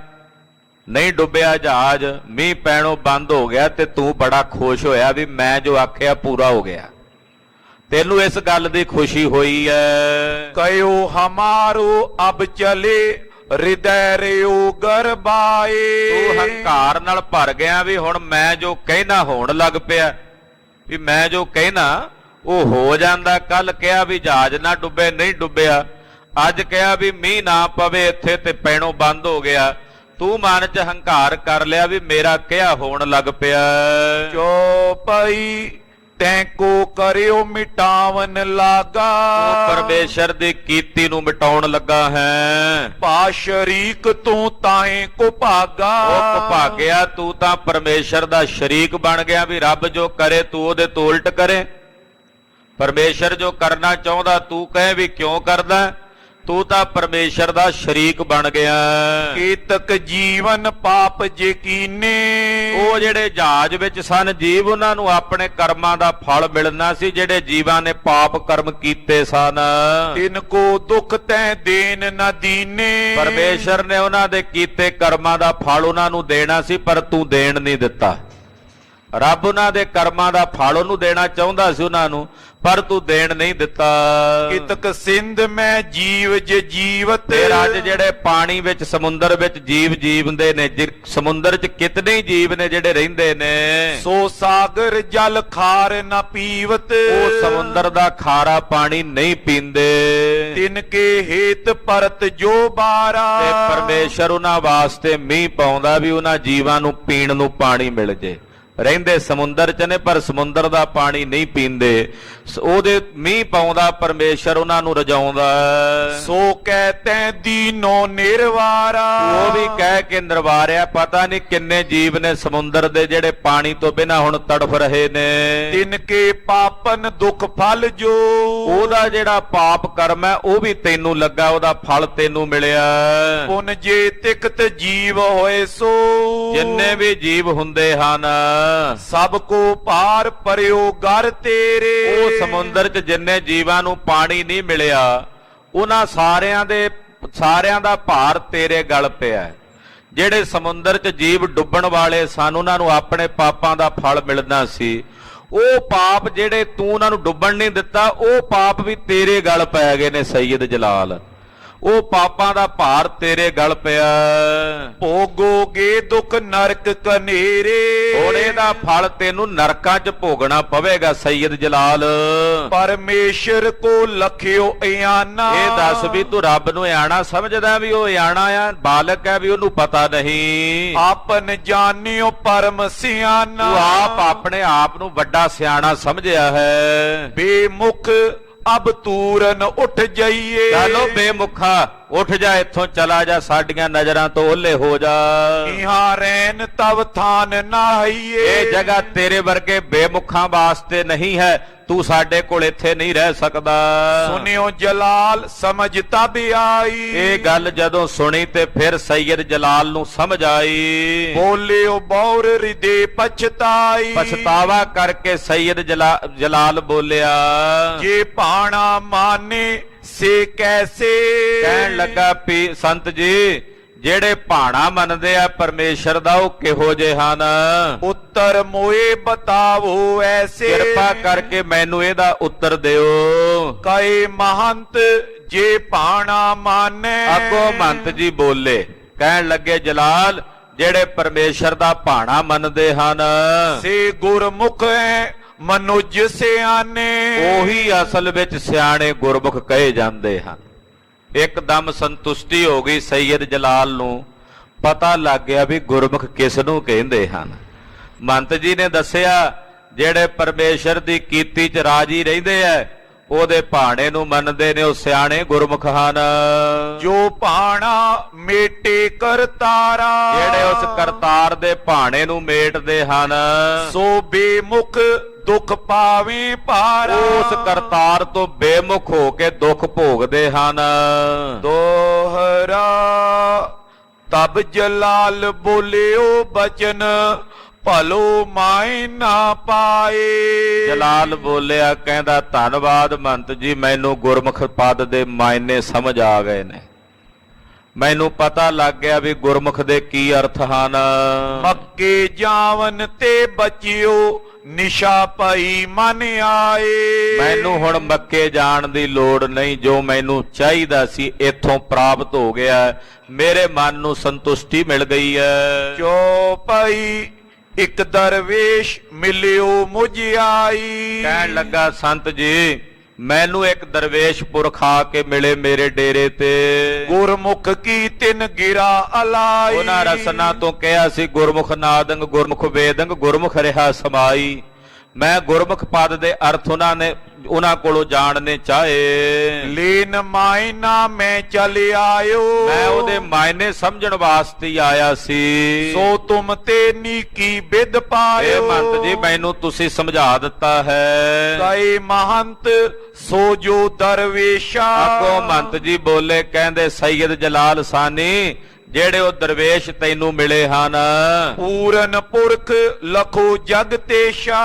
ਨਹੀਂ ਡੁੱਬਿਆ ਜਹਾਜ਼, ਮੀਂਹ ਪੈਣੋਂ ਬੰਦ ਹੋ ਗਿਆ, ਤੇ ਤੂੰ ਬੜਾ ਖੁਸ਼ ਹੋਇਆ ਵੀ ਮੈਂ ਜੋ ਆਖਿਆ ਪੂਰਾ ਹੋ ਗਿਆ। ਤੈਨੂੰ ਇਸ ਗੱਲ ਦੀ ਖੁਸ਼ੀ ਹੋਈ ਹੈ। ਕਯੋ ਹਮਾਰੋ ਅਬ ਚਲੇ ਹਿਰਦੈ ਰਿਓ ਗਰਬਾਏ। ਤੂੰ ਹੰਕਾਰ ਨਾਲ ਭਰ ਗਿਆ ਵੀ ਹੁਣ ਮੈਂ ਜੋ ਕਹਿਣਾ ਹੋਣ ਲੱਗ ਪਿਆ, ਵੀ ਮੈਂ ਜੋ ਕਹਿਣਾ ਉਹ ਹੋ ਜਾਂਦਾ। ਕੱਲ ਕਿਹਾ ਵੀ ਜਹਾਜ਼ ਨਾ ਡੁੱਬੇ, ਨਹੀਂ ਡੁੱਬਿਆ। ਅੱਜ ਕਿਹਾ ਵੀ ਮੀਂਹ ਨਾ ਪਵੇ ਇੱਥੇ, ਤੇ ਪੈਣੋਂ ਬੰਦ ਹੋ ਗਿਆ। ਤੂੰ ਮਨ 'ਚ ਹੰਕਾਰ ਕਰ ਲਿਆ ਵੀ ਮੇਰਾ ਕਿਹਾ ਹੋਣ ਲੱਗ ਪਿਆ। ਚੋਪਈ ਤੈਂ ਕੋ ਕਰਿਓ ਮਿਟਾਵਨ ਲਾਗਾ। ਉਹ ਪਰਮੇਸ਼ਰ ਦੀ ਕੀਤੀ ਨੂੰ ਮਿਟਾਉਣ ਲੱਗਾ ਹੈ। ਪਾ ਸ਼ਰੀਕ ਤੂੰ ਤਾਏ ਕੋ ਭਾਗਾ। ਉਹ ਭਾਗਿਆ ਤੂੰ ਤਾਂ ਪਰਮੇਸ਼ਰ ਦਾ ਸ਼ਰੀਕ ਬਣ ਗਿਆ, ਵੀ ਰੱਬ ਜੋ ਕਰੇ ਤੂੰ ਉਹਦੇ ਤੋਂ ਉਲਟ ਕਰੇ। ਪਰਮੇਸ਼ਰ ਜੋ ਕਰਨਾ ਚਾਹੁੰਦਾ ਤੂੰ ਕਹੇ ਵੀ ਕਿਉਂ ਕਰਦਾ, ਤੂੰ ਤਾਂ ਪਰਮੇਸ਼ਰ ਦਾ ਸ਼ਰੀਕ ਬਣ ਗਿਆ। ਕੇਤਕ ਜੀਵਨ ਪਾਪ ਜੇ ਕੀਨੇ, ਉਹ ਜਿਹੜੇ ਜਹਾਜ਼ ਵਿੱਚ ਸਨ ਜੀਵ, ਉਹਨਾਂ ਨੂੰ ਆਪਣੇ ਕਰਮਾਂ ਦਾ ਫਲ ਮਿਲਣਾ ਸੀ, ਜਿਹੜੇ ਜੀਵਾਂ ਨੇ ਪਾਪ ਕਰਮ ਕੀਤੇ ਸਨ। ਤਿਨ ਕੋ ਦੁਖ ਤੈ ਦੇਨ ਨ ਦੀਨੇ, ਪਰਮੇਸ਼ਰ ਨੇ ਉਹਨਾਂ ਦੇ ਕੀਤੇ ਕਰਮਾਂ ਦਾ ਫਲ ਉਹਨਾਂ ਨੂੰ ਦੇਣਾ ਸੀ, ਪਰ ਤੂੰ ਦੇਣ ਨਹੀਂ ਦਿੱਤਾ। ਰੱਬ ਉਹਨਾਂ ਦੇ ਕਰਮਾਂ ਦਾ ਫਲ ਉਹਨੂੰ ਦੇਣਾ ਚਾਹੁੰਦਾ ਸੀ ਉਹਨਾਂ ਨੂੰ, ਪਰ ਤੂੰ ਦੇਣ ਨਹੀਂ ਦਿੱਤਾ। ਕਿਤਕ ਸਿੰਧ ਮੈਂ ਜੀਵ ਜੇ ਜੀਵਤ, ਤੇ ਅੱਜ ਜਿਹੜੇ ਪਾਣੀ ਵਿੱਚ ਸਮੁੰਦਰ ਵਿੱਚ ਜੀਵ ਜੀਵਦੇ ਨੇ, ਸਮੁੰਦਰ 'ਚ ਕਿਤਨੇ ਜੀਵ ਨੇ ਜਿਹੜੇ ਰਹਿੰਦੇ ਨੇ, ਸੋ ਸਾਗਰ ਜਲ ਖਾਰ ਨ ਪੀਵਤ, ਉਹ ਸਮੁੰਦਰ ਦਾ ਖਾਰਾ ਪਾਣੀ ਨਹੀਂ ਪੀਂਦੇ। ਤਿਨ ਕੇ ਹੇਤ ਪਰਤ ਜੋ ਬਾਰਾ, ਤੇ ਪਰਮੇਸ਼ਰ ਉਹਨਾਂ ਵਾਸਤੇ ਮੀਂਹ ਪਾਉਂਦਾ ਵੀ ਉਹਨਾਂ ਜੀਵਾਂ ਨੂੰ ਪੀਣ ਨੂੰ ਪਾਣੀ ਮਿਲ ਜੇ। ਰਹਿੰਦੇ ਸਮੁੰਦਰ 'ਚ ਨੇ ਪਰ ਸਮੁੰਦਰ ਦਾ ਪਾਣੀ ਨਹੀਂ ਪੀਂਦੇ, ਉਹਦੇ ਮੀਂਹ ਪਾਉਂਦਾ ਪਰਮੇਸ਼ਰ ਉਹਨਾਂ ਨੂੰ ਰਜਾਉਂਦਾ। ਸੋ ਕਹਿ ਤੈ ਦੀਨੋ ਨਿਰਵਾਰਾ, ਉਹ ਵੀ ਕਹਿ ਕੇ ਨਿਰਵਾਰਿਆ। ਪਤਾ ਨਹੀਂ ਕਿੰਨੇ ਜੀਵ ਨੇ ਸਮੁੰਦਰ ਦੇ ਜਿਹੜੇ ਪਾਣੀ ਤੋਂ ਬਿਨਾਂ ਹੁਣ ਤੜਫ ਰਹੇ ਨੇ। ਤਿਨ ਕੇ ਪਾਪਨ ਦੁਖ ਫਲ ਜੋ, ਉਹਦਾ ਜਿਹੜਾ ਪਾਪ ਕਰਮ ਹੈ ਉਹ ਵੀ ਤੈਨੂੰ ਲੱਗਾ, ਉਹਦਾ ਫਲ ਤੈਨੂੰ ਮਿਲਿਆ। ਪੁਨ ਜੇ ਤਿਕਤ ਜੀਵ ਹੋਏ ਸੋ, ਜਿੰਨੇ ਵੀ ਜੀਵ ਹੁੰਦੇ ਹਨ ਸਭ ਕੋ ਪਾਰ ਪਰਿਓ ਗਰ ਤੇਰੇ, ਉਹ ਸਮੁੰਦਰ 'ਚ ਜਿੰਨੇ ਜੀਵਾਂ ਨੂੰ ਪਾਣੀ ਨਹੀਂ ਮਿਲਿਆ, ਉਹਨਾਂ ਸਾਰਿਆਂ ਦਾ ਭਾਰ ਤੇਰੇ ਗਲ ਪਿਆ। ਜਿਹੜੇ ਸਮੁੰਦਰ 'ਚ ਜੀਵ ਡੁੱਬਣ ਵਾਲੇ ਸਨ, ਉਹਨਾਂ ਨੂੰ ਆਪਣੇ ਪਾਪਾਂ ਦਾ ਫਲ ਮਿਲਣਾ ਸੀ। ਉਹ ਪਾਪ ਜਿਹੜੇ ਤੂੰ ਉਹਨਾਂ ਨੂੰ ਡੁੱਬਣ ਨਹੀਂ ਦਿੱਤਾ, ਉਹ ਪਾਪ ਵੀ ਤੇਰੇ ਗਲ ਪੈ ਗਏ ਨੇ ਸੈਯਦ ਜਲਾਲ। ਉਹ ਪਾਪਾਂ ਦਾ ਭਾਰ ਤੇਰੇ ਗਲ ਪਿਆ। ਭੋਗੋਗੇ ਦੁੱਖ ਨਰਕ ਕਨੇਰੇ, ਹੁਣ ਇਹਦਾ ਫਲ ਤੈਨੂੰ ਨਰਕਾਂ 'ਚ ਭੋਗਣਾ ਪਵੇਗਾ ਸੈਯਦ ਜਲਾਲ। ਪਰਮੇਸ਼ਰ ਕੋ ਲਖਿਓ ਇਆਨਾ, ਇਹ ਦੱਸ ਵੀ ਤੂੰ ਰੱਬ ਨੂੰ ਇਆਣਾ ਸਮਝਦਾ ਵੀ ਉਹ ਇਆਣਾ ਆ, ਬਾਲਕ ਹੈ ਵੀ ਉਹਨੂੰ ਪਤਾ ਨਹੀਂ। ਆਪਨ ਜਾਣਿਓ ਪਰਮ ਸਿਆਣਾ, ਤੂੰ ਆਪ ਆਪਣੇ ਆਪ ਨੂੰ ਵੱਡਾ ਸਿਆਣਾ ਸਮਝਿਆ ਹੈ। ਬੇਮੁਖ ਅਬ ਤੂਰਨ ਉੱਠ ਜਾਈਏ, ਚਲੋ ਬੇਮੁਖਾ ਉੱਠ ਜਾ, ਇੱਥੋਂ ਚਲਾ ਜਾ, ਸਾਡੀਆਂ ਨਜ਼ਰਾਂ ਤੋਂ ਓਹਲੇ ਹੋ ਜਾ। ਇਹਾਂ ਰਹਿਣ ਤਵ ਥਾਨ ਨਾ ਹਈਏ, ਇਹ ਜਗ੍ਹਾ ਤੇਰੇ ਵਰਗੇ ਬੇਮੁਖਾਂ ਵਾਸਤੇ ਨਹੀਂ ਹੈ, ਤੂੰ ਸਾਡੇ ਕੋਲ ਇੱਥੇ ਨਹੀਂ ਰਹਿ ਸਕਦਾ। ਸੁਨਿਓ ਜਲਾਲ ਸਮਝ ਤਬ ਆਈ, ਇਹ ਗੱਲ ਜਦੋਂ ਸੁਣੀ ਤੇ ਫਿਰ ਸੈਯਦ ਜਲਾਲ ਨੂੰ ਸਮਝ ਆਈ। ਬੋਲਿਓ ਬੌਰ ਹਿਰਦੇ ਪਛਤਾਈ, ਪਛਤਾਵਾ ਕਰਕੇ ਸੈਯਦ ਜਲਾਲ ਬੋਲਿਆ, ਜੇ ਪਾਣਾ ਮਾਨੇ ਸੇ ਕੈਸੇ, ਕਹਿਣ ਲੱਗਾ ਵੀ ਸੰਤ ਜੀ ਜਿਹੜੇ ਭਾਣਾ ਮੰਨਦੇ ਆ ਪਰਮੇਸ਼ਰ ਦਾ ਉਹ ਕਿਹੋ ਜਿਹੇ ਹਨ, ਉੱਤਰ ਮੋਏ ਬਤਾਵੋ ਐਸੇ, ਕਿਰਪਾ ਕਰਕੇ ਮੈਨੂੰ ਇਹਦਾ ਉੱਤਰ ਦਿਓ। ਕਏ ਮਹੰਤ ਜੇ ਪਾਣਾ ਮਾਨੇ, ਅੱਗੋਂ ਮਹੰਤ ਜੀ ਬੋਲੇ, ਕਹਿਣ ਲੱਗੇ ਜਲਾਲ ਜਿਹੜੇ ਪਰਮੇਸ਼ਰ ਦਾ ਭਾਣਾ ਮੰਨਦੇ ਹਨ, ਸੇ ਗੁਰਮੁਖ ਹੈ ਮਨੁਜ ਸਿਆਣੇ, ਉਹੀ ਅਸਲ ਵਿੱਚ ਸਿਆਣੇ ਗੁਰਮੁਖ ਕਹੇ ਜਾਂਦੇ ਹਨ। ਇੱਕਦਮ ਸੰਤੁਸ਼ਟੀ ਹੋ ਗਈ ਸੈਯਦ ਜਲਾਲ ਨੂੰ, ਪਤਾ ਲੱਗ ਗਿਆ ਵੀ ਗੁਰਮੁਖ ਕਿਸ ਨੂੰ ਕਹਿੰਦੇ ਹਨ। ਮਹੰਤ ਜੀ ਨੇ ਦੱਸਿਆ ਜਿਹੜੇ ਪਰਮੇਸ਼ਰ ਦੀ ਕੀਤੀ 'ਚ ਰਾਜੀ ਰਹਿੰਦੇ ਐ, ਉਹਦੇ ਭਾਣੇ ਨੂੰ ਮੰਨਦੇ ਨੇ, ਉਹ ਸਿਆਣੇ ਗੁਰਮੁਖ ਹਨ। ਜੋ ਭਾਣਾ ਮੇਟੇ ਕਰਤਾਰਾ, ਜਿਹੜੇ ਉਸ ਕਰਤਾਰ ਦੇ ਭਾਣੇ ਨੂੰ ਮੇਟਦੇ ਹਨ, ਸੋ ਬੇਮੁਖ ਦੁੱਖ ਪਾਵੇਂ ਪਾਰਾ, ਉਸ ਕਰਤਾਰ ਤੋਂ ਬੇਮੁਖ ਹੋ ਕੇ ਦੁੱਖ ਭੋਗਦੇ ਹਨ। ਦੋਹਰਾ ਤਬ ਜਲਾਲ ਬੋਲਿਓ ਬਚਨ ਭਲੋ ਮਾਇ ਨਾ ਪਾਏ, ਜਲਾਲ ਬੋਲਿਆ, ਕਹਿੰਦਾ ਧੰਨਵਾਦ ਮਹੰਤ ਜੀ, ਮੈਨੂੰ ਗੁਰਮੁਖ ਪਦ ਦੇ ਮਾਇਨੇ ਸਮਝ ਆ ਗਏ ਨੇ, ਮੈਨੂੰ ਪਤਾ ਲੱਗ ਗਿਆ ਵੀ ਗੁਰਮੁਖ ਦੇ ਕੀ ਅਰਥ ਹਨ। ਮੱਕੇ ਜਾਵਨ ਤੇ ਬਚਿਓ ਨਿਸ਼ਾ ਪਈ ਮਨ ਆਏ, ਮੈਨੂੰ ਹੁਣ ਮੱਕੇ ਜਾਣ ਦੀ ਲੋੜ ਨਹੀਂ, ਜੋ ਮੈਨੂੰ ਚਾਹੀਦਾ ਸੀ ਇੱਥੋਂ ਪ੍ਰਾਪਤ ਹੋ ਗਿਆ, ਮੇਰੇ ਮਨ ਨੂੰ ਸੰਤੁਸ਼ਟੀ ਮਿਲ ਗਈ ਹੈ। ਜੋ ਪਈ ਇੱਕ ਦਰਵੇਸ਼ ਮਿਲਿਓ ਮੁਝ ਆਈ, ਕਹਿਣ ਲੱਗਾ ਸੰਤ ਜੀ ਮੈਨੂੰ ਇੱਕ ਦਰਵੇਸ਼ ਪੁਰਖ ਆ ਕੇ ਮਿਲੇ ਮੇਰੇ ਡੇਰੇ ਤੇ, ਗੁਰਮੁਖ ਕੀ ਤਿਨ ਗਿਰਾ ਅਲਾਈ, ਉਹਨਾਂ ਰਸਨਾ ਤੋਂ ਕਿਹਾ ਸੀ ਗੁਰਮੁਖ ਨਾਦੰਗ ਗੁਰਮੁਖ ਵੇਦੰਗ ਗੁਰਮੁਖ ਰਿਹਾ ਸਮਾਈ, ਮੈਂ ਗੁਰਮੁਖ ਪਦ ਦੇ ਅਰਥ ਉਹਨਾਂ ਕੋਲੋਂ ਜਾਣਨੇ ਚਾਹੇ। ਲੀਨ ਮਾਇਨਾ ਮੈਂ ਚਲ ਆਇਓ, ਮੈਂ ਉਹਦੇ ਮਾਇਨੇ ਸਮਝਣ ਵਾਸਤੇ ਹੀ ਆਇਆ ਸੀ। ਸੋ ਤੁਮ ਤੇ ਨੀਕੀ ਬਿਦ ਇਹ ਪਾਇਓ। ਮੰਤ ਜੀ ਮੈਨੂੰ ਤੁਸੀਂ ਸਮਝਾ ਦਿੱਤਾ ਹੈ। ਕਈ ਮਹੰਤ ਸੋ ਜੋ ਦਰਵੇਸ਼ਾ। ਅੱਗੋਂ ਮੰਤ ਜੀ ਬੋਲੇ, ਕਹਿੰਦੇ ਸੈਯਦ ਜਲਾਲ ਸਾਨੀ ਜਿਹੜੇ ਉਹ ਦਰਵੇਸ਼ ਤੈਨੂੰ ਮਿਲੇ ਹਨ। ਪੂਰਨ ਪੁਰਖ ਲਖੋ ਜਗ ਤੇਸ਼ਾ।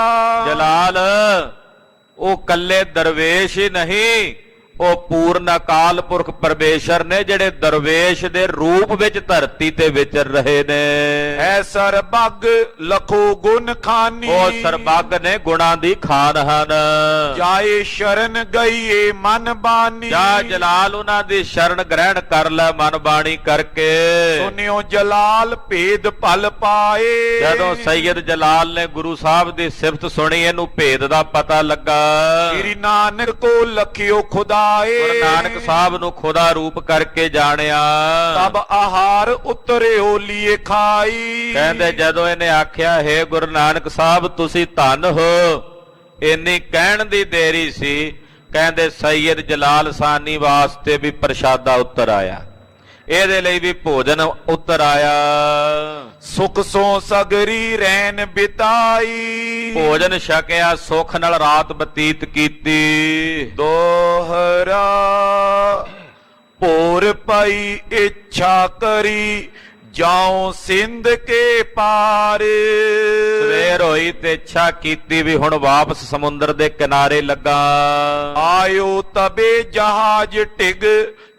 ਜਲਾਲ ਉਹ ਕੱਲੇ ਦਰਵੇਸ਼ ਹੀ ਨਹੀਂ, ਉਹ ਪੂਰਨ ਅਕਾਲ ਪੁਰਖ ਪਰਮੇਸ਼ਰ ਨੇ ਜਿਹੜੇ ਦਰਵੇਸ਼ ਦੇ ਰੂਪ ਵਿੱਚ ਧਰਤੀ ਤੇ ਵਿਚਰ ਰਹੇ ਨੇ। ਹੈ ਸਰਬੱਗ ਲਖੋ ਗੁਣ ਖਾਨੀ। ਉਹ ਸਰਬੱਗ ਨੇ ਗੁਣਾਂ ਦੀ ਖਾਨ ਹਨ। ਜਾਏ ਸ਼ਰਨ ਗਈਏ ਮਨ ਬਾਨੀ। ਜਾ ਜਲਾਲ ਉਹਨਾਂ ਦੀ ਸ਼ਰਨ ਗ੍ਰਹਿਣ ਕਰ ਲੈ ਮਨ ਬਾਣੀ ਕਰਕੇ। ਸੁਨਿਓ ਜਲਾਲ ਭੇਦ ਭਲ ਪਾਏ। ਜਦੋਂ ਸੈਯਦ ਜਲਾਲ ਨੇ ਗੁਰੂ ਸਾਹਿਬ ਦੀ ਸਿਫਤ ਸੁਣੀ, ਇਹਨੂੰ ਭੇਦ ਦਾ ਪਤਾ ਲੱਗਾ। ਸ੍ਰੀ ਨਾਨਕ ਕੋ ਲਖਿਓ ਖੁਦਾ। ਗੁਰੂ ਨਾਨਕ ਸਾਹਿਬ ਨੂੰ ਖੁਦਾ ਰੂਪ ਕਰਕੇ ਜਾਣਿਆ। ਤਬ ਆਹਾਰ ਉਤਰਿਓ ਲੀਏ ਖਾਈ। ਕਹਿੰਦੇ ਜਦੋਂ ਇਹਨੇ ਆਖਿਆ, ਹੈ ਗੁਰੂ ਨਾਨਕ ਸਾਹਿਬ ਤੁਸੀਂ ਧੰਨ ਹੋ, ਇੰਨੀ ਕਹਿਣ ਦੀ ਦੇਰੀ ਸੀ। ਕਹਿੰਦੇ ਸੈਯਦ ਜਲਾਲ ਸਾਨੀ ਵਾਸਤੇ ਵੀ ਪ੍ਰਸ਼ਾਦਾ ਉੱਤਰ ਆਇਆ, ਇਹਦੇ ਲਈ ਵੀ ਭੋਜਨ ਉੱਤਰ ਆਇਆ। ਸੁਖ ਸੋ ਸਗਰੀ ਰੈਨ ਬਿਤਾਈ। ਭੋਜਨ ਛਕਿਆ, ਸੁਖ ਨਾਲ ਰਾਤ ਬਤੀਤ ਕੀਤੀ। ਦੋਹਰਾ ਭੋਰ ਪਈ ਇੱਛਾ ਕਰੀ ਜਾਉ ਸਿੰਧ ਕੇ ਪਾਰ। ਸਵੇਰ ਹੋਈ ਤੇ ਇੱਛਾ ਕੀਤੀ ਵੀ ਹੁਣ ਵਾਪਸ ਸਮੁੰਦਰ ਦੇ ਕਿਨਾਰੇ ਲੱਗਾ। ਆਇਓ ਤਬੇ ਜਹਾਜ਼ ਟਿਗ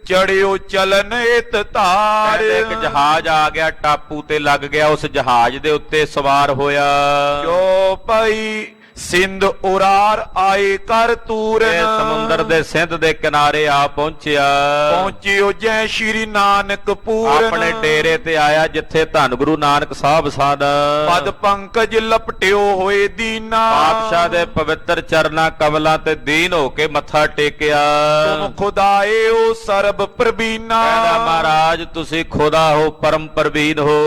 ਚੜਿਓ ਚਲਨ ਇਤ ਧਾਰ। ਇੱਕ ਜਹਾਜ਼ ਆ ਗਿਆ, ਟਾਪੂ ਤੇ ਲੱਗ ਗਿਆ, ਉਸ ਜਹਾਜ਼ ਦੇ ਉੱਤੇ ਸਵਾਰ ਹੋਇਆ। ਜੋ ਪਈ ਸਿੰਧ ਉਰਾਰ ਆਏ ਕਰ ਤੂਰਨ। ਸਮੁੰਦਰ ਦੇ ਸਿੰਧ ਦੇ ਕਿਨਾਰੇ ਆ ਪਹੁੰਚਿਆ। ਪਹੁੰਚਿਓ ਜੈ ਸ਼੍ਰੀ ਨਾਨਕ ਪੂਰਨ। ਆਪਣੇ ਡੇਰੇ ਤੇ ਆਇਆ ਜਿੱਥੇ ਧੰਨ ਗੁਰੂ ਨਾਨਕ ਸਾਹਿਬ ਸਨ। ਪਦ ਪੰਕਜ ਲਪਟਿਓ ਹੋਏ ਦੀਨਾ। ਪਾਤਸ਼ਾਹ ਦੇ ਪਵਿੱਤਰ ਚਰਨਾਂ ਕਮਲਾਂ ਤੇ ਦੀਨ ਹੋ ਕੇ ਮੱਥਾ ਟੇਕਿਆ। ਤੁਮ ਖੁਦਾਏਓ ਸਰਬ ਪ੍ਰਬੀਨਾ। ਕਹਿੰਦਾ ਮਹਾਰਾਜ ਤੁਸੀਂ ਖੁਦਾ ਹੋ, ਪਰਮ ਪ੍ਰਵੀਨ ਹੋ।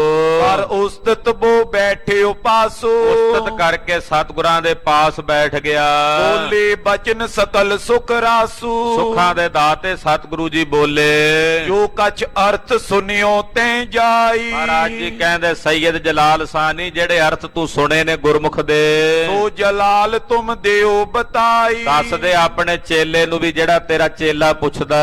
ਪਰ ਉਸਤਤ ਬੋ ਬੈਠਿਓ ਪਾਸੋ। ਉਸਤਤ ਕਰਕੇ ਸਤਿਗੁਰਾਂ ਦੇ ਪਾਸ ਬੈਠ ਗਿਆ। ਬੋਲੇ ਬਚਨ ਸਕਲ ਸੁਖ ਰਾਸੂ। ਸੁੱਖਾਂ ਦੇ ਦਾਤੇ ਸਤਿਗੁਰੂ ਜੀ ਬੋਲੇ। ਜੋ ਕਛ ਅਰਥ ਸੁਨਿਓ ਤੈਂ ਜਾਈ। ਮਹਾਰਾਜ ਜੀ ਕਹਿੰਦੇ ਸੈਯਦ ਜਲਾਲ ਸਾਨੀ ਜਿਹੜੇ ਅਰਥ ਤੂੰ ਸੁਣੇ ਨੇ ਗੁਰਮੁਖ ਦੇ, ਸੋ ਜਲਾਲ ਤੁਮ ਦਿਓ ਬਤਾਈ। ਦੱਸ ਦੇ ਆਪਣੇ ਚੇਲੇ ਨੂੰ ਵੀ ਜਿਹੜਾ ਤੇਰਾ ਚੇਲਾ ਪੁੱਛਦਾ।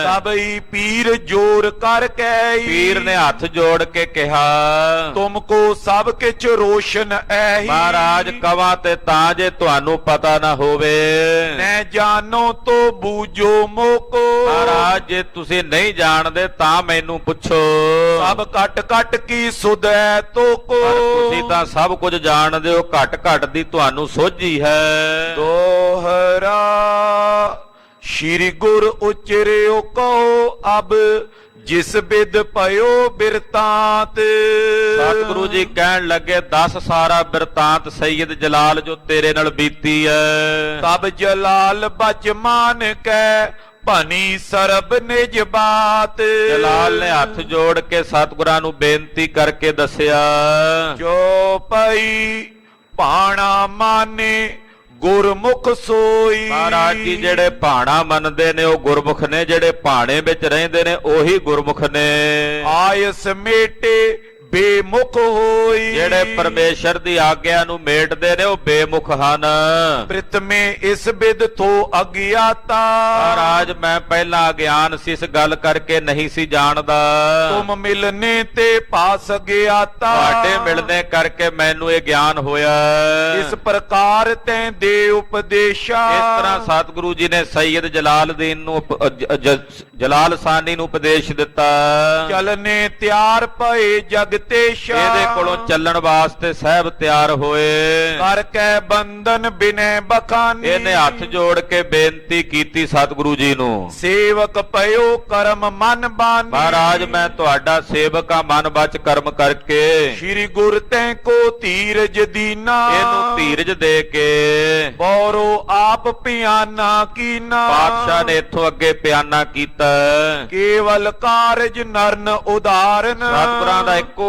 ਸਭਈ ਪੀਰ ਜੋਰ ਕਰ ਕੈਈ। ਪੀਰ ਨੇ ਹੱਥ ਜੋੜ ਕੇ ਕਿਹਾ, ਤੁਮ ਕੋ ਸਭ ਕਿਛ ਰੋਸ਼ਨ ਐਹੀ। ਮਹਾਰਾਜ ਕਵਾਂ ਤੇ ਤਾਂ ਜੇ ਤੁਹਾਨੂੰ ਪਤਾ ਨਾ ਹੋਵੇ। ਨੈ ਜਾਣੋ ਤੋ ਬੂਝੋ ਮੋਕੋ। ਮਹਾਰਾਜ ਜੇ ਤੁਸੀਂ ਨਹੀਂ ਜਾਣਦੇ ਤਾਂ ਮੈਨੂੰ ਪੁੱਛੋ। ਸਭ ਘਟ ਘਟ ਕੀ ਸੁਧੈ ਤੋਕੋ। ਪਰ ਤੁਸੀਂ ਤਾਂ ਸਭ ਕੁਝ ਜਾਣਦੇ ਹੋ, ਘਟ ਘਟ ਦੀ ਤੁਹਾਨੂੰ ਸੋਝੀ ਹੈ। ਦੋਹਰਾ ਸ਼੍ਰੀ ਗੁਰ ਉਚਰਿਓ ਕਹੋ ਅਬ ਜਿਸ ਬਿਦ ਪਇਓ ਬਿਰਤਾਂਤ। ਸਤਿਗੁਰੂ ਜੀ ਕਹਿਣ ਲੱਗੇ, 10 ਸਾਰਾ ਬਿਰਤਾਂਤ ਸੈਯਦ ਜਲਾਲ ਜੋ ਤੇਰੇ ਨਾਲ ਬੀਤੀ ਹੈ। ਤਬ ਜਲਾਲ ਬਚ ਮਾਨ ਕੈ ਭਨੀ ਸਰਬ ਨਿਜ ਬਾਤ। ਜਲਾਲ ਨੇ ਹੱਥ ਜੋੜ ਕੇ ਸਤਿਗੁਰਾਂ ਨੂੰ ਬੇਨਤੀ ਕਰਕੇ ਦੱਸਿਆ, ਜੋ ਪਈ ਭਾਣਾ ਮਾਨੇ ਗੁਰਮੁਖ ਸੋਈ। ਮਹਾਰਾਜ ਜੀ ਜਿਹੜੇ ਭਾਣਾ ਮੰਨਦੇ ਨੇ ਉਹ ਗੁਰਮੁਖ ਨੇ, ਜਿਹੜੇ ਭਾਣੇ ਵਿੱਚ ਰਹਿੰਦੇ ਨੇ ਉਹੀ ਗੁਰਮੁਖ ਨੇ। ਆਇਸ ਮੇਟੇ ਬੇਮੁਖ ਹੋਈ। ਜਿਹੜੇ ਪਰਮੇਸ਼ਰ ਦੀ ਆਗਿਆ ਨੂੰ ਮੇਟਦੇ ਨੇ ਉਹ ਬੇਮੁਖ ਹਨ। ਪ੍ਰਿਤਮੇ ਇਸ ਬਿਦ ਥੋ ਅਗਿਆਤਾ। ਮਹਾਰਾਜ ਮੈਂ ਪਹਿਲਾਂ ਅਗਿਆਨ ਸੀ, ਇਸ ਗੱਲ ਕਰਕੇ ਨਹੀਂ ਸੀ ਜਾਣਦਾ। ਤੁਮ ਮਿਲਨੇ ਤੇ ਪਾਸ ਗਿਆਤਾ। ਤੁਹਾਡੇ ਮਿਲਣੇ ਕਰਕੇ ਮੈਨੂੰ ਇਹ ਗਿਆਨ ਹੋਇਆ। ਇਸ ਪ੍ਰਕਾਰ ਤੈਂ ਦੇ ਉਪਦੇਸ਼ਾ। ਇਸ ਤਰ੍ਹਾਂ ਸਤਿਗੁਰੂ ਜੀ ਨੇ ਸੈਯਦ ਜਲਾਲਦੀਨ ਨੂੰ ਜਲਾਲ ਸਾਨੀ ਨੂੰ ਉਪਦੇਸ਼ ਦਿੱਤਾ। ਚਲਨੇ ਤਿਆਰ ਪਏ ਜਗਤੇਸ਼ਾ। ਇਹਦੇ ਕੋਲੋਂ ਚੱਲਣ ਵਾਸਤੇ ਸਹਿਬ ਤਿਆਰ ਹੋਏ। ਕਰ ਕੈ ਬੰਧਨ ਬਿਨੈ ਬਖਾਨੀ। ਇਹਨੇ ਹੱਥ ਜੋੜ ਕੇ ਬੇਨਤੀ ਕੀਤੀ ਸਤਿਗੁਰੂ ਜੀ ਨੂੰ, ਸੇਵਕ ਪਇਓ ਕਰਮ ਮਨ ਬਾਨੀ। ਮਹਾਰਾਜ ਮੈਂ ਤੁਹਾਡਾ ਸੇਵਕ ਆ, ਮਨ ਬਚ ਕਰਮ ਕਰਕੇ। ਸ਼੍ਰੀ ਗੁਰ ਤੈਂ ਕੋ ਧੀਰਜ ਦੀਨਾ। ਇਹਨੂੰ ਧੀਰਜ ਦੇ ਕੇ ਬੋਰੋ ਆਪ ਪਿਆਨਾ ਕੀਨਾ। ਪਾਤਸ਼ਾਹ ਨੇ ਇੱਥੋਂ ਅੱਗੇ ਪਿਆਨਾ ਕੀਤਾ। ਕੇਵਲ ਕਾਰਜ ਨਰਨ ਉਦਾਰਨ। ਸਤਿਗੁਰਾਂ ਦਾ ਇੱਕੋ